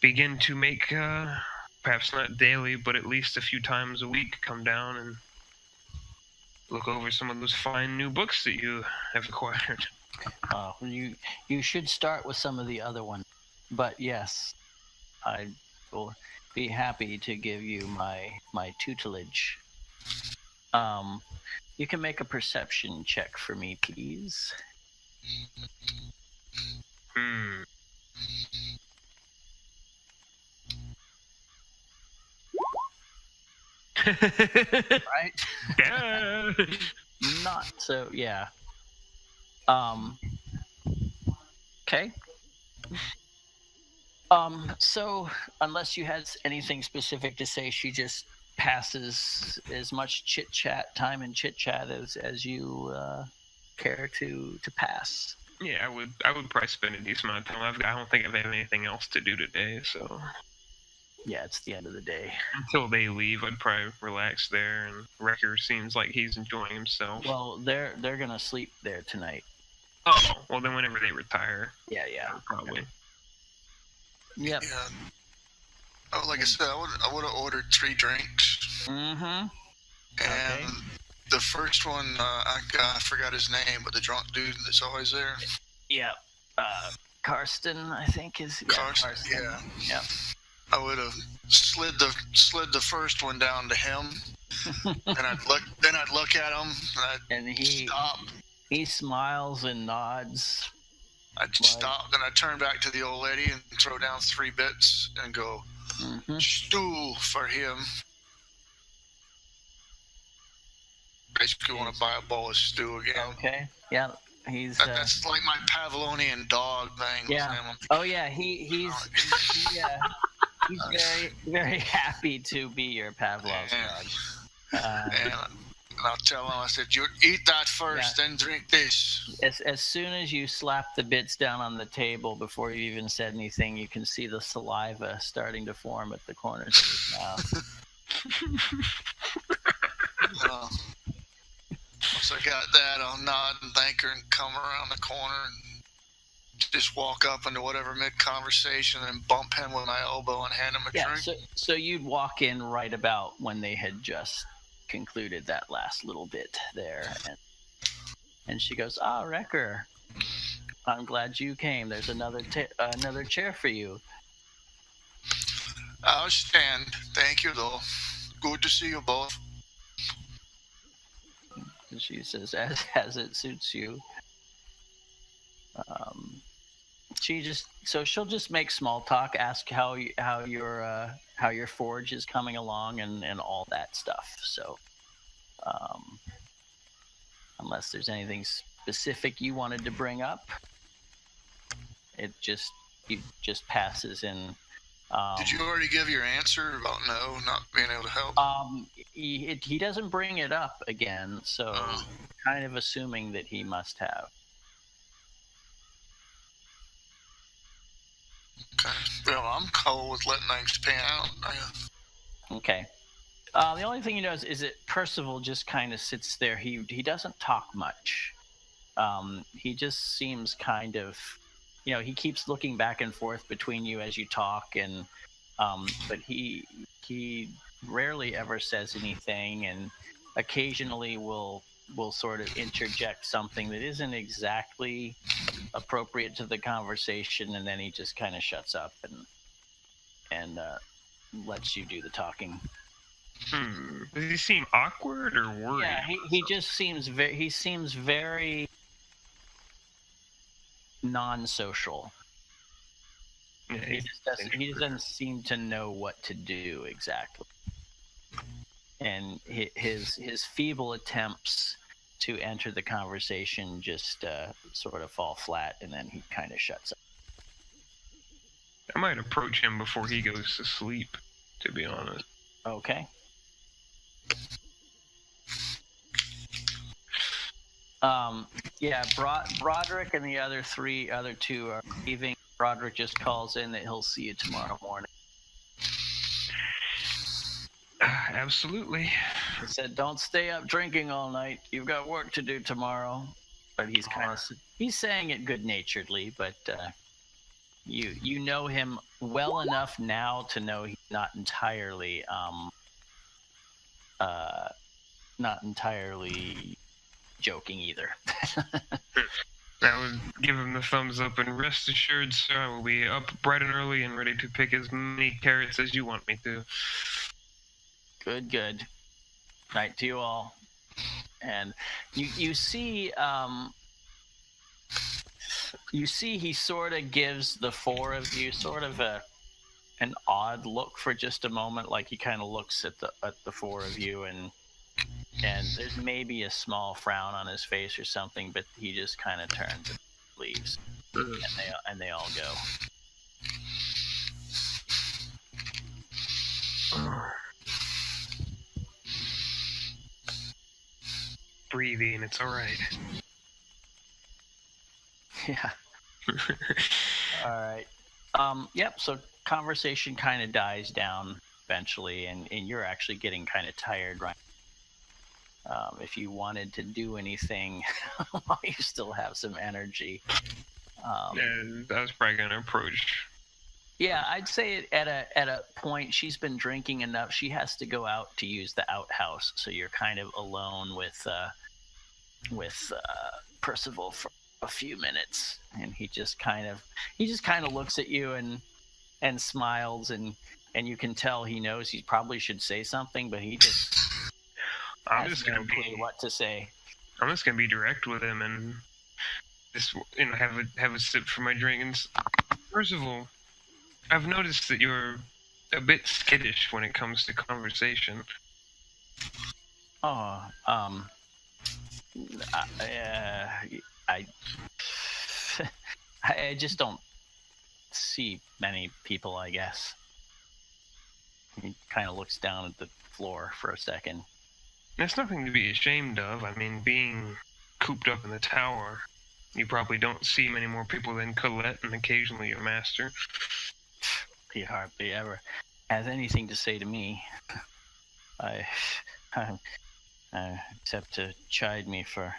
begin to make, perhaps not daily, but at least a few times a week, come down and look over some of those fine new books that you have acquired. You should start with some of the other ones, but yes, I will be happy to give you my tutelage. You can make a perception check for me, please. Right? Yeah. Not so, yeah. Okay. So unless you had anything specific to say, she just passes as much time and chit chat as you care to pass. Yeah, I would probably spend a decent amount of time. I don't think I've had anything else to do today, so Yeah, it's the end of the day. until they leave, I'd probably relax there. And Rekkr seems like he's enjoying himself. Well, they're gonna sleep there tonight. Oh, well then whenever they retire. Yeah. Probably. Yep. Yeah. Oh, like I said, I would have ordered 3 drinks. Mm-hmm. And Okay. the first one, I forgot his name, but the drunk dude that's always there. Yep. Karsten, I think is. Yeah, Karsten, yeah. Yep. I would have slid the first one down to him, and I'd look at him, and I'd stop. He smiles and nods. I'd stop, then I'd turn back to the old lady and throw down 3 bits and go, stew for him. Basically want to buy a bowl of stew again. Okay. Yeah. He's that's like my Pavlonian dog thing. Yeah. Oh yeah. He's very, very happy to be your Pavlov's dog. And I'll tell him, I said, you eat that first, then drink this. As soon as you slap the bits down on the table, before you even said anything, you can see the saliva starting to form at the corners of his mouth. Once I got that, I'll nod and thank her and come around the corner and just walk up into whatever mid-conversation and bump him with my elbow and hand him a drink. So you'd walk in right about when they had just concluded that last little bit there, and she goes, Rekkr, I'm glad you came. There's another chair for you. I'll stand. Thank you, though. Good to see you both. And she says, as it suits you. She'll just make small talk, ask how your forge is coming along and all that stuff. So, unless there's anything specific you wanted to bring up, it just passes in. Did you already give your answer about no, not being able to help? He doesn't bring it up again, so kind of assuming that he must have. Okay. Well, I'm cool with letting things pan out. Okay. The only thing he knows is that Percival just kind of sits there. He doesn't talk much. He just seems kind of, he keeps looking back and forth between you as you talk, and but he rarely ever says anything, and occasionally will sort of interject something that isn't exactly appropriate to the conversation, and then he just kind of shuts up and lets you do the talking. Does he seem awkward or worried? Yeah, he just seems very non-social. Yeah, he doesn't seem to know what to do exactly, and his feeble attempts to enter the conversation just sort of fall flat, and then he kind of shuts up. I might approach him before he goes to sleep, to be honest. Okay. Broderick and the other two are leaving Roderick just calls in that he'll see you tomorrow morning. Absolutely. He said, "Don't stay up drinking all night. You've got work to do tomorrow." But he's saying it good-naturedly, but you know him well enough now to know he's not entirely joking either. I would give him the thumbs up, and rest assured, sir, I will be up bright and early and ready to pick as many carrots as you want me to. Good. Night to you all. And you see he sort of gives the four of you sort of an odd look for just a moment, like he kind of looks at the four of you, and there's maybe a small frown on his face or something, but he just kind of turns and leaves, and they all go. Breathing, it's all right. Yeah. All right. Yep. So conversation kind of dies down eventually, and you're actually getting kind of tired, right? If you wanted to do anything while you still have some energy. And I was probably gonna approach. Yeah, I'd say at a point she's been drinking enough. She has to go out to use the outhouse, so you're kind of alone with Percival for a few minutes, and he just kind of looks at you and smiles, and you can tell he knows he probably should say something, but he just has no clue what to say. I'm just gonna be direct with him and just have a sip for my drink. And Percival, I've noticed that you're a bit skittish when it comes to conversation. Oh, I just don't see many people, I guess. He kind of looks down at the floor for a second. There's nothing to be ashamed of. I mean, being cooped up in the tower, you probably don't see many more people than Colette and occasionally your master. He hardly ever has anything to say to me. Except to chide me for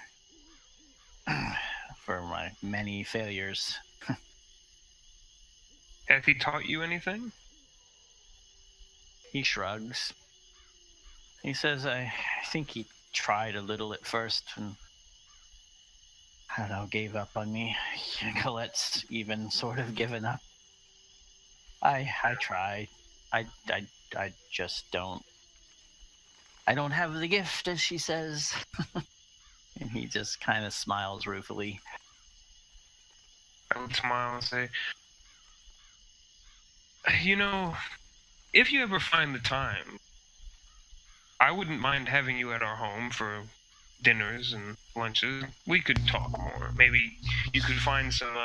my many failures. Has he taught you anything? He shrugs. He says, I think he tried a little at first, and I don't know, gave up on me. Colette's even sort of given up. I tried. I just don't. I don't have the gift, as she says. And he just kind of smiles ruefully. I would smile and say, if you ever find the time, I wouldn't mind having you at our home for dinners and lunches. We could talk more. Maybe you could find some,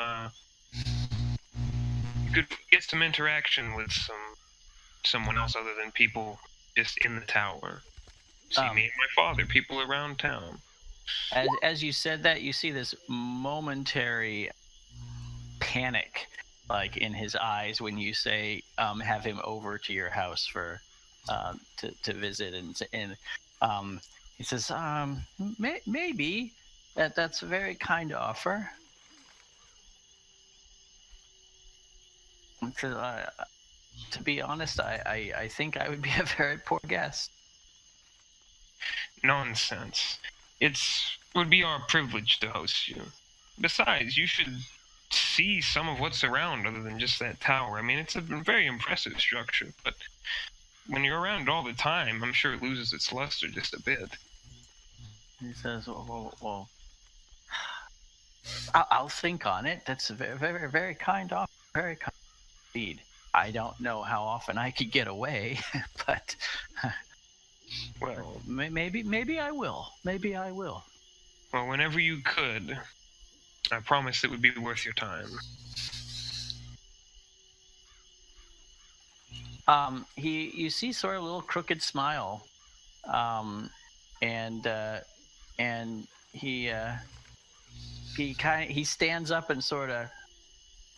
you could get some interaction with someone else other than people just in the tower. See me and my father, people around town. As you said that, you see this momentary panic, like in his eyes when you say, "Have him over to your house for to visit," and he says, "Maybe that's a very kind offer." To be honest, I think I would be a very poor guest. Nonsense. It would be our privilege to host you. Besides, you should see some of what's around other than just that tower. I mean, it's a very impressive structure, but when you're around all the time, I'm sure it loses its luster just a bit. He says, well, I'll think on it. That's a very, very, very kind offer. Very kind indeed. I don't know how often I could get away, but... Well, maybe I will. Maybe I will. Well, whenever you could, I promise it would be worth your time. You see sort of a little crooked smile, and he stands up and sort of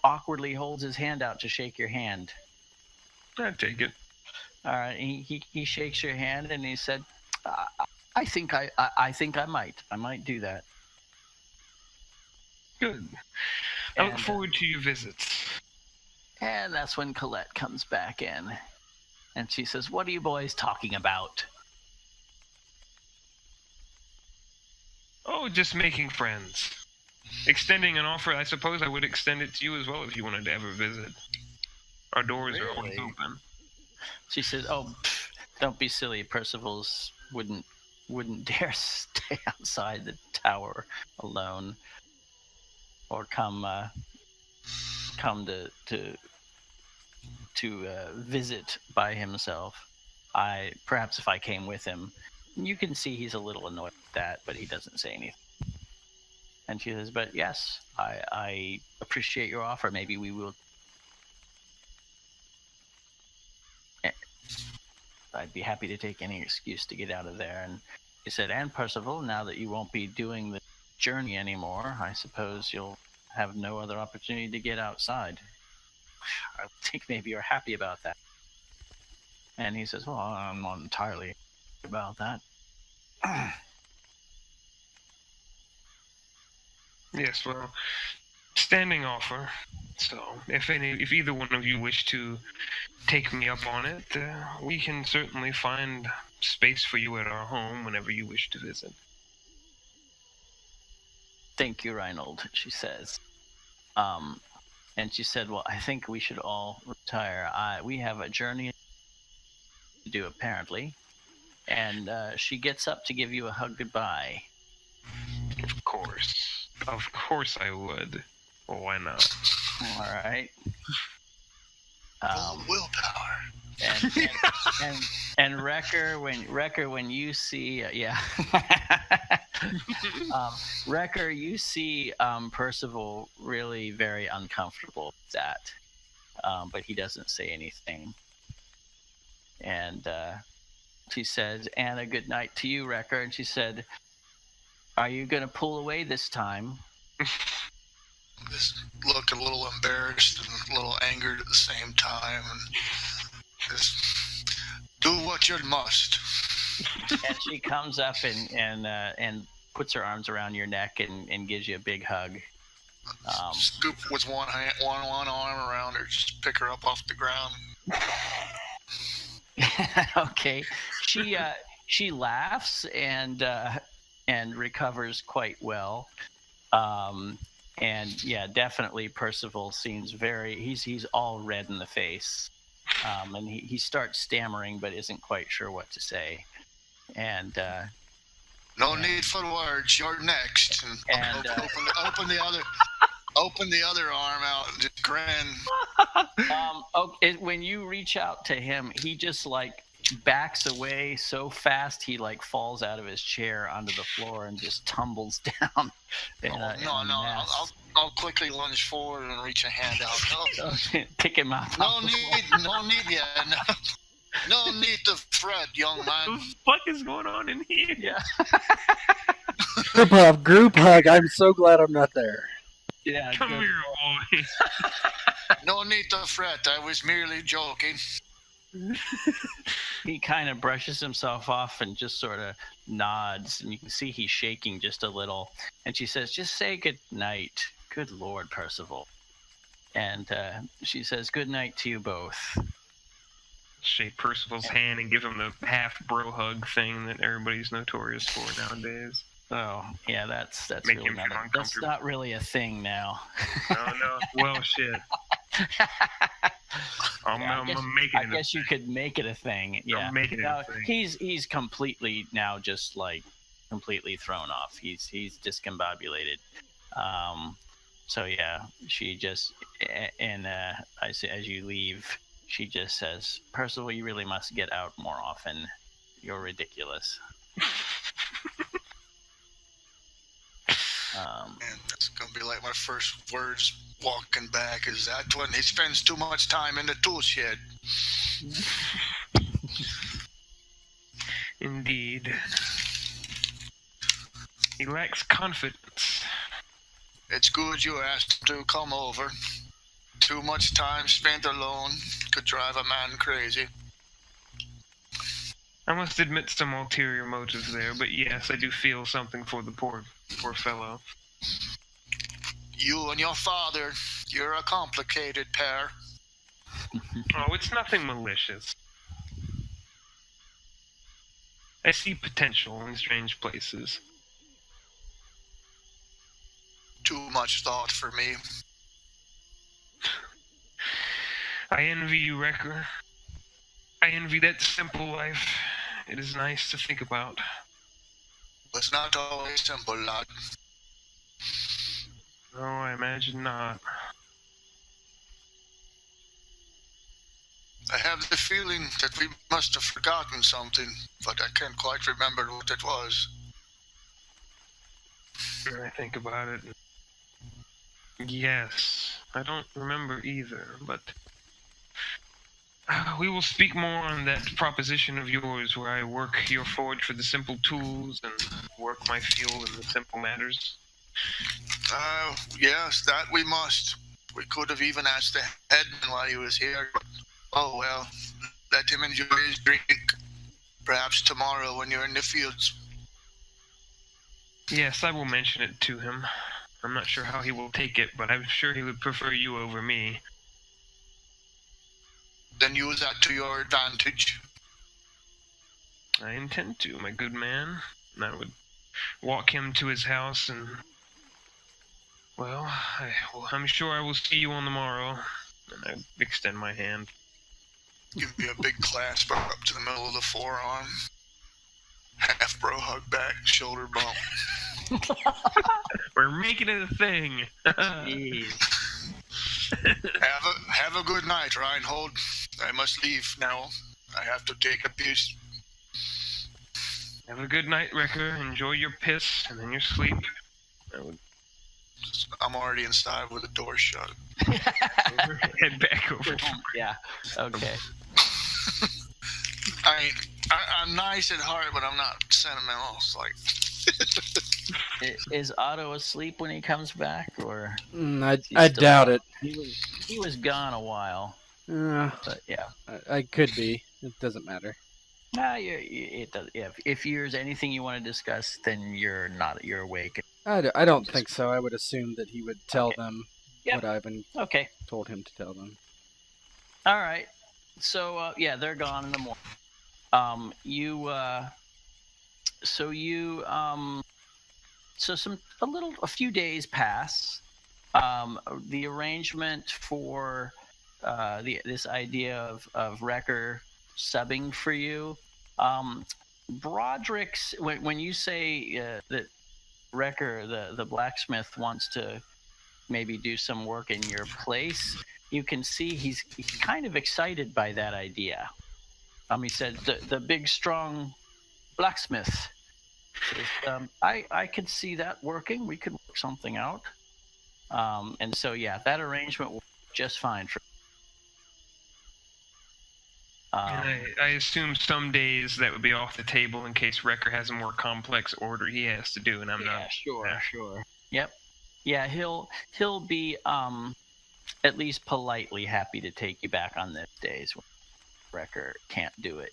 awkwardly holds his hand out to shake your hand. I'd take it. All right, he shakes your hand and he said, "I think I might do that." Good. I look forward to your visits. And that's when Colette comes back in, and she says, "What are you boys talking about?" Oh, just making friends. Extending an offer. I suppose I would extend it to you as well if you wanted to ever visit. Our doors are always open. She says, "Oh, don't be silly. Percival's wouldn't dare stay outside the tower alone, or come to visit by himself. Perhaps if I came with him." You can see he's a little annoyed at that, but he doesn't say anything. And she says, "But yes, I appreciate your offer. Maybe we will." I'd be happy to take any excuse to get out of there. And he said, "And Percival, now that you won't be doing the journey anymore, I suppose you'll have no other opportunity to get outside. I think maybe you're happy about that." And he says, "Well, I'm not entirely about that." Yes, well, standing offer. So, if either one of you wish to take me up on it, we can certainly find space for you at our home whenever you wish to visit. "Thank you, Reinnold," she says. And she said, "Well, I think we should all retire. We have a journey to do, apparently." And she gets up to give you a hug goodbye. Of course I would. Well, why not? All right. Willpower. And Rekkr, when you see, Rekkr, you see Percival really very uncomfortable with that, but he doesn't say anything. And she says, "And a good night to you, Rekkr." And she said, "Are you going to pull away this time?" Just look a little embarrassed and a little angered at the same time, and just do what you must. And she comes up and puts her arms around your neck and gives you a big hug. Scoop with one arm around her, just pick her up off the ground. Okay, she laughs and recovers quite well. And yeah, definitely Percival seems he's all red in the face. And he starts stammering but isn't quite sure what to say. And no need for words, you're next. And open the other arm out and just grin. When you reach out to him, he just like backs away so fast he like falls out of his chair onto the floor and just tumbles down. I'll quickly lunge forward and reach a hand out. No. Pick him up. No need to fret, young man. What the fuck is going on in here? Yeah. Group hug. I'm so glad I'm not there. Yeah. Come here, boy. No need to fret. I was merely joking. He kind of brushes himself off and just sort of nods, and you can see he's shaking just a little. And she says, "Just say good night." "Good Lord, Percival." And she says, "Good night to you both." Shake Percival's hand and give him the half bro hug thing that everybody's notorious for nowadays. Oh, yeah, that's Make really him feel that's not really a thing now. Oh, no. Well, shit. I'm making it. I guess you could make it a thing. Yeah. I'm making it a thing. He's completely now just like completely thrown off. He's discombobulated. So yeah, she just as you leave, she just says, "Percival, you really must get out more often. You're ridiculous." Man, that's gonna be like my first words walking back. Is that when he spends too much time in the tool shed? Indeed. He lacks confidence. It's good you asked him to come over. Too much time spent alone could drive a man crazy. I must admit some ulterior motives there, but yes, I do feel something for the poor fellow. You and your father, you're a complicated pair. Oh, it's nothing malicious. I see potential in strange places. Too much thought for me. I envy you, Rekkr. I envy that simple life. It is nice to think about. It's not always simple, lad. Oh, I imagine not. I have the feeling that we must have forgotten something, but I can't quite remember what it was. When I think about it. Yes, I don't remember either, but we will speak more on that proposition of yours where I work your forge for the simple tools and work my field in the simple matters. Yes, that we must. We could have even asked the headman while he was here. Oh well, let him enjoy his drink. Perhaps tomorrow when you're in the fields. Yes, I will mention it to him. I'm not sure how he will take it, but I'm sure he would prefer you over me. Then use that to your advantage. I intend to, my good man. And I would walk him to his house and... Well, I'm sure I will see you on the morrow. And I extend my hand. Give me a big clasp up to the middle of the forearm. Half bro hug back, shoulder bump. We're making it a thing. Have a good night, Reinhold. I must leave now. I have to take a piss. Have a good night, Rekkr. Enjoy your piss and then your sleep. I'm already inside with the door shut. Head back over. Yeah. Okay. I'm nice at heart, but I'm not sentimental. It's like. Is Otto asleep when he comes back, or? I doubt it. He was gone a while. But yeah, I could be. It doesn't matter. No, it does. If there's anything you want to discuss, then you're awake. I don't think so. I would assume that he would tell them what I've been told him to tell them. All right. So they're gone in the morning. A few days pass. The arrangement for this idea of Rekkr subbing for you, Broderick's when you say that Rekkr, the blacksmith, wants to maybe do some work in your place, you can see he's kind of excited by that idea. He said the big strong blacksmith. Says, I could see that working. We could work something out. And so that arrangement will work just fine for. And I assume some days that would be off the table in case Rekkr has a more complex order he has to do, and I'm not. Sure. Yep. Yeah, he'll be at least politely happy to take you back on those days when Rekkr can't do it.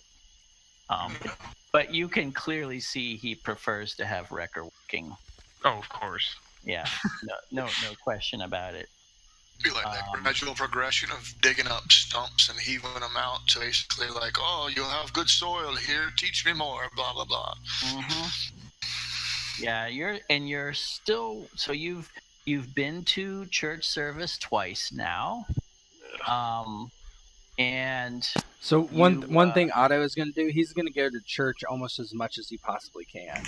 But you can clearly see he prefers to have Rekkr working. Oh, of course. Yeah. No question about it. Be like that gradual progression of digging up stumps and heaving them out to basically like, oh, you'll have good soil here, teach me more, blah, blah, blah. Mm-hmm. Yeah, you're still, so you've been to church service twice now. And so one thing Otto is going to do, he's going to go to church almost as much as he possibly can.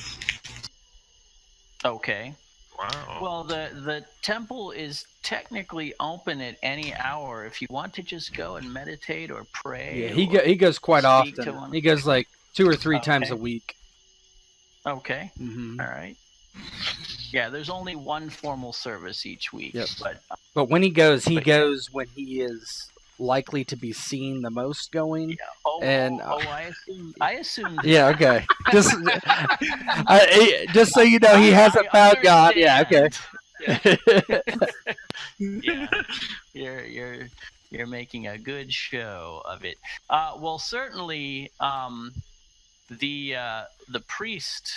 Okay. Wow. Well, the temple is technically open at any hour. If you want to just go and meditate or pray. Yeah, he goes quite often. He goes like 2 or 3 times a week. Okay. Mm-hmm. All right. Yeah, there's only one formal service each week. Yep. But when he goes when he is likely to be seen the most going. Yeah. I assume. Yeah. Okay. Just so you know, he hasn't found God. Yeah. Okay. Yeah, you're making a good show of it. Well, certainly, the priest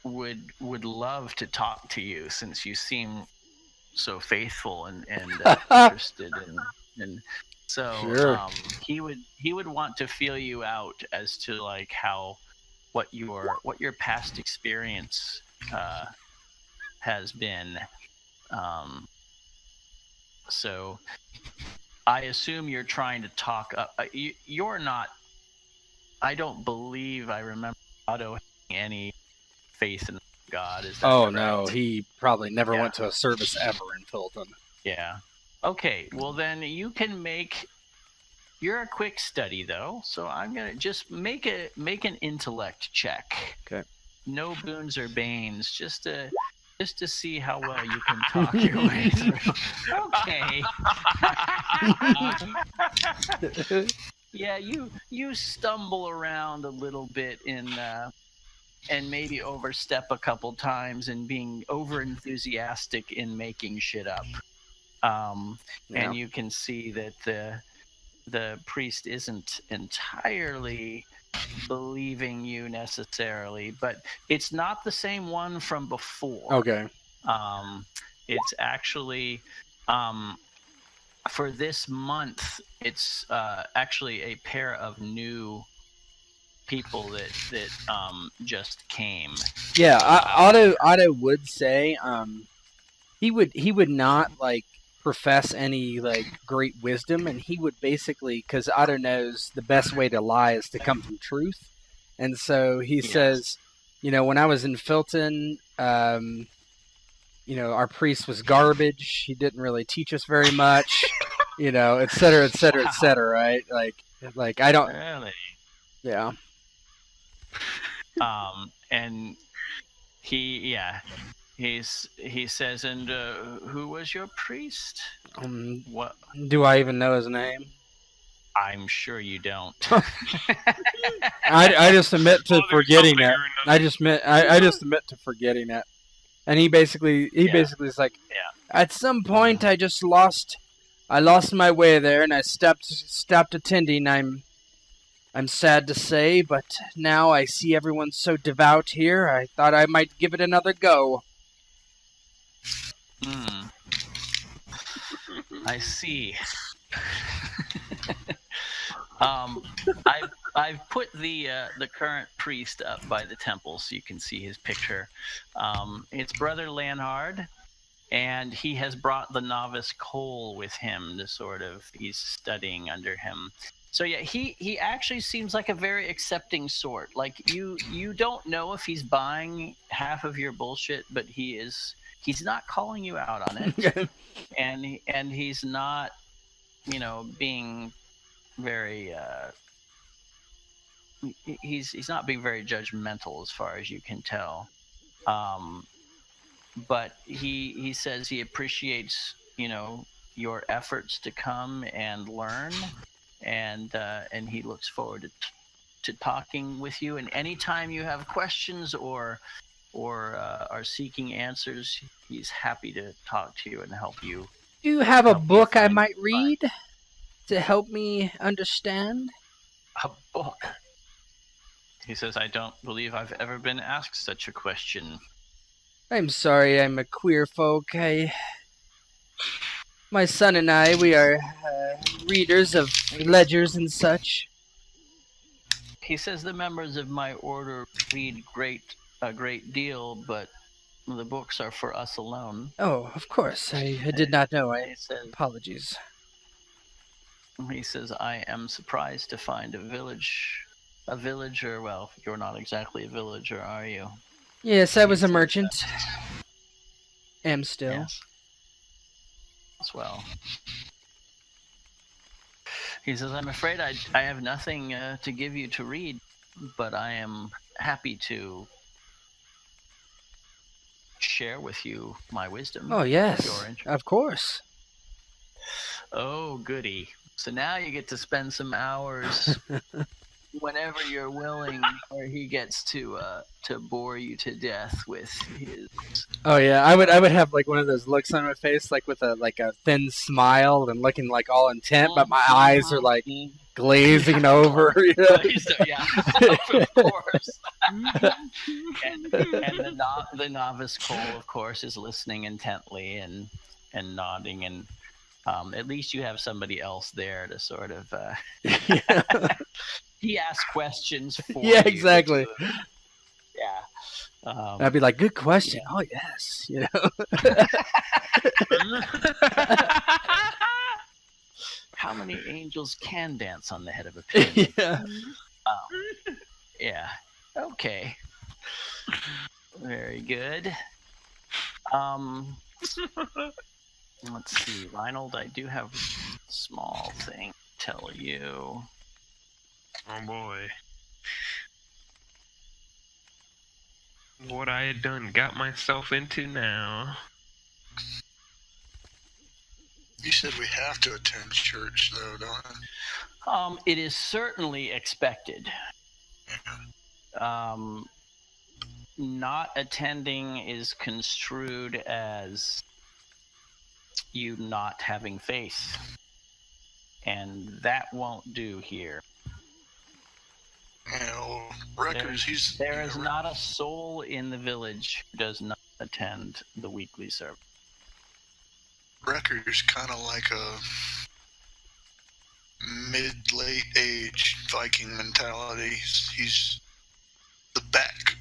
would love to talk to you, since you seem so faithful and interested in so Sure. he would want to feel you out as to like what your past experience has been. So I assume you're trying to talk up. You're not. I don't believe I remember Otto having any faith in God. Is that correct? No, he probably never went to a service ever in Philton. Yeah. Okay. Well, then you can make. You're a quick study though, so I'm gonna just make an intellect check. Okay. No boons or banes, just to see how well you can talk your way through. Okay. Yeah, you stumble around a little bit and maybe overstep a couple times in being over enthusiastic in making shit up. And you can see that the priest isn't entirely believing you necessarily, but it's not the same one from before. Okay. It's actually for this month, it's actually a pair of new people that just came. Yeah, Otto would say he would not like profess any like great wisdom, and he would basically, because Otto knows the best way to lie is to come from truth, and so he says, when I was in Philton, our priest was garbage. He didn't really teach us very much, et cetera, et cetera, et cetera, right? Like I don't really. Yeah. And he says, and who was your priest? What? Do I even know his name? I'm sure you don't. I just admit to forgetting it. I just admit to forgetting it. And he basically is like, at some point I lost my way there, and I stopped attending. I'm sad to say, but now I see everyone so devout here, I thought I might give it another go. I see. I've put the current priest up by the temple so you can see his picture. It's Brother Lanhard, and he has brought the novice Cole with him he's studying under him. So yeah, he actually seems like a very accepting sort. Like you don't know if he's buying half of your bullshit, but he's not calling you out on it. and he's not, being very he's not being very judgmental as far as you can tell. But he says he appreciates, your efforts to come and learn. And he looks forward to talking with you. And anytime you have questions or are seeking answers, he's happy to talk to you and help you. Do you have a book I might read to help me understand? A book? He says, I don't believe I've ever been asked such a question. I'm sorry, I'm a queer folk. My son and I, we are readers of ledgers and such. He says the members of my order read a great deal, but the books are for us alone. Oh, of course. I did not know. Apologies. He says, I am surprised to find a villager. Well, you're not exactly a villager, are you? Yes, I was a merchant. Am still. Yes. As well. He says, I'm afraid I have nothing to give you to read, but I am happy to share with you my wisdom. Oh, yes, of course. Oh, goody. So now you get to spend some hours whenever you're willing, or he gets to bore you to death with his. Oh yeah, I would have like one of those looks on my face, like with a thin smile and looking like all intent, but my eyes are like glazing over. You know? Yeah, of course. and the novice Cole, of course, is listening intently and nodding, and at least you have somebody else there to sort of. He asks questions for you. Yeah, exactly. Yeah. I'd be like, "Good question." Yeah. Oh yes, you know. How many angels can dance on the head of a pin? Yeah. Yeah. Okay. Very good. Let's see, Reinnold. I do have a small thing to tell you. Oh boy. What I had done got myself into now. You said we have to attend church, though, don't we? It is certainly expected. Not attending is construed as you not having faith, and that won't do here. Rekkr, there is not a soul in the village who does not attend the weekly service. Rekkr's kind of like a mid-late age Viking mentality. He's the back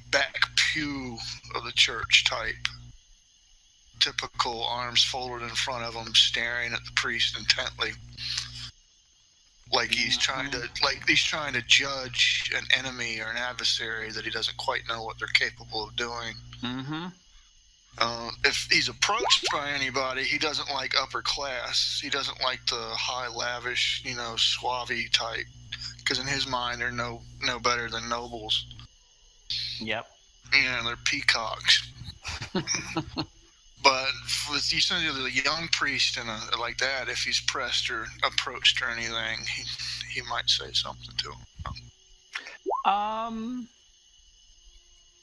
pew of the church type. Typical arms folded in front of him, staring at the priest intently. Like he's trying to judge an enemy or an adversary that he doesn't quite know what they're capable of doing. Mm-hmm. If he's approached by anybody, he doesn't like upper class. He doesn't like the high, lavish, suave type. Because in his mind, they're no better than nobles. Yep. Yeah, they're peacocks. But with the young priest like that, if he's pressed or approached or anything, he might say something to him.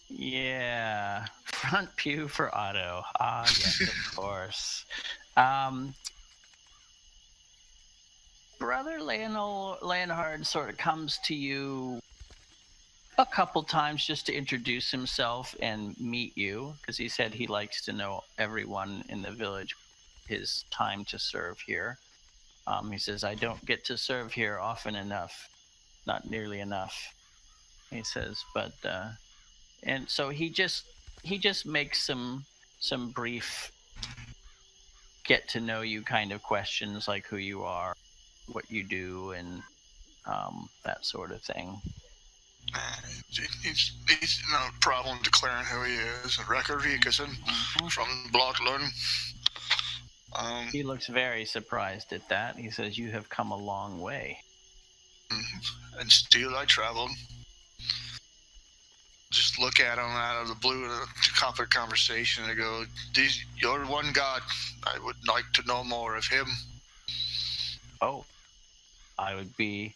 Yeah. Front pew for Otto. Ah, yes, of course. Brother Leonhard sort of comes to you a couple times just to introduce himself and meet you, because he said he likes to know everyone in the village, his time to serve here. He says, I don't get to serve here often enough, not nearly enough. He says, but and so he just makes some brief get to know you kind of questions, like who you are, what you do, and that sort of thing. He's no problem declaring who he is. Rekkr from Bloodlund. He looks very surprised at that. He says, you have come a long way. And still I traveled. Just look at him out of the blue in a copper conversation and go, you're one god. I would like to know more of him. Oh, I would be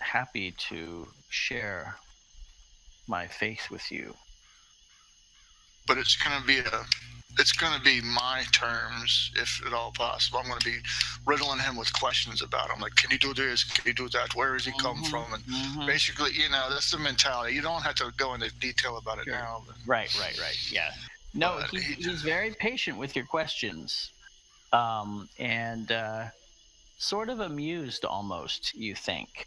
happy to share my faith with you. But it's gonna be my terms, if at all possible. I'm gonna be riddling him with questions about him, like, can you do this? Can you do that? Where does he come from? And basically, that's the mentality. You don't have to go into detail about it now. But... Right. Yeah. No, he's very patient with your questions, and sort of amused almost, you think,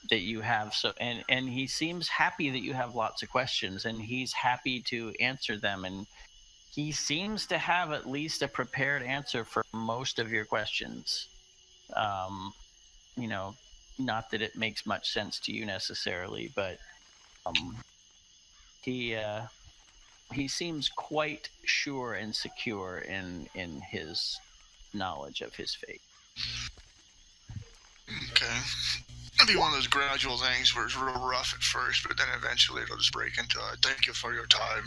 that you have and he seems happy that you have lots of questions, and he's happy to answer them, and he seems to have at least a prepared answer for most of your questions. Not that it makes much sense to you necessarily, but he seems quite sure and secure in his knowledge of his fate. Okay. It'll be one of those gradual things where it's real rough at first, but then eventually it'll just break into it. Thank you for your time.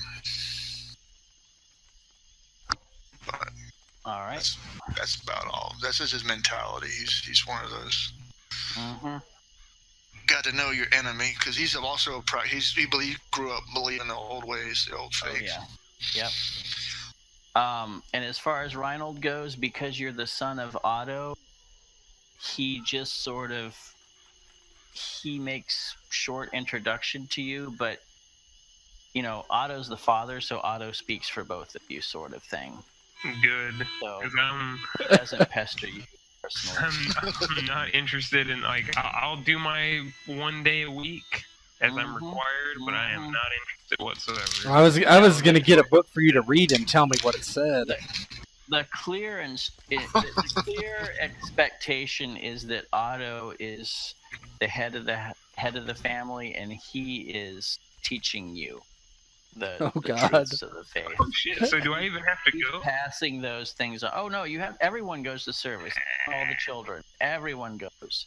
But all right. That's about all. That's just his mentality. He's one of those. Mm-hmm. Got bad to know your enemy, because he's also he grew up believing the old ways, the old faiths. Oh, yeah. Yep. And as far as Reinnold goes, because you're the son of Otto, he just sort of makes short introduction to you, but Otto's the father, so Otto speaks for both of you, sort of thing. Good. So because he doesn't pester you personally. I'm not interested in, like, I'll do my 1 day a week as I'm required, but I am not interested whatsoever. I was gonna get a book for you to read and tell me what it said. The clear expectation is that Otto is the head of the family, and he is teaching you the truths of the faith. Oh shit! So do I even have to go? Passing those things on. Oh no, you have. Everyone goes to service. All the children, everyone goes.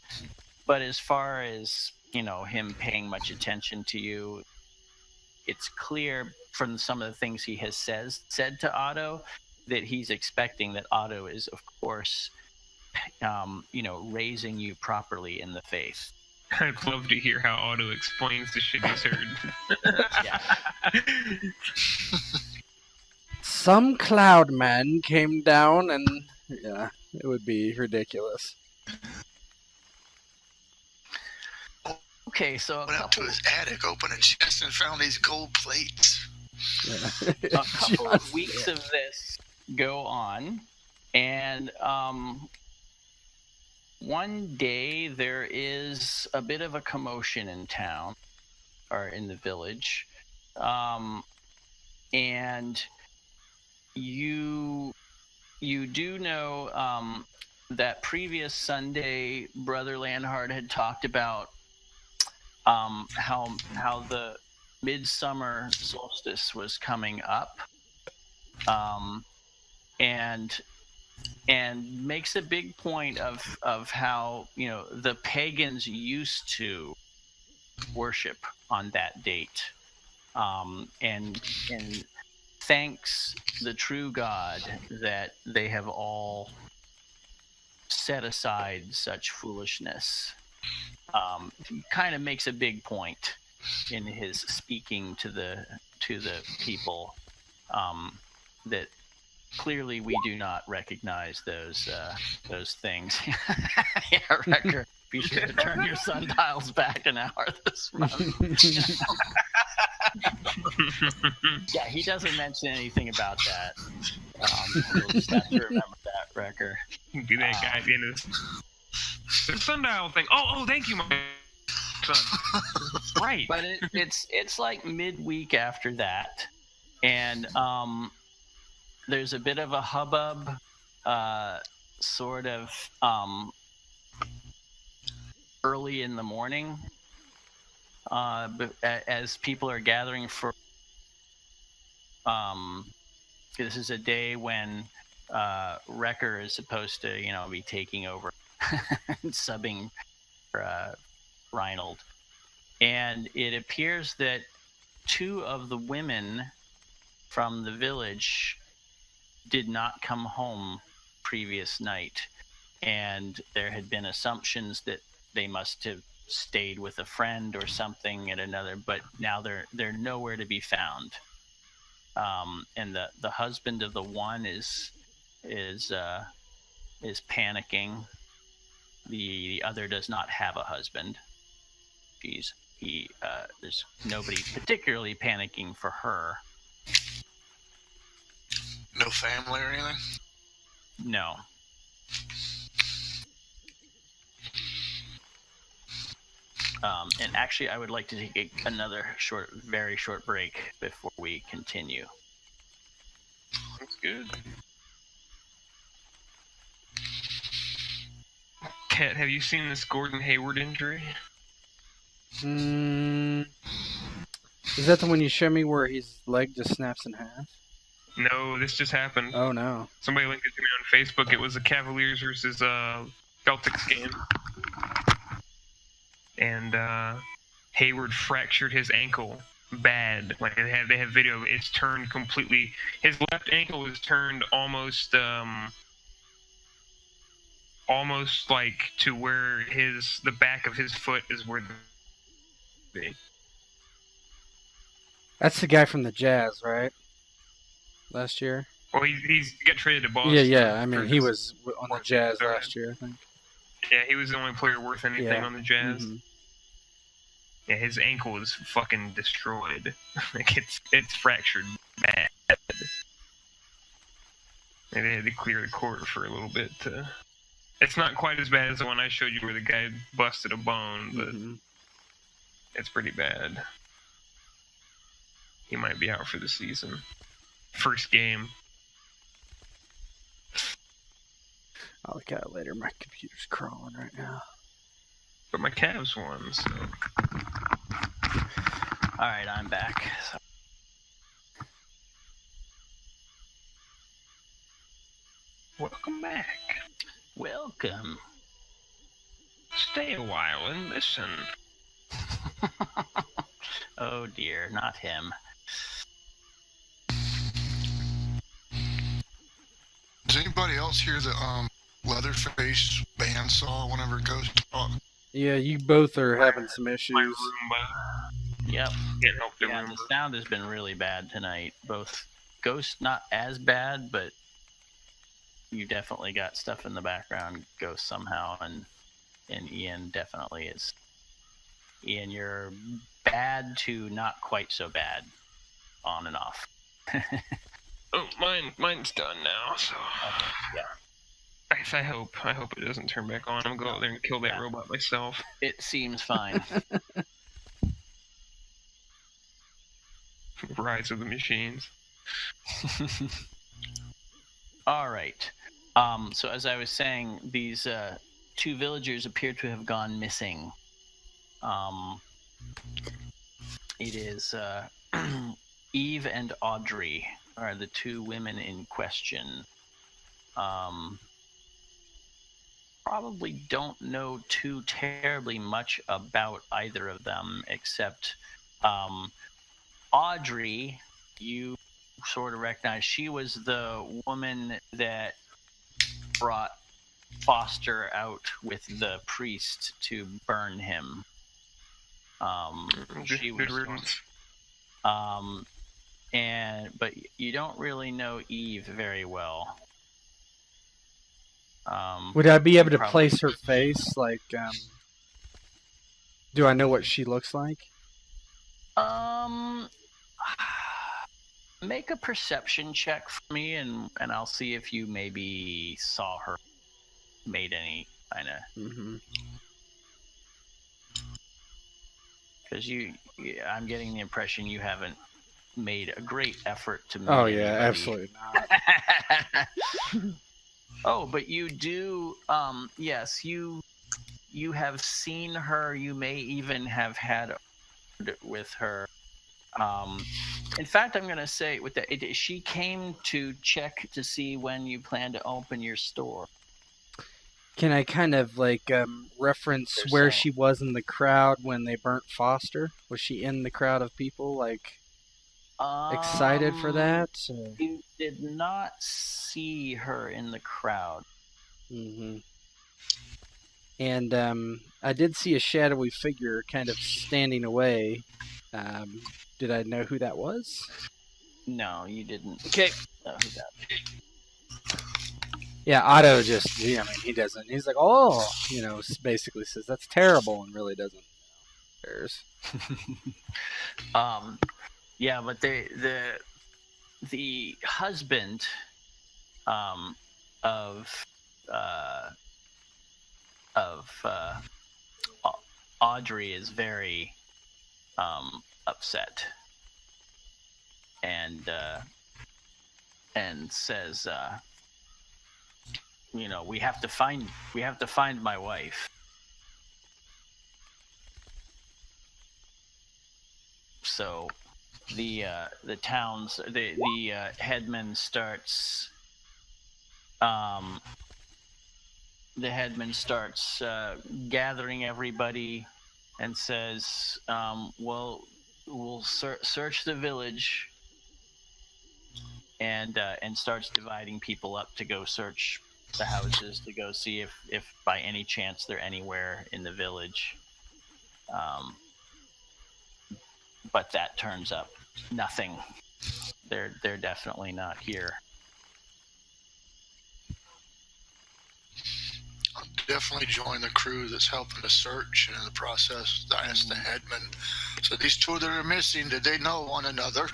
But as far as him paying much attention to you, it's clear from some of the things he has said to Otto that he's expecting that Otto is, of course, raising you properly in the faith. I'd love to hear how Otto explains the shit he's heard. Yeah. Some cloud man came down and... Yeah, it would be ridiculous. Okay, so went up to his attic, opened a chest, and found these gold plates. Yeah. A couple of weeks of this go on, and one day there is a bit of a commotion in town, or in the village, and you do know that previous Sunday, Brother Landhard had talked about how the midsummer solstice was coming up, and makes a big point of how the pagans used to worship on that date, and thanks the true God that they have all set aside such foolishness. He kind of makes a big point in his speaking to the people, that clearly we do not recognize those things. Yeah, Rekkr, be sure to turn your sundials back an hour this month. Yeah, he doesn't mention anything about that. You'll just have to remember that, Rekkr. Do that guy in the sundial thing. Oh, thank you, my son. Right. But it's like midweek after that, and there's a bit of a hubbub, sort of early in the morning, as people are gathering for. This is a day when Rekkr is supposed to, be taking over and subbing for Reinnold, and it appears that two of the women from the village did not come home previous night, and there had been assumptions that they must have stayed with a friend or something at another, but now they're nowhere to be found. And the husband of the one is panicking. The other does not have a husband. There's nobody particularly panicking for her. No family or anything? No. And actually, I would like to take another very short break before we continue. That's good. Kat, have you seen this Gordon Hayward injury? Is that the one you showed me where his leg just snaps in half? No, this just happened. Oh no! Somebody linked it to me on Facebook. It was a Cavaliers versus Celtics game, and Hayward fractured his ankle bad. Like they have video. It's turned completely. His left ankle is turned almost like to where the back of his foot is where be. That's the guy from the Jazz, right? Last year. Well, he's got traded to Boston. Yeah. I mean, he was on the Jazz last year, I think. Yeah, he was the only player worth anything on the Jazz. Mm-hmm. Yeah, his ankle is fucking destroyed. Like it's fractured bad. Maybe they had to clear the court for a little bit. It's not quite as bad as the one I showed you where the guy busted a bone, but it's pretty bad. He might be out for the season. First game. I'll look at it later. My computer's crawling right now. But my Cavs won, so... Alright, I'm back. Welcome back. Welcome. Stay a while and listen. Oh dear, not him. Does anybody else hear the Leatherface bandsaw whenever Ghost talk? Yeah, you both are having some issues. My Roomba. Yep. Can't help the Yeah, Roomba. the sound has been really bad tonight. Both Ghost not as bad, but you definitely got stuff in the background, Ghost somehow, and Ian definitely is. Ian, you're bad to not quite so bad, on and off. Oh, mine's done now, so... Okay, yeah. I hope it doesn't turn back on. I'm going to go out there and kill that robot myself. It seems fine. Rise of the Machines. All right. So as I was saying, these two villagers appear to have gone missing. It is Eve and Audrey are the two women in question. Probably don't know too terribly much about either of them, except Audrey, you sort of recognize. She was the woman that brought Foster out with the priest to burn him. She was, good riddance. but you don't really know Eve very well. Would I be able to place her face? Like, do I know what she looks like? Make a perception check for me, and I'll see if you maybe saw her, made any kind of. Because I'm getting the impression you haven't made a great effort to meet anybody. Absolutely not. Oh, but you do, yes, you have seen her, you may even have had with her. In fact, I'm going to say with that, she came to check to see when you plan to open your store. Can I kind of like reference where she was in the crowd when they burnt Foster? Was she in the crowd of people, like excited for that? You did not see her in the crowd. And I did see a shadowy figure kind of standing away. Did I know who that was? No, you didn't. Okay. Know who that. Yeah, Otto just, he doesn't. He's like, oh, basically says that's terrible and really doesn't. Cares. Yeah, but the husband of Audrey is very upset and says, we have to find my wife. So the headman starts gathering everybody and says, we'll search the village, and starts dividing people up to go search the houses to go see if by any chance they're anywhere in the village. but that turns up nothing. They're definitely not here. I'll definitely join the crew that's helping to search, and in the process, I asked the headman. So these two that are missing, did they know one another?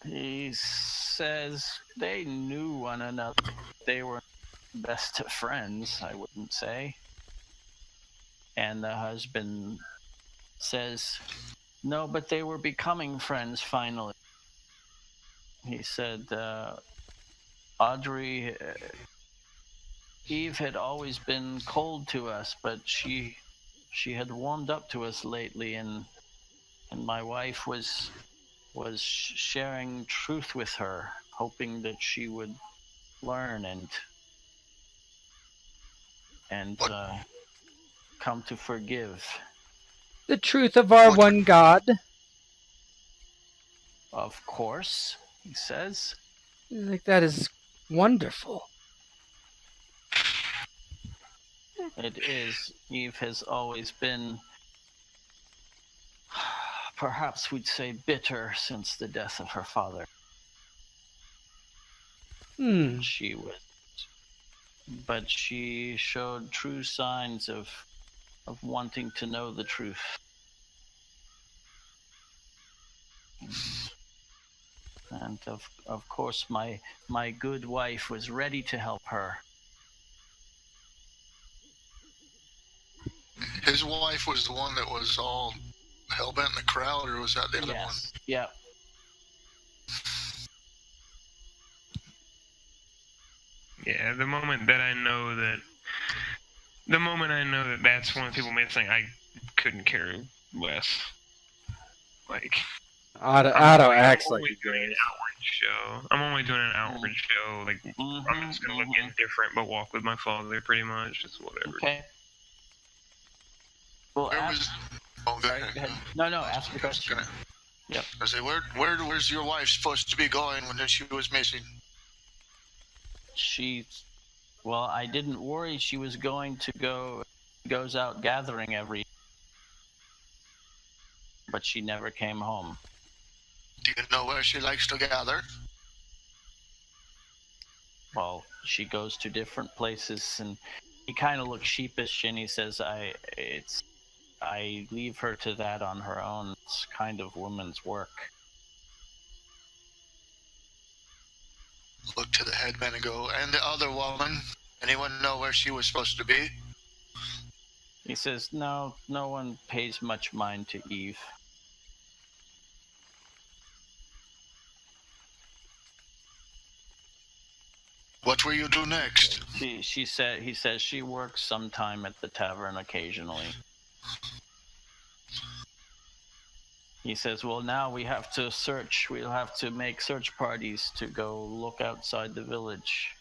He says they knew one another. They were best of friends, I wouldn't say. And the husband says, no, but they were becoming friends finally. He said, Audrey, Eve had always been cold to us, but she had warmed up to us lately, and my wife was sharing truth with her, hoping that she would learn and come to forgive. The truth of our one God. Of course, he says. Like, that is wonderful. It is. Eve has always been, perhaps we'd say, bitter since the death of her father. She was, but she showed true signs of wanting to know the truth. And of course, my good wife was ready to help her. His wife was the one that was all hell-bent in the crowd, or was that the other one? Yep. Yeah, the moment I know that that's one of the people missing, I couldn't care less. Like, Otto acts like he doing an outward show. I'm only doing an outward show. Like, I'm just gonna look indifferent, but walk with my father, pretty much. Just whatever. Okay. Well, go ahead. No, ask the question. Yep. I say, where was your wife supposed to be going when she was missing? Well, I didn't worry she was going to goes out gathering but she never came home. Do you know where she likes to gather? Well, she goes to different places, and he kind of looks sheepish, and he says, I leave her to that on her own. It's kind of woman's work. Look to the headman and go, and the other woman? Anyone know where she was supposed to be? He says, no one pays much mind to Eve. What will you do next? He says she works sometime at the tavern occasionally. He says, well, now we have to search. We'll have to make search parties to go look outside the village.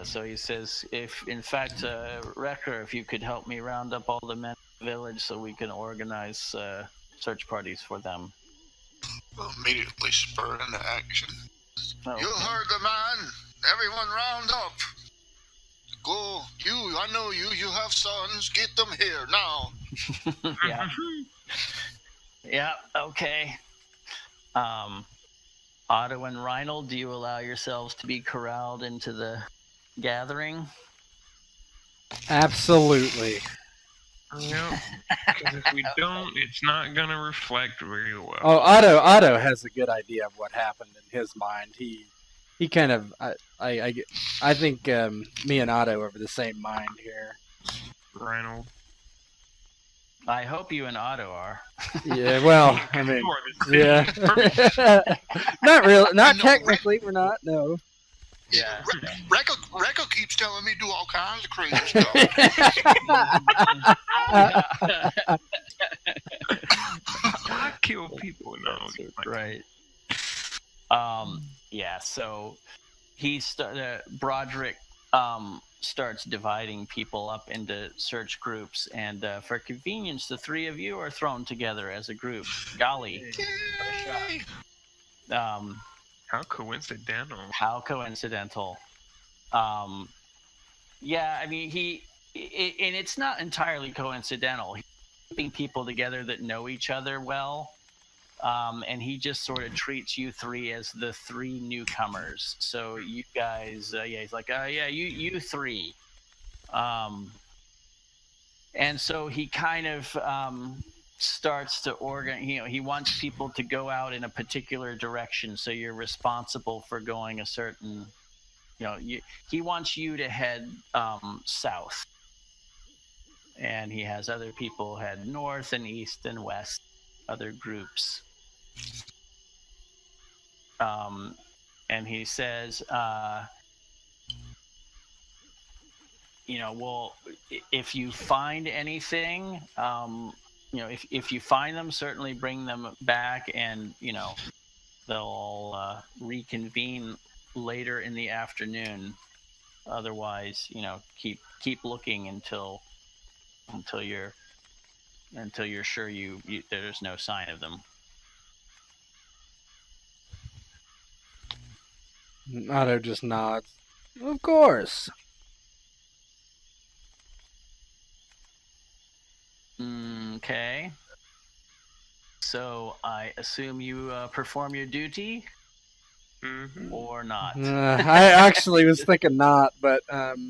So he says, if Rekkr, if you could help me round up all the men in the village so we can organize search parties for them. We'll immediately spur into action. Okay. You heard the man. Everyone round up. Go, I know you have sons. Get them here now. Yeah. Yeah, okay. Otto and Reinnold, do you allow yourselves to be corralled into the gathering? Absolutely. Yep. Because if we don't, it's not gonna reflect very well. Oh, Otto has a good idea of what happened in his mind. He kind of I think me and Otto are of the same mind here. Reinnold. I hope you and Otto are. Yeah, well, I mean, yeah. Not really, not technically, we're not, no. Yeah. Rekkr keeps telling me do all kinds of crazy stuff. I kill people now. Right. Yeah, so Broderick starts dividing people up into search groups, and for convenience, the three of you are thrown together as a group. Golly. How coincidental. How coincidental. Yeah, I mean, and it's not entirely coincidental. He's keeping people together that know each other well, and he just sort of treats you three as the three newcomers. So you guys, yeah, he's like, yeah, you three, and so he kind of starts to he wants people to go out in a particular direction. So you're responsible for going a certain, he wants you to head south, and he has other people head north and east and west, other groups. And he says, well, if you find anything, if you find them, certainly bring them back, and they'll reconvene later in the afternoon. Otherwise, keep looking until you're sure there's no sign of them. Otto just nods. Of course. Okay. So I assume you perform your duty, or not? I actually was thinking not, but I'll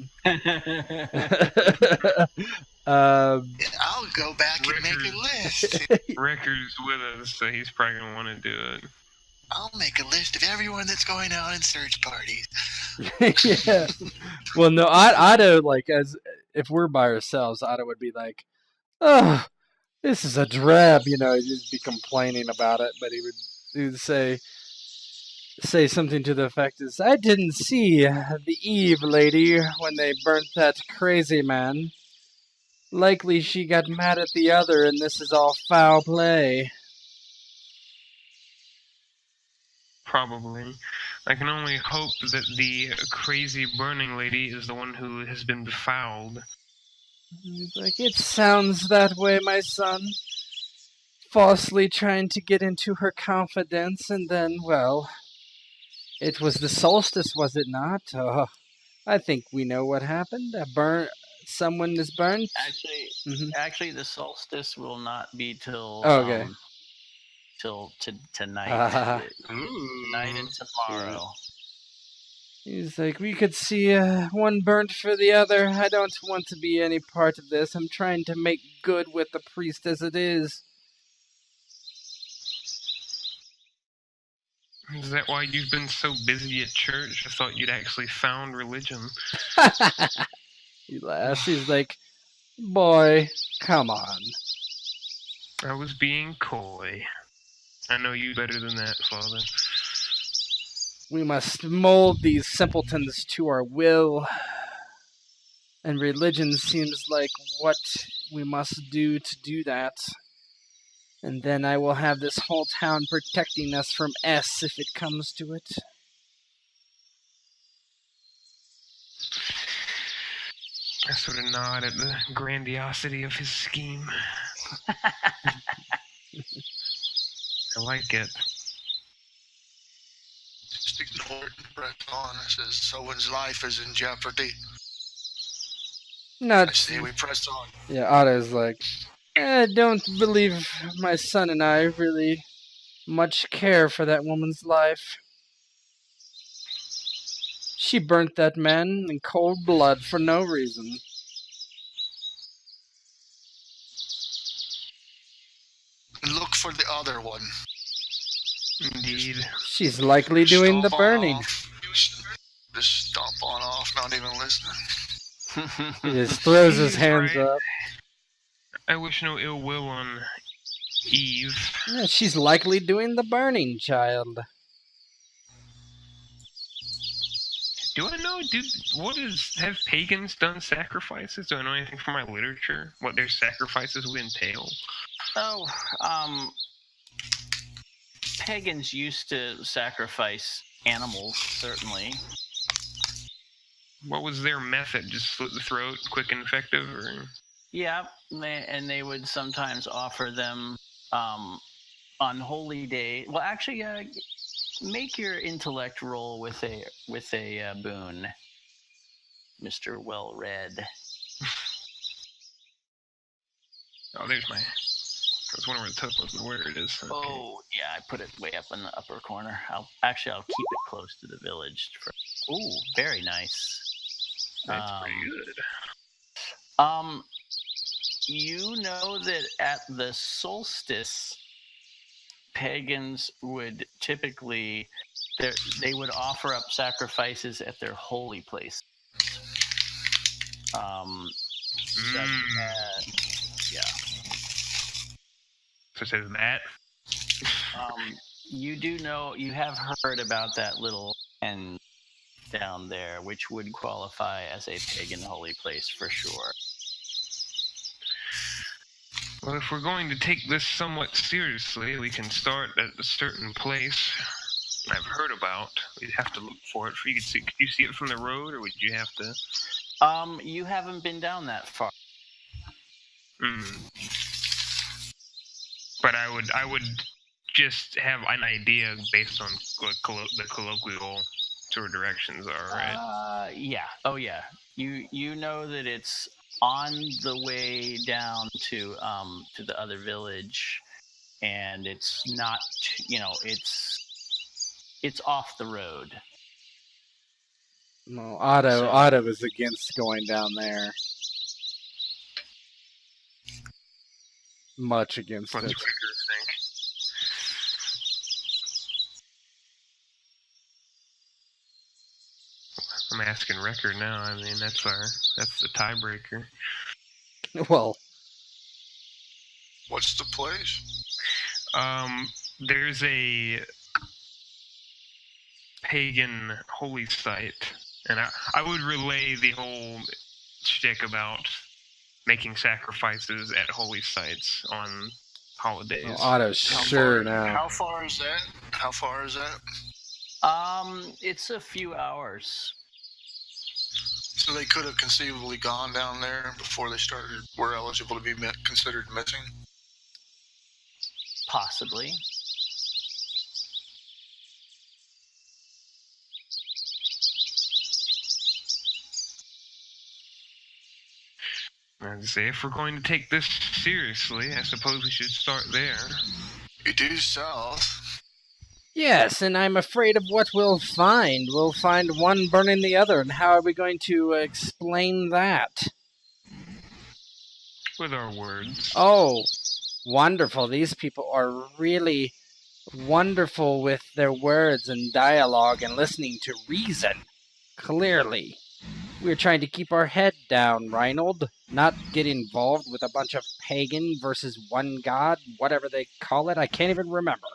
go back and make a list. Rekkr's with us, so he's probably gonna want to do it. I'll make a list of everyone that's going out in search parties. Yeah. Well, no, Otto, like, as if we're by ourselves, Otto would be like, "Oh, this is a drab," he'd just be complaining about it, but he would say something to the effect is, "I didn't see the Eve lady when they burnt that crazy man. Likely she got mad at the other, and this is all foul play." Probably. I can only hope that the crazy burning lady is the one who has been befouled. He's like, "It sounds that way, my son. Falsely trying to get into her confidence, and then, well, it was the solstice, was it not? Oh, I think we know what happened. Someone is burnt." Actually, the solstice will not be till till tonight. Tonight and tomorrow. He's like, "We could see one burnt for the other. I don't want to be any part of this. I'm trying to make good with the priest as it is." Is that why you've been so busy at church? I thought you'd actually found religion. He laughs. He's like, "Boy, come on." I was being coy. I know you better than that, Father. We must mold these simpletons to our will, and religion seems like what we must do to do that. And then I will have this whole town protecting us from S if it comes to it. I sort of nod at the grandiosity of his scheme. I like it. Just ignore it and press on. It says someone's life is in jeopardy. I say we press on. Yeah, Otto's like, I don't believe my son and I really much care for that woman's life. She burnt that man in cold blood for no reason. Look for the other one. Indeed. She's likely doing the burning. Just stomp on off, not even listening. He just throws his hands up. I wish no ill will on Eve. Yeah, she's likely doing the burning, child. Do I know? Have pagans done sacrifices? Do I know anything from my literature? What their sacrifices would entail? Pagans used to sacrifice animals, certainly. What was their method? Just slit the throat, quick and effective, or? Yeah, and they would sometimes offer them on holy day. Well, actually, make your intellect roll with a boon. Mr. Well-read. Oh, there's my... I was wondering where the token was, where it is. Okay. Oh, yeah, I put it way up in the upper corner. I'll keep it close to the village. Ooh, very nice. That's pretty good. You know that at the solstice, pagans would typically they would offer up sacrifices at their holy place. Yeah. Such as that. You do know, you have heard about that little inn down there, which would qualify as a pagan holy place for sure. Well, if we're going to take this somewhat seriously, we can start at a certain place I've heard about. We'd have to look for it. Could you see it from the road, or would you have to? You haven't been down that far. But I would just have an idea based on what the colloquial sort of directions are, right? Yeah. Oh, yeah. You know that it's on the way down to the other village, and it's not, it's off the road. No, Otto is against going down there. Much against What's it. Rekkr think? I'm asking Rekkr now. I mean, that's the tiebreaker. Well, What's the place? There's a pagan holy site, and I would relay the whole shtick about making sacrifices at holy sites on holidays. well, Otto's sure now. How far is that? It's a few hours. So they could have conceivably gone down there before they were eligible to be considered missing? Possibly. I'd say if we're going to take this seriously, I suppose we should start there. It is south. Yes, and I'm afraid of what we'll find. We'll find one burning the other, and how are we going to explain that? With our words. Oh, wonderful. These people are really wonderful with their words and dialogue and listening to reason. Clearly. We're trying to keep our head down, Reinnold. Not get involved with a bunch of pagan versus one god, whatever they call it. I can't even remember.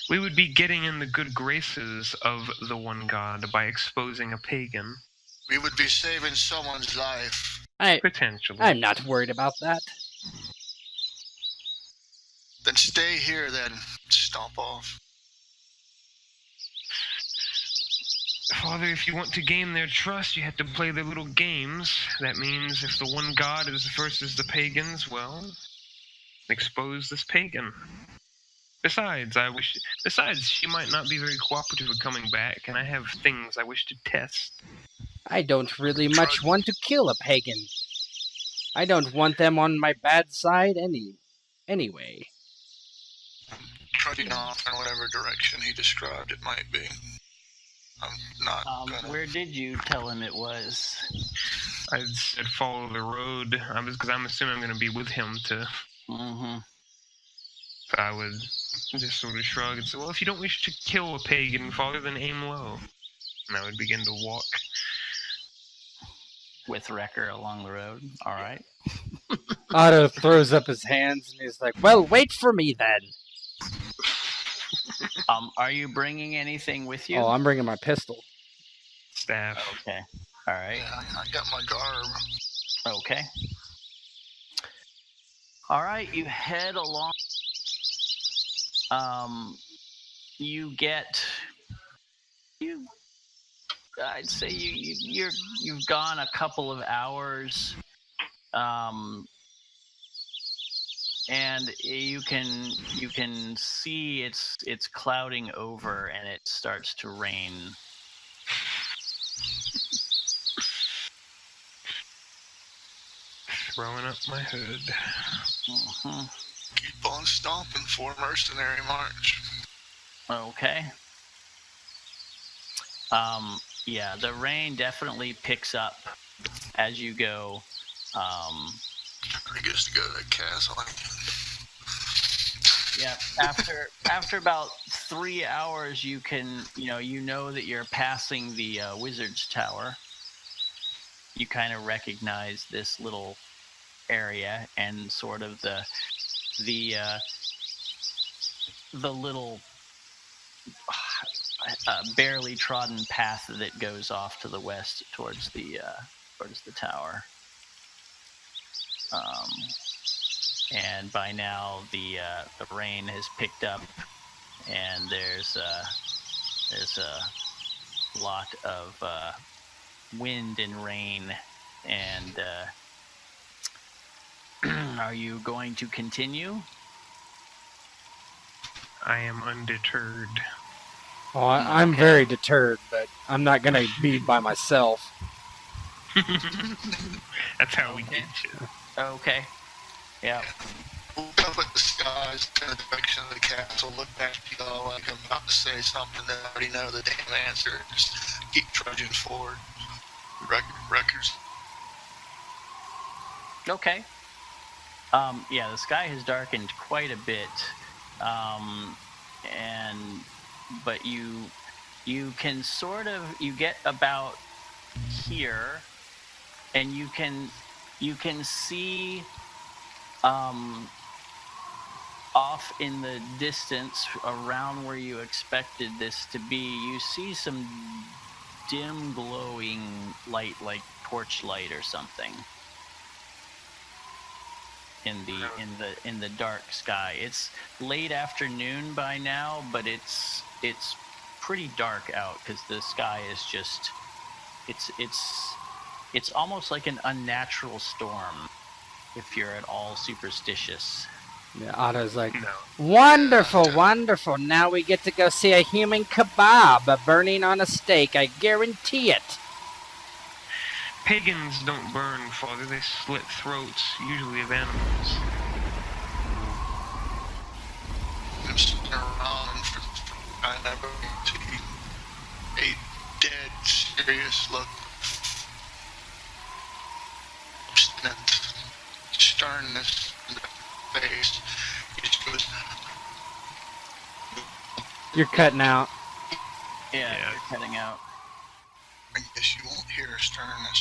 We would be getting in the good graces of the one god by exposing a pagan. We would be saving someone's life. Potentially. I'm not worried about that. Then stay here, then. Stomp off. Father, if you want to gain their trust, you have to play their little games. That means if the one god is versus the pagans, well, expose this pagan. Besides, she might not be very cooperative in coming back, and I have things I wish to test. I don't really much want to kill a pagan. I don't want them on my bad side anyway. Trudging off in whatever direction he described it might be. I'm not gonna... Where did you tell him it was? I said follow the road, because I'm assuming I'm going to be with him to... Mm-hmm. So I would just sort of shrug and say, well, if you don't wish to kill a pagan, Father, then aim low. And I would begin to walk. With Rekkr along the road? Alright. Otto throws up his hands and he's like, well, wait for me then. Are you bringing anything with you? Oh, I'm bringing my pistol. Staff. Okay. Alright. Yeah, I got my garb. Okay. Alright, you head along. I'd say you've gone a couple of hours, and you can see it's clouding over and it starts to rain. throwing up my hood. Mm-hmm. Keep on stomping for mercenary march. Okay. Yeah, the rain definitely picks up as you go. I guess to go to that castle. Yeah, after about 3 hours, you know that you're passing the wizard's tower. You kind of recognize this little area and sort of the little barely trodden path that goes off to the west towards the tower. And by now the rain has picked up, and there's a lot of wind and rain. And are you going to continue? I am undeterred. Oh, I'm very deterred, but I'm not going to be by myself. That's how we get you. Okay. Yeah. We'll up at the skies in the direction of the castle, look back at y'all like I'm about to say something that I already know the damn answer. Just keep trudging forward. Rekkrs. Okay. Yeah, the sky has darkened quite a bit. But you can you get about here, and you can see off in the distance around where you expected this to be. You see some dim glowing light, like torchlight or something, in the dark sky. It's late afternoon by now, but it's pretty dark out because the sky is just it's almost like an unnatural storm if you're at all superstitious. Yeah, Otto's like, No. wonderful, wonderful. Now we get to go see a human kebab burning on a stake. I guarantee it. Pagans don't burn, Father. They slit throats, usually of animals. I'm sitting around for I never see a dead, serious look. Sternness in the face. He just goes, You're cutting out. Yeah, you're cutting out. I guess you won't hear sternness.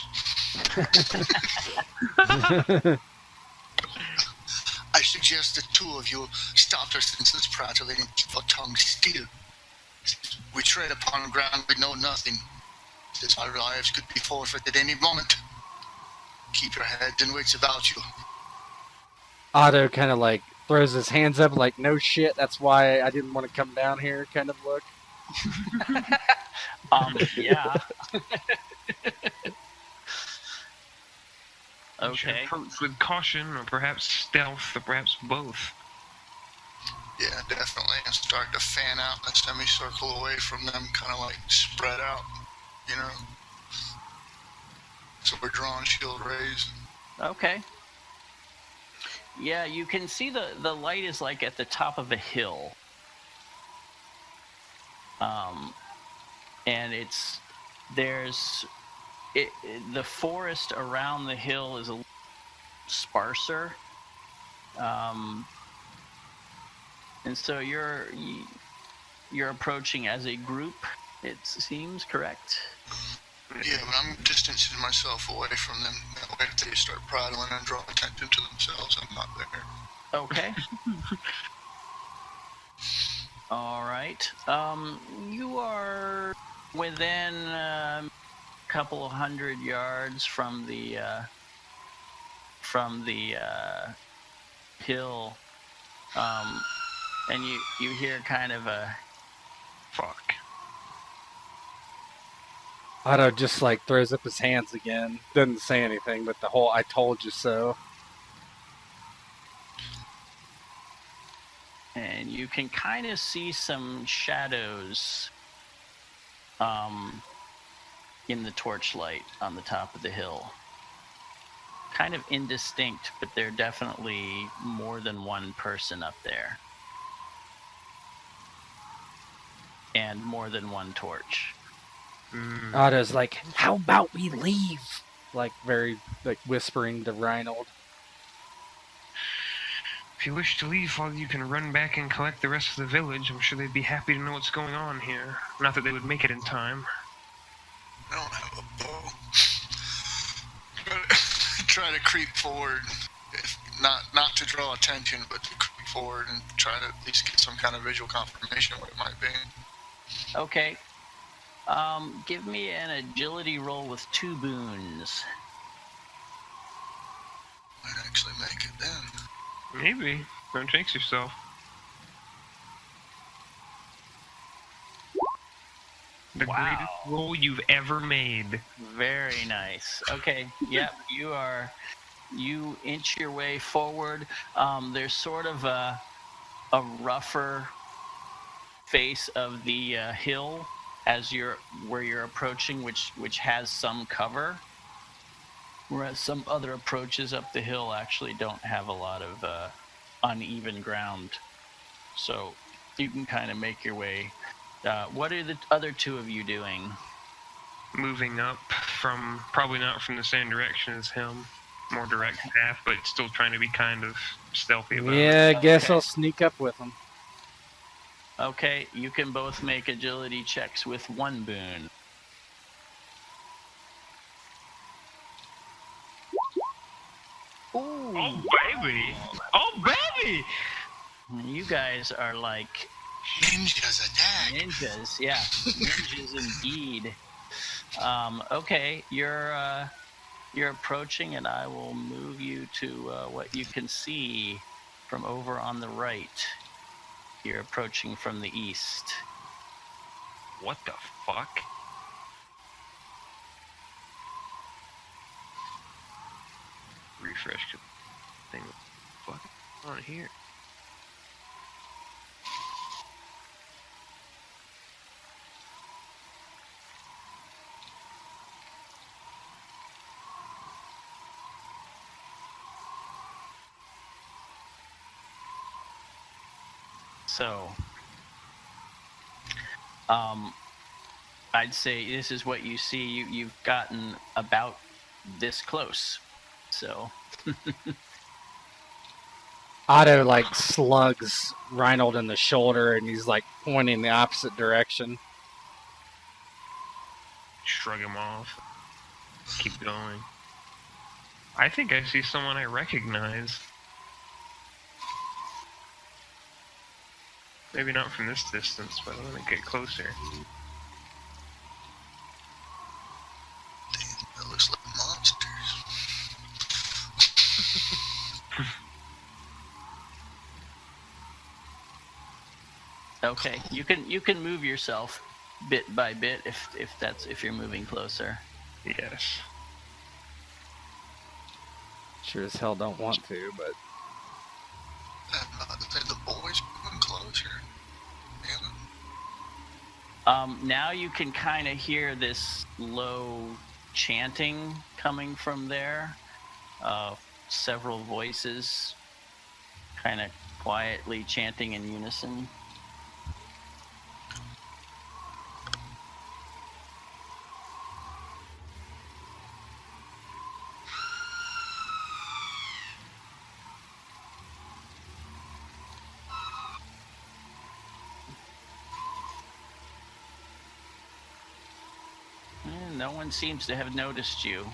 I suggest the two of you stop your senseless prattling and keep your tongue still. We tread upon ground we know nothing. Since our lives could be forfeited any moment. Keep your heads and wits about you. Otto kind of like throws his hands up like, no shit, that's why I didn't want to come down here kind of look. Yeah. Okay. Approach with caution, or perhaps stealth, or perhaps both. Yeah, definitely. And start to fan out in a semicircle away from them, kind of like spread out, you know. So we're drawing shield rays. Okay. Yeah, you can see the light is like at the top of a hill. And the forest around the hill is a little sparser. And so you're approaching as a group, it seems, correct? Yeah, but I'm distancing myself away from them. That way if they start prattling and draw attention to themselves, I'm not there. Okay. All right. You are within a couple of 100 yards from the hill, and you hear kind of a Fuck. Otto just like throws up his hands again. Doesn't say anything, but the whole "I told you so." and you can kind of see some shadows in the torchlight on the top of the hill. kind of indistinct, but they're definitely more than one person up there. And more than one torch. Otto's like, how about we leave? Like, very, like, whispering to Reinnold. If you wish to leave, Father, you can run back and collect the rest of the village. I'm sure they'd be happy to know what's going on here. Not that they would make it in time. I don't have a bow. But try to creep forward. Not to draw attention, but to creep forward and try to at least get some kind of visual confirmation of what it might be. Okay. Give me an agility roll with 2 boons. Might actually make it then. Maybe. Don't jinx yourself. The greatest roll you've ever made. Very nice. Okay. Yep. You inch your way forward. There's sort of a rougher face of the hill where you're approaching, which has some cover, whereas some other approaches up the hill actually don't have a lot of uneven ground. So you can kind of make your way. What are the other 2 of you doing? Moving up from, probably not from the same direction as him. More direct path, but still trying to be kind of stealthy about it. Yeah, I guess I'll sneak up with him. Okay, you can both make agility checks with 1 boon. Ooh. Oh, baby! Oh, baby! You guys are like Ninjas attack! ninjas, yeah. Ninjas indeed. Okay, you're approaching, and I will move you to what you can see from over on the right. You're approaching from the east. What the fuck? Refresh thing. What the fuck on here? So, I'd say this is what you see. You've gotten about this close. So, Otto, like, slugs Reinnold in the shoulder, and he's, like, pointing the opposite direction. Shrug him off. Keep going. I think I see someone I recognize. Maybe not from this distance, but I'm gonna get closer. That looks like monsters. okay, you can move yourself bit by bit if you're moving closer. Yes. Sure as hell don't want to, but... The boys moving closer. Now you can kind of hear this low chanting coming from there. Several voices kind of quietly chanting in unison. No one seems to have noticed you.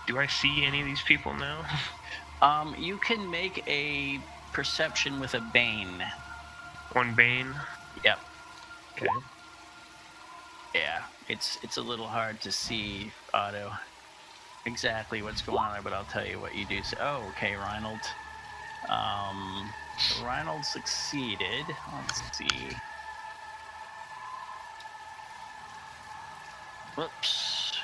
Do I see any of these people now? You can make a perception with a bane. 1 bane? Yep. Okay. Yeah, it's a little hard to see, Otto, exactly what's going on, but I'll tell you what you do. So, okay, Reinnold. Reinnold succeeded. Let's see. Whoops.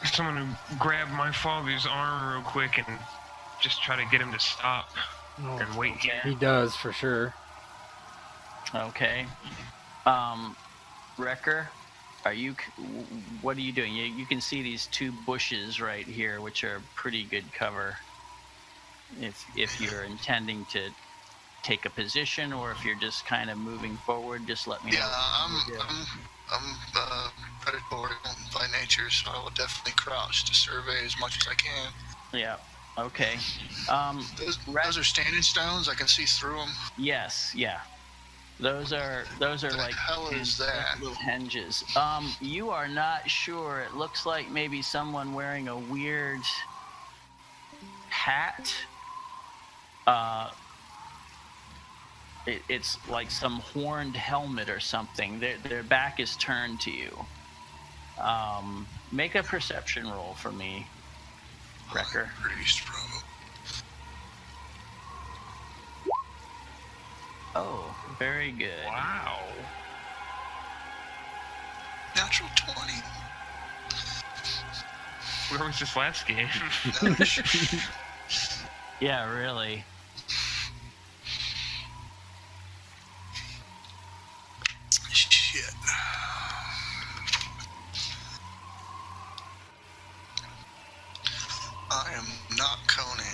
Someone who grabbed my father's arm real quick and just try to get him to stop and wait here. He does, for sure. Okay. Rekkr, what are you doing? You can see these two bushes right here, which are pretty good cover. If you're intending to take a position, or if you're just kind of moving forward, just let me know. I'm predatory by nature, so I will definitely crouch to survey as much as I can. Yeah. Okay. Those are standing stones. I can see through them. Yes. Yeah. Those are like hell is that? little hinges. You are not sure. It looks like maybe someone wearing a weird hat. It's like some horned helmet or something. Their back is turned to you. Make a perception roll for me, Rekkr. Oh, very good. Wow. Natural 20. Where was this last game? Yeah, really. Shit. I am not Conan.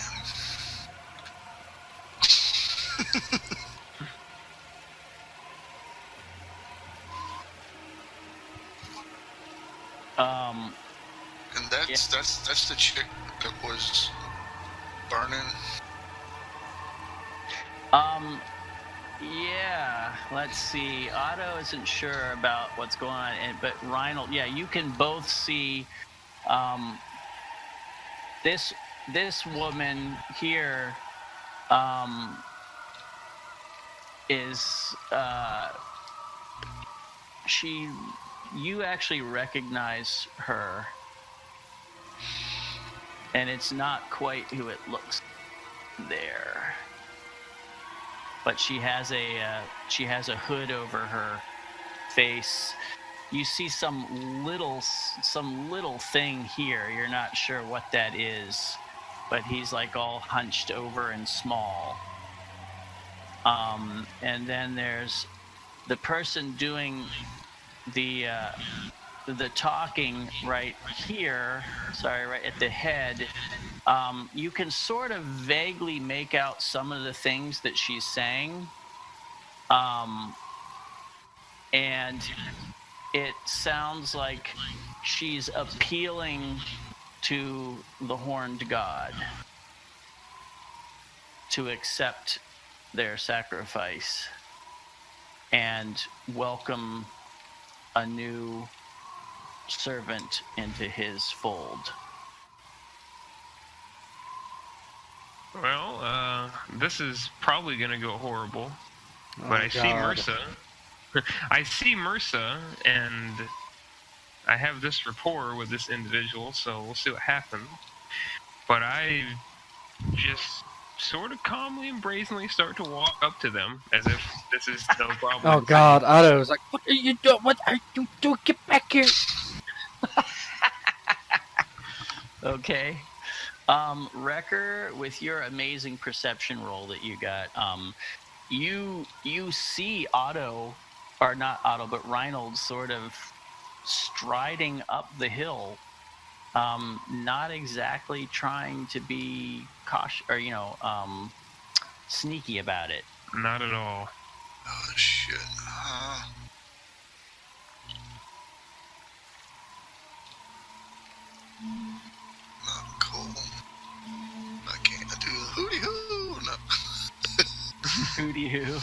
And that's the chick that was burning. Yeah, let's see. Otto isn't sure about what's going on, but Reinnold, yeah, you can both see this woman here is you actually recognize her, and it's not quite who it looks there. But she has a hood over her face. You see some little thing here. You're not sure what that is, but he's like all hunched over and small. And then there's the person doing the talking right here. Sorry, right at the head. You can sort of vaguely make out some of the things that she's saying. And it sounds like she's appealing to the horned god to accept their sacrifice and welcome a new servant into his fold. Well, this is probably going to go horrible. But I see Mursa. I see Mursa, and I have this rapport with this individual, so we'll see what happens. But I just sort of calmly and brazenly start to walk up to them as if this is no problem. Oh God, Otto's like, what are you doing? What are you doing? Get back here! Okay. Rekkr, with your amazing perception roll that you got, you see Otto, or not Otto, but Reinnold sort of striding up the hill, not exactly trying to be cautious or sneaky about it. Not at all. Oh shit. Not cool. I can't do the hooty hoo. No. Hooty hoo.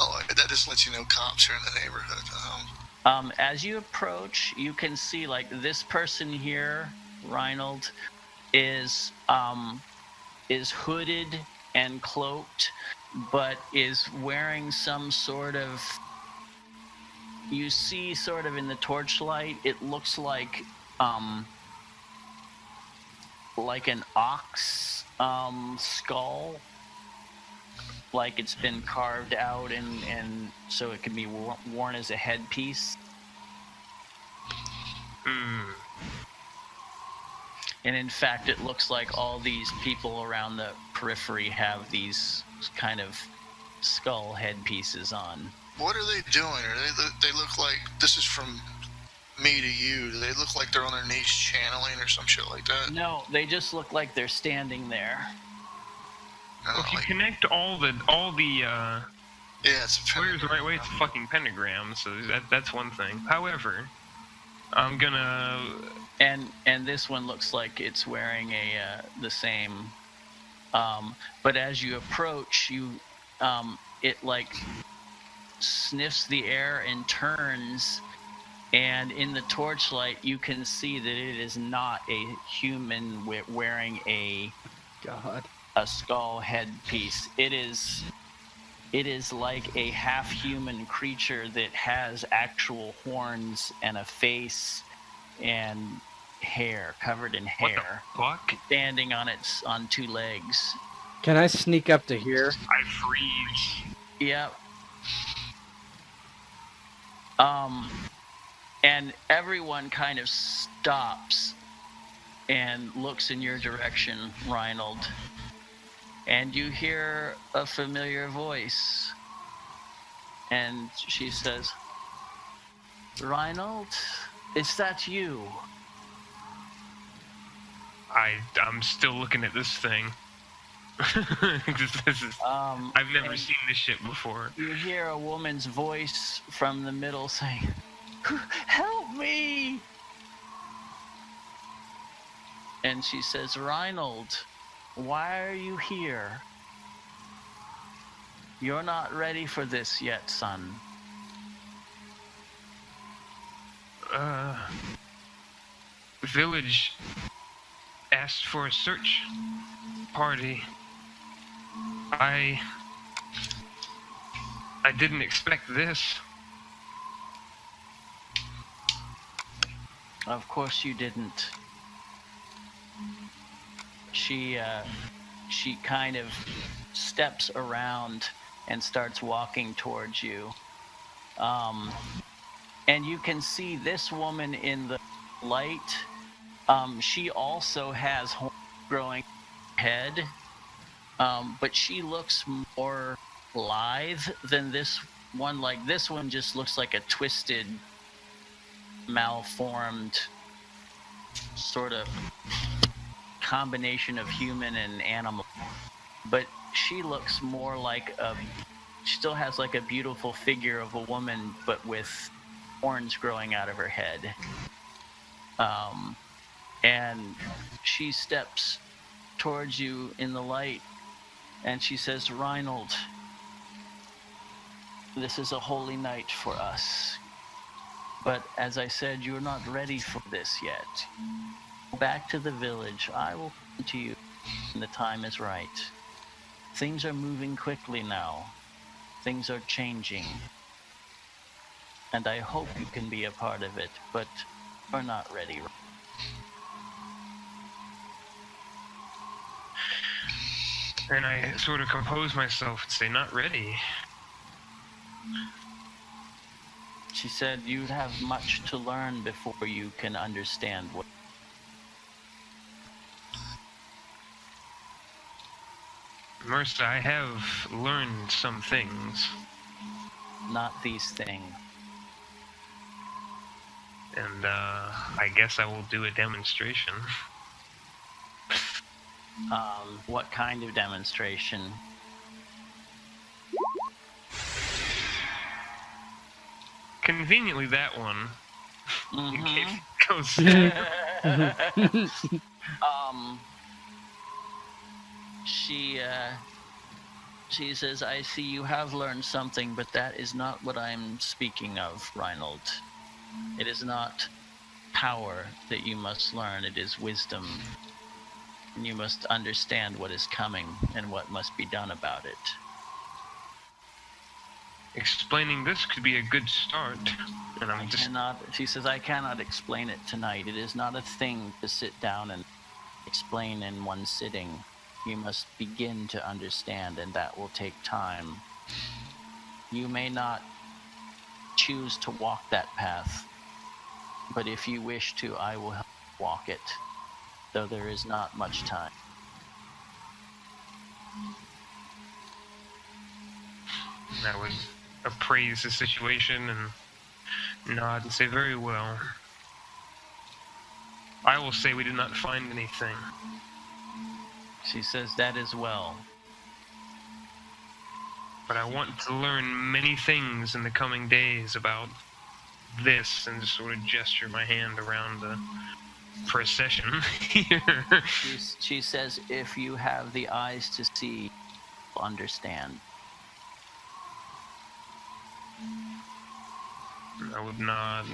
Oh, that just lets you know cops are in the neighborhood. As you approach, you can see like this person here, Reinnold, is hooded and cloaked, but is wearing some sort of. You see, sort of in the torchlight, it looks like an ox skull, like it's been carved out and so it can be worn as a headpiece. And in fact, it looks like all these people around the periphery have these kind of skull headpieces on. What are they doing? They look like, this is from me to you. Do they look like they're on their knees channeling or some shit like that? No, they just look like they're standing there. Well, if you connect all the yeah, it's a squares the right way, it's a fucking pentagram. So that's one thing. However, I'm gonna. And this one looks like it's wearing the same. But as you approach, it like sniffs the air and turns, and in the torchlight you can see that it is not a human wearing a skull headpiece. It is like a half-human creature that has actual horns and a face and hair, covered in hair. What the fuck? Standing on two legs. Can I sneak up to here? I freeze. Yep. And everyone kind of stops and looks in your direction, Reinnold. And you hear a familiar voice. And she says, Reinnold, is that you? I'm still looking at this thing. This is, I've never seen this shit before. You hear a woman's voice from the middle saying, help me! And she says, Reinnold, why are you here? You're not ready for this yet, son. The village asked for a search party. I didn't expect this. Of course you didn't. She kind of steps around and starts walking towards you. And you can see this woman in the light. She also has horns growing head, but she looks more lithe than this one. Like, this one just looks like a twisted, malformed sort of combination of human and animal. But she looks more like she still has like a beautiful figure of a woman, but with horns growing out of her head. And she steps towards you in the light, and she says, Reinnold, this is a holy night for us. But as I said, you're not ready for this yet. Go back to the village. I will come to you when the time is right. Things are moving quickly now. Things are changing. And I hope you can be a part of it, but you're not ready. And I sort of compose myself and say, not ready. She said you'd have much to learn before you can understand what. Mercer, I have learned some things. Not these things. And I guess I will do a demonstration. What kind of demonstration? Conveniently, that one. Mm-hmm. She says, I see you have learned something, but that is not what I'm speaking of, Reinnold. It is not power that you must learn, it is wisdom. And you must understand what is coming and what must be done about it. Explaining this could be a good start. And she says, I cannot explain it tonight. It is not a thing to sit down and explain in one sitting. You must begin to understand, and that will take time. You may not choose to walk that path, but if you wish to, I will help you walk it. though there is not much time. I would appraise the situation and nod and say, very well. I will say we did not find anything. She says that as well. But I want to learn many things in the coming days about this, and just sort of gesture my hand around the procession here. She says, if you have the eyes to see, you'll understand. I would nod.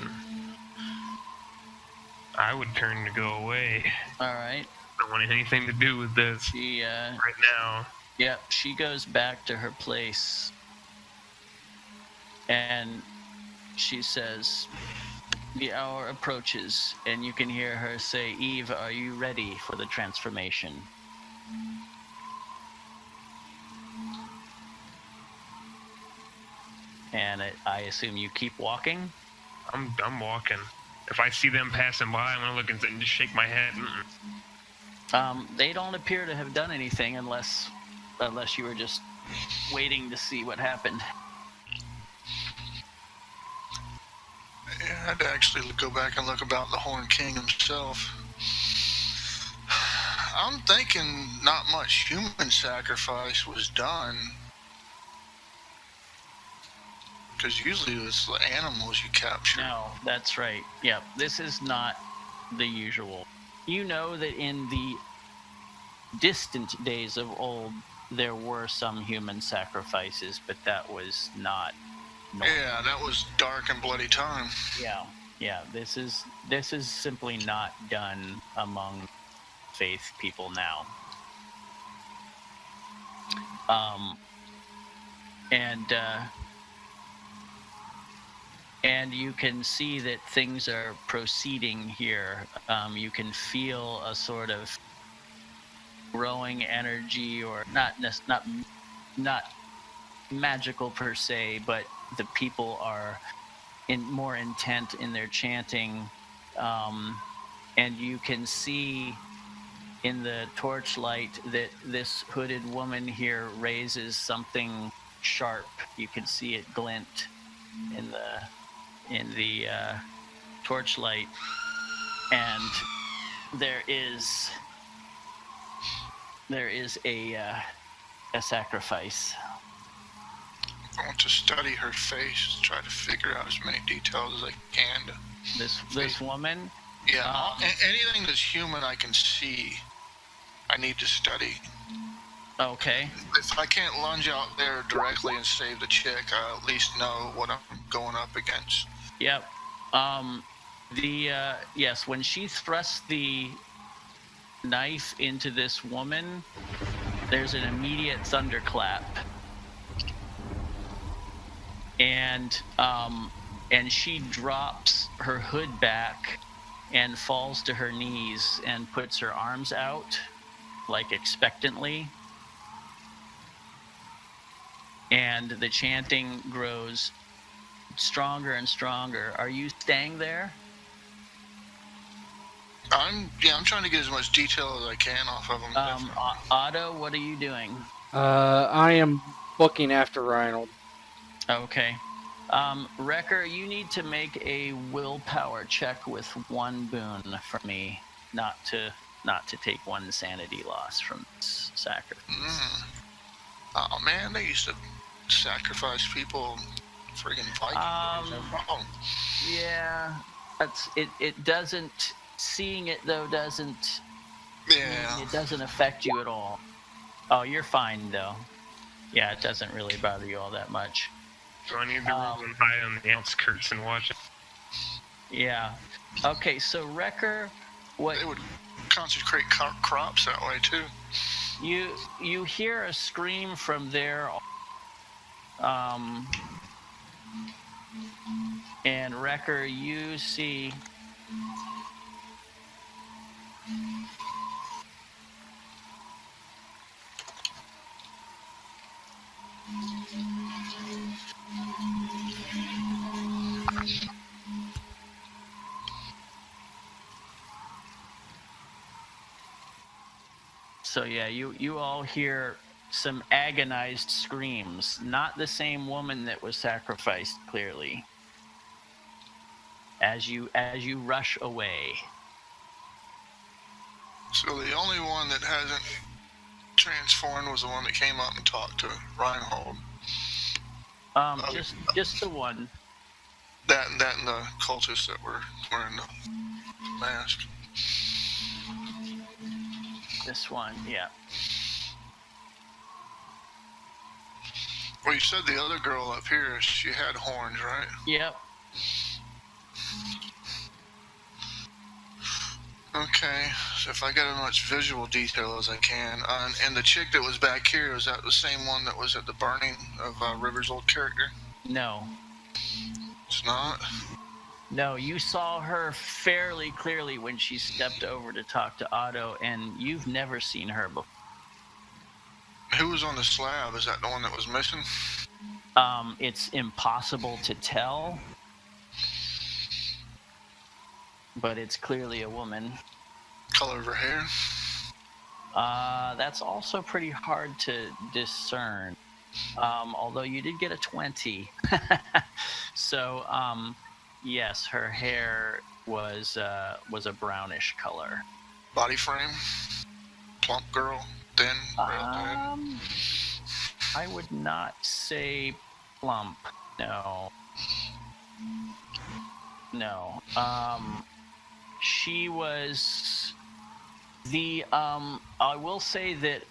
I would turn to go away. All right. I don't want anything to do with this right now. Yep, she goes back to her place. And she says, the hour approaches, and you can hear her say, Eve, are you ready for the transformation? And I assume you keep walking? I'm walking. If I see them passing by, I'm gonna look and just shake my head. They don't appear to have done anything unless you were just waiting to see what happened. Yeah, I'd actually go back and look about the Horn King himself. I'm thinking not much human sacrifice was done. Because usually it's the animals you capture. No, that's right. Yep, this is not the usual. You know that in the distant days of old, there were some human sacrifices, but that was not normal. Yeah, that was dark and bloody time. Yeah. This is simply not done among faith people now. And you can see that things are proceeding here. You can feel a sort of growing energy, or not magical per se, but the people are more intent in their chanting, and you can see in the torchlight that this hooded woman here raises something sharp. You can see it glint in the torchlight, and there is a sacrifice. I want to study her face, try to figure out as many details as I can. This woman? Yeah, anything that's human I can see, I need to study. Okay. If I can't lunge out there directly and save the chick, I at least know what I'm going up against. Yep. Yes, when she thrusts the knife into this woman, there's an immediate thunderclap. And she drops her hood back and falls to her knees and puts her arms out, like expectantly. And the chanting grows stronger and stronger. Are you staying there? I'm trying to get as much detail as I can off of them. Otto, what are you doing? I am looking after Reinnold. Okay. Rekkr, you need to make a willpower check with one boon for me, not to take one sanity loss from this sacrifice. Oh man, they used to sacrifice people, friggin' Vikings. Yeah, that's it. It doesn't. Seeing it though doesn't. Yeah. It doesn't affect you at all. Oh, you're fine though. Yeah, it doesn't really bother you all that much. So I need to run high on the outskirts and watch it. Yeah. Okay, so Rekkr, what? They would concentrate crops that way too. You hear a scream from there, and Rekkr, you see. So yeah, you all hear some agonized screams. Not the same woman that was sacrificed, clearly. As you rush away. So the only one that hasn't transformed was the one that came up and talked to Reinnold. Just the one. That and the cultists that were wearing the mask. This one, yeah. Well, you said the other girl up here, she had horns, right? Yep. Okay, so if I get as much visual detail as I can, and the chick that was back here, is that the same one that was at the burning of River's old character? No. It's not? No, you saw her fairly clearly when she stepped over to talk to Otto, and you've never seen her before. Who was on the slab? Is that the one that was missing? It's impossible to tell, but it's clearly a woman. Color of her hair? That's also pretty hard to discern. Although you did get a 20. So, yes, her hair was a brownish color. Body frame? Plump girl? Thin? Real thin? I would not say plump. No. She was I will say that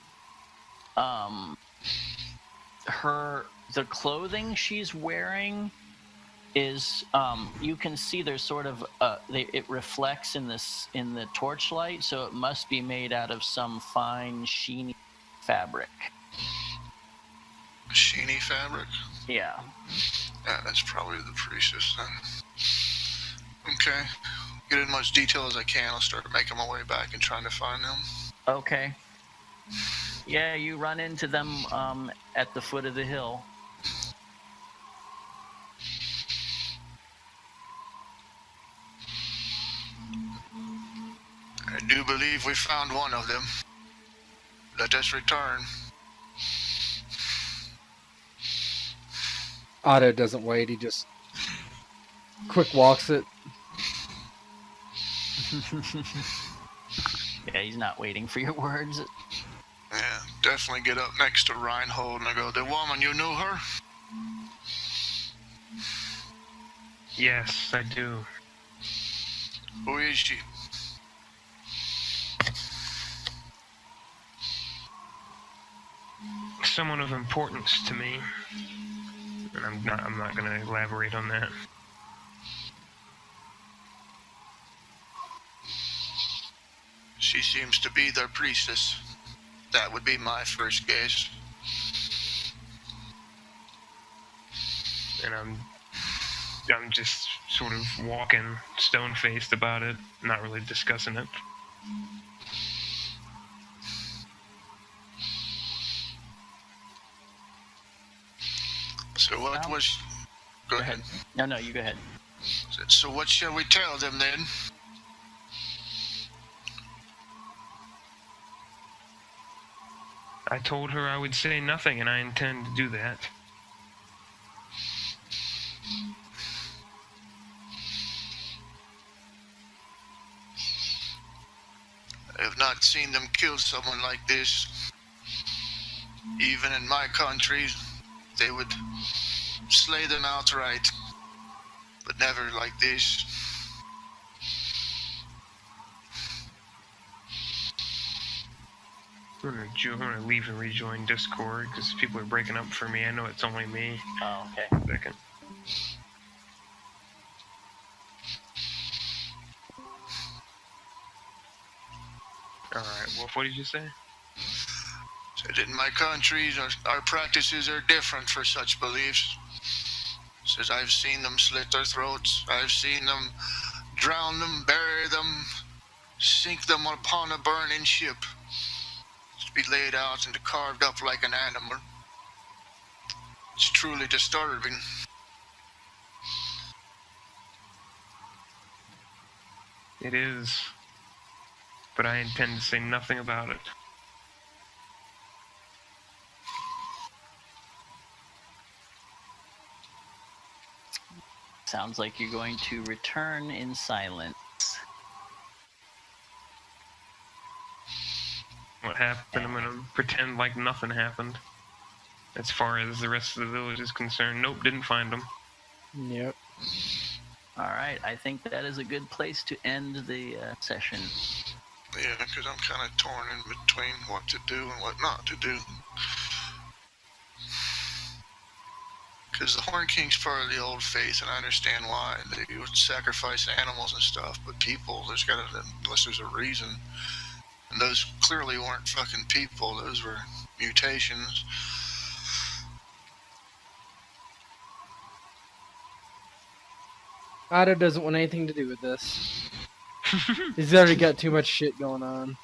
the clothing she's wearing is you can see there's sort of it reflects in the torchlight, so it must be made out of some fine sheeny fabric. Sheeny fabric? Yeah. Yeah, that's probably the priestess then. Okay. Get in as much detail as I can. I'll start making my way back and trying to find them. Okay. Yeah, you run into them at the foot of the hill. I do believe we found one of them. Let us return. Otto doesn't wait, he just quick walks it. Yeah, he's not waiting for your words. Yeah, definitely get up next to Reinnold and I go, the woman, you knew her? Yes, I do. Who is she? Someone of importance to me. And I'm not going to elaborate on that. She seems to be their priestess. That would be my first guess. And I'm just sort of walking stone-faced about it, not really discussing it. So what was... Go ahead. No, you go ahead. So what shall we tell them then? I told her I would say nothing, and I intend to do that. I have not seen them kill someone like this. Even in my country, they would slay them outright, but never like this. I'm gonna leave and rejoin Discord because people are breaking up for me. I know it's only me. Oh, okay. Second. Alright, Wolf, what did you say? Said in my country, our practices are different for such beliefs. Says I've seen them slit their throats. I've seen them drown them, bury them, sink them upon a burning ship. To be laid out and carved up like an animal. It's truly disturbing. It is. But I intend to say nothing about it. sounds like you're going to return in silence. What happened? I'm gonna pretend like nothing happened. As far as the rest of the village is concerned, nope, didn't find them. Yep. All right, I think that is a good place to end the session. Yeah, because I'm kind of torn in between what to do and what not to do. Because the Horn King's part of the old faith, and I understand why. They would sacrifice animals and stuff, but people, unless there's a reason. And those clearly weren't fucking people, those were mutations. Otto doesn't want anything to do with this. He's already got too much shit going on.